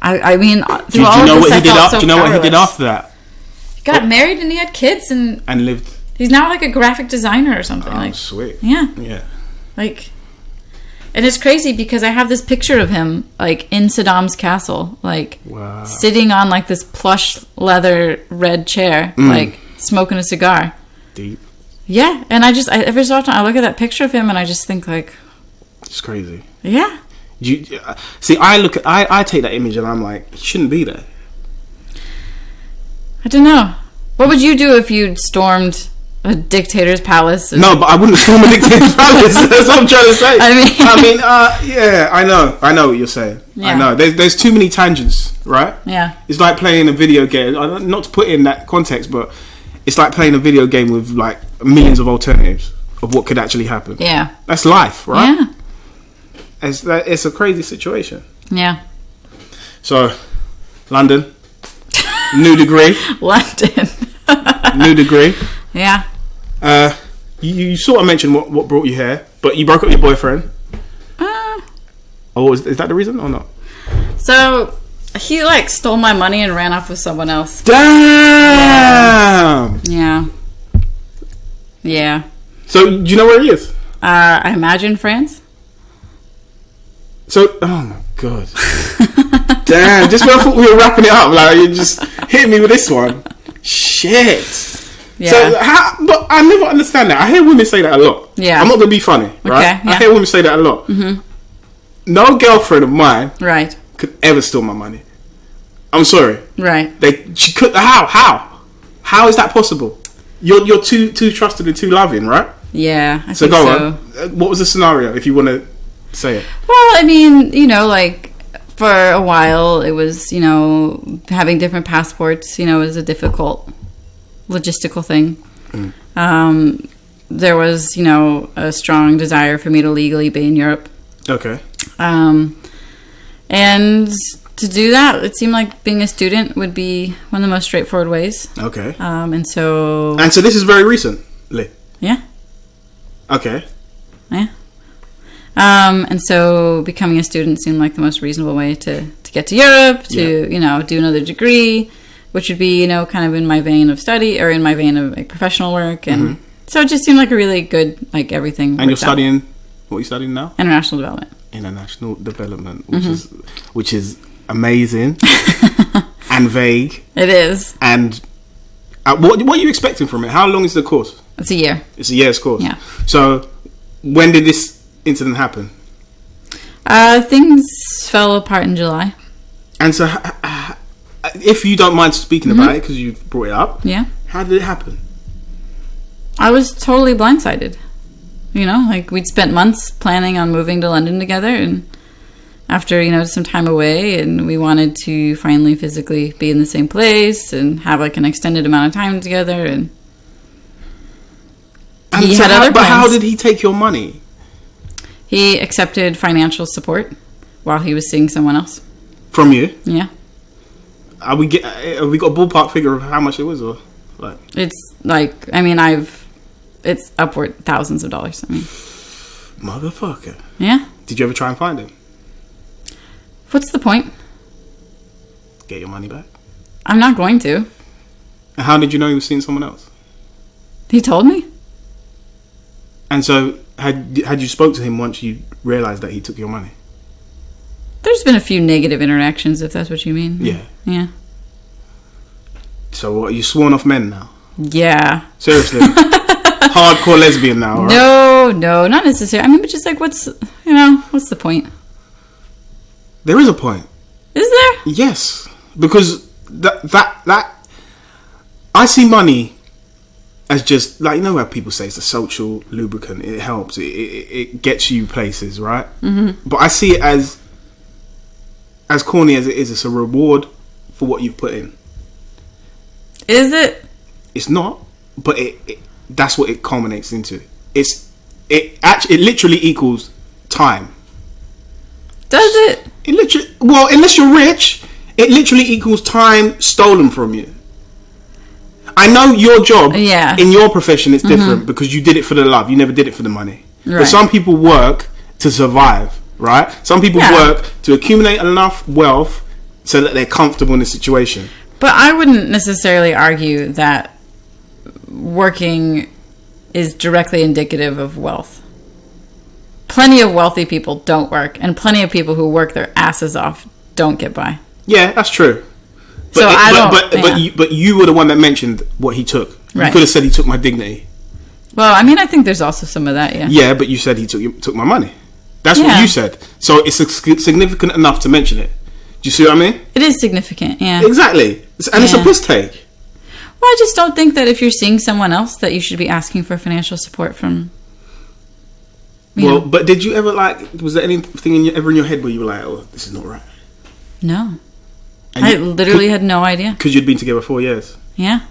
I mean, do you know what he did? Do you know what he did after that? He got married and he had kids and lived. He's now like a graphic designer or something. Oh, like, sweet. Yeah. Like, and it's crazy because I have this picture of him like in Saddam's castle, like sitting on like this plush leather red chair, like smoking a cigar. Deep. Yeah, and every so often I look at that picture of him and I just think like, it's crazy. Yeah. I take that image and I'm like, he shouldn't be there. I don't know. What would you do if you stormed a dictator's palace? No, but I wouldn't storm a dictator's palace. That's what I'm trying to say. Yeah, I know what you're saying. Yeah. I know. There's too many tangents, right? Yeah. It's like playing a video game. Not to put in that context, but it's like playing a video game with like millions of alternatives of what could actually happen. Yeah. That's life, right? Yeah. It's a crazy situation. Yeah. So, London, new degree. London. New degree. Yeah. You sort of mentioned what brought you here, but you broke up with your boyfriend. Is that the reason or not? So he like stole my money and ran off with someone else. Damn. Yeah. So do you know where he is? I imagine France. So, oh my god. Damn, just when I thought we were wrapping it up, like, you just hit me with this one. Shit. Yeah. So, but I never understand that. I hear women say that a lot. Yeah. I'm not going to be funny, right? Okay, yeah. I hear women say that a lot. Mm-hmm. No girlfriend of mine could ever steal my money. I'm sorry. Right. She could. How is that possible? You're too trusted and too loving, right? Yeah, I so think go so. on. What was the scenario, if you want to say it? Well, I mean, like, for a while, it was, having different passports, was a difficult logistical thing. There was, a strong desire for me to legally be in Europe. Okay. And to do that, it seemed like being a student would be one of the most straightforward ways. Okay. And so this is very recently? Yeah. Okay. Yeah. And so becoming a student seemed like the most reasonable way to get to Europe, to, do another degree, which would be, kind of in my vein of study or in my vein of like professional work. And so it just seemed like a really good, like everything. And you're studying, what are you studying now? International development. International development, which is amazing and vague. It is. And what are you expecting from it? How long is the course? It's a year. It's a year's course. Yeah. So when did this incident happen? Things fell apart in July. And so if you don't mind speaking about it, because you've brought it up, how did it happen? I was totally blindsided. Like we'd spent months planning on moving to London together, and after, some time away, and we wanted to finally physically be in the same place and have like an extended amount of time together, and he had other plans. But how did he take your money? He accepted financial support while he was seeing someone else. From you? Yeah. Have we got a ballpark figure of how much it was, or like? It's like, it's upward thousands of dollars. Motherfucker. Yeah. Did you ever try and find him? What's the point? Get your money back. I'm not going to. And how did you know he was seeing someone else? He told me. And so, had you spoke to him once you realised that he took your money? There's been a few negative interactions, if that's what you mean. Yeah. Yeah. So what, are you sworn off men now? Yeah. Seriously? Hardcore lesbian now, right? No, not necessarily. But just like, what's the point? There is a point. Is there? Yes. Because that I see money as just, like, how people say it's a social lubricant. It helps. It gets you places, right? Mm-hmm. But I see it as corny as it is, it's a reward for what you've put in. Is it? It's not, but that's what it culminates into. It literally equals time. Does it? It literally, well, unless you're rich, it literally equals time stolen from you. I know your job in your profession is different because you did it for the love. You never did it for the money. Right. But some people work to survive, right? Some people work to accumulate enough wealth so that they're comfortable in the situation. But I wouldn't necessarily argue that working is directly indicative of wealth. Plenty of wealthy people don't work, and plenty of people who work their asses off don't get by. Yeah, that's true. But you were the one that mentioned what he took. Right. You could have said he took my dignity. Well, I think there's also some of that, yeah. Yeah, but you said he took my money. That's what you said. So it's significant enough to mention it. Do you see what I mean? It is significant, yeah. Exactly. And it's a piss take. Well, I just don't think that if you're seeing someone else that you should be asking for financial support from. Well, but did you ever, was there anything ever in your head where you were like, oh, this is not right? No. I literally had no idea. Because you'd been together 4 years? Yeah.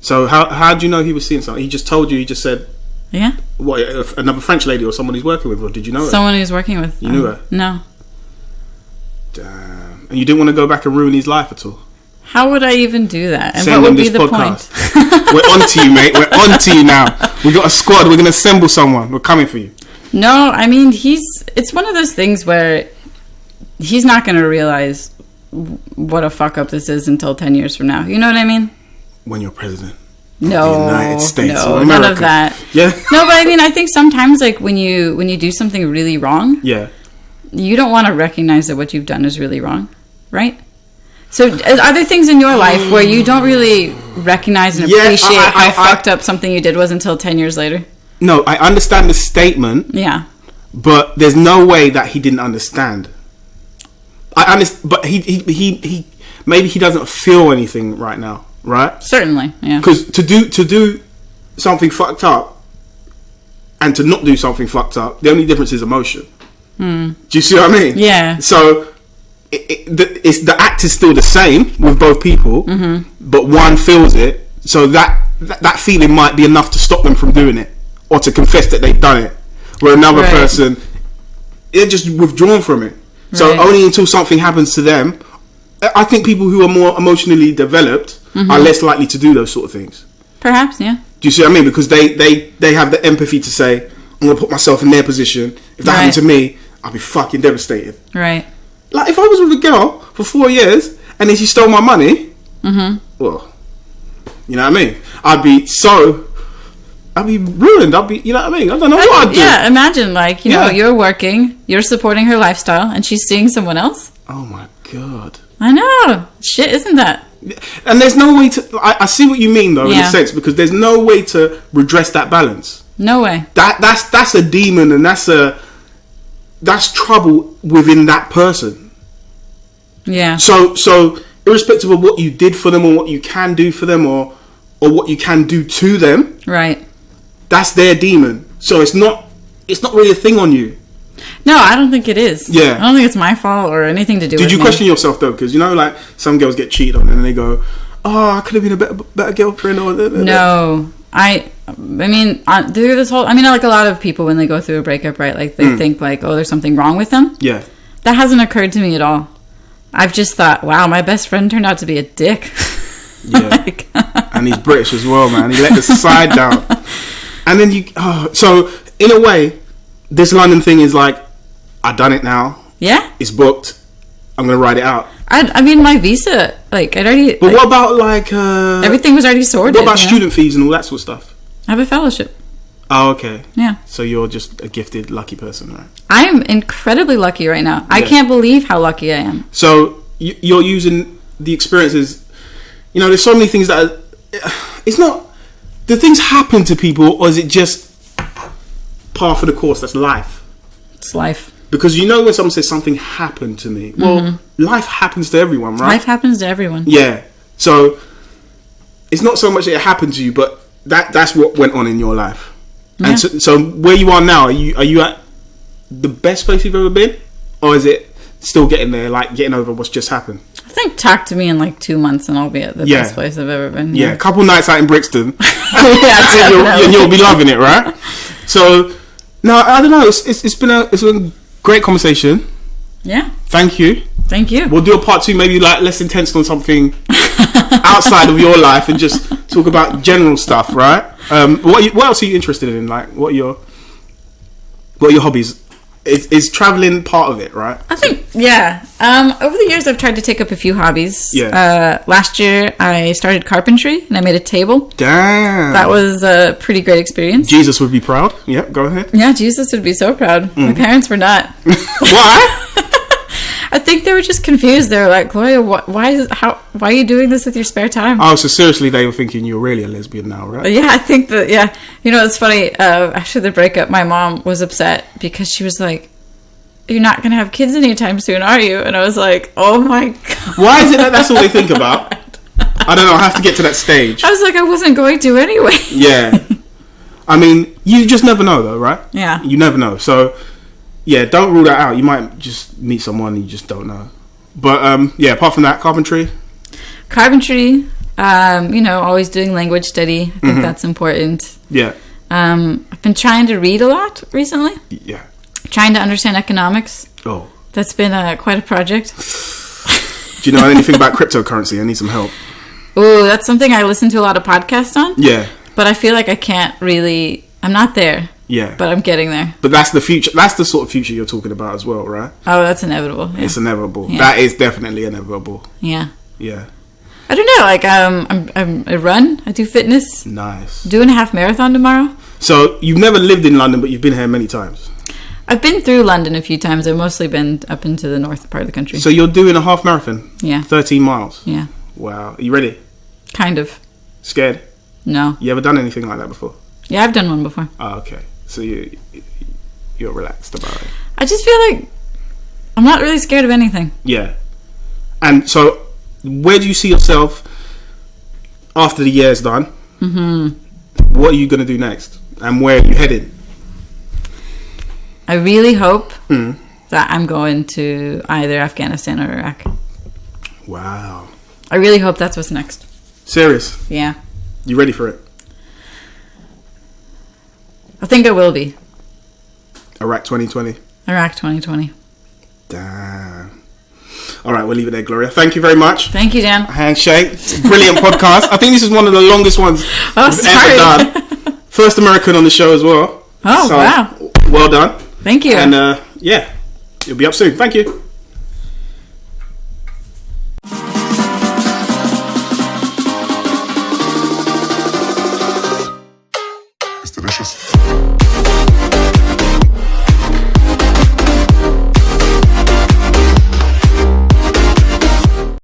So how did you know he was seeing something? He just told you, he just said... Yeah. What, another French lady or someone he's working with, or did you know her? Someone he's working with. You knew her? No. Damn. And you didn't want to go back and ruin his life at all? How would I even do that? And Send what would them be this the podcast. point? We're on to you, mate. We're on to you now. We got a squad. We're going to assemble someone. We're coming for you. No, I mean, it's one of those things where he's not going to realize what a fuck up this is until 10 years from now. You know what I mean? When you're president. No, of the United States no, of America. none of that. Yeah. No, but I mean, I think sometimes, like, when you do something really wrong, Yeah. you don't want to recognize that what you've done is really wrong, right? So, are there things in your life where you don't really recognize and appreciate how fucked up something you did was until 10 years later? No, I understand the statement. Yeah. But there's no way that he didn't understand. I understand, but he maybe he doesn't feel anything right now, right? Certainly, yeah. Because to do something fucked up and to not do something fucked up, the only difference is emotion. Do you see what I mean? Yeah. So the act is still the same with both people, but one feels it. So that feeling might be enough to stop them from doing it or to confess that they've done it. Where another person, they're just withdrawn from it. So only until something happens to them, I think people who are more emotionally developed are less likely to do those sort of things. Perhaps, yeah. Do you see what I mean? Because they have the empathy to say, I'm going to put myself in their position. If that happened to me, I'd be fucking devastated. Right. Like, if I was with a girl for 4 years and then she stole my money, well, you know what I mean? I'd be ruined. You know what I mean? I don't know what I'd do. Yeah, imagine, like, you know, you're working, you're supporting her lifestyle, and she's seeing someone else. Oh my God. I know. Shit, isn't that? And there's no way to... I see what you mean, though, in a sense, because there's no way to redress that balance. No way. That's a demon, and that's trouble within that person. Yeah. So irrespective of what you did for them or what you can do for them or what you can do to them... Right. That's their demon. So it's not really a thing on you. No, I don't think it is. Yeah. I don't think it's my fault or anything to do with me. Did you question yourself, though? Because, you know, like, some girls get cheated on and they go, oh, I could have been a better girlfriend or... No. I mean, through this whole... I mean, like, a lot of people, when they go through a breakup, right, like, they think, like, oh, there's something wrong with them. Yeah. That hasn't occurred to me at all. I've just thought, wow, my best friend turned out to be a dick. Yeah. And he's British as well, man. He let the side down. And then so in a way, this London thing is like, I've done it now. Yeah. It's booked. I'm going to ride it out. I mean, my visa, like, I'd already... But what about, like... everything was already sorted. What about student fees and all that sort of stuff? I have a fellowship. Oh, okay. Yeah. So you're just a gifted, lucky person, right? I am incredibly lucky right now. I can't believe how lucky I am. So you're using the experiences... You know, there's so many things that... It's not... Do things happen to people, or is it just par for the course? That's life. It's life. Because you know when someone says something happened to me, well, life happens to everyone, right? Life happens to everyone. Yeah. So it's not so much that it happened to you, but that's what went on in your life. Yeah. And so where you are now, are you at the best place you've ever been, or is it still getting there, like getting over what's just happened? I think talk to me in like 2 months and I'll be at the best place I've ever been. Yeah, a couple nights out in Brixton, and you'll be loving it, right? So, no, I don't know. It's been a great conversation. Yeah. Thank you. Thank you. We'll do a part 2, maybe like less intense on something outside of your life and just talk about general stuff, right? What else are you interested in? Like, what are your hobbies? Is traveling part of it, right? I think, yeah. Over the years, I've tried to take up a few hobbies. Yeah. Last year, I started carpentry, and I made a table. Damn. That was a pretty great experience. Jesus would be proud. Yep, go ahead. Yeah, Jesus would be so proud. My parents were not. Why? I think they were just confused. They were like, Gloria, why are you doing this with your spare time? Oh, so seriously, they were thinking you're really a lesbian now, right? Yeah, I think that, yeah. You know, it's funny. After the breakup, my mom was upset because she was like, you're not going to have kids anytime soon, are you? And I was like, oh my God. Why is it that that's all they think about? I don't know. I have to get to that stage. I was like, I wasn't going to anyway. Yeah. I mean, you just never know, though, right? Yeah. You never know. So... yeah, don't rule that out. You might just meet someone you just don't know. But, yeah, apart from that, carpentry? Carpentry, you know, always doing language study. I think that's important. Yeah. I've been trying to read a lot recently. Yeah. Trying to understand economics. Oh. That's been quite a project. Do you know anything about cryptocurrency? I need some help. Oh, that's something I listen to a lot of podcasts on. Yeah. But I feel like I can't really... I'm not there. Yeah. But I'm getting there. But that's the future. That's the sort of future you're talking about as well, right? Oh, that's inevitable. Yeah. It's inevitable. Yeah. That is definitely inevitable. Yeah. Yeah. I don't know. Like, I run. I do fitness. Nice. Doing a half marathon tomorrow. So you've never lived in London, but you've been here many times. I've been through London a few times. I've mostly been up into the north part of the country. So you're doing a half marathon? Yeah. 13 miles? Yeah. Wow. Are you ready? Kind of. Scared? No. You ever done anything like that before? Yeah, I've done one before. Oh, okay. So you're relaxed about it. I just feel like I'm not really scared of anything. Yeah. And so where do you see yourself after the year's done? Mm-hmm. What are you going to do next? And where are you headed? I really hope that I'm going to either Afghanistan or Iraq. Wow. I really hope that's what's next. Serious? Yeah. You ready for it? I think I will be. Iraq 2020? Iraq 2020. Damn. All right, we'll leave it there, Gloria. Thank you very much. Thank you, Dan. Handshake. Brilliant podcast. I think this is one of the longest ones we've ever done. First American on the show as well. Oh, so, wow. Well done. Thank you. And yeah, you'll be up soon. Thank you.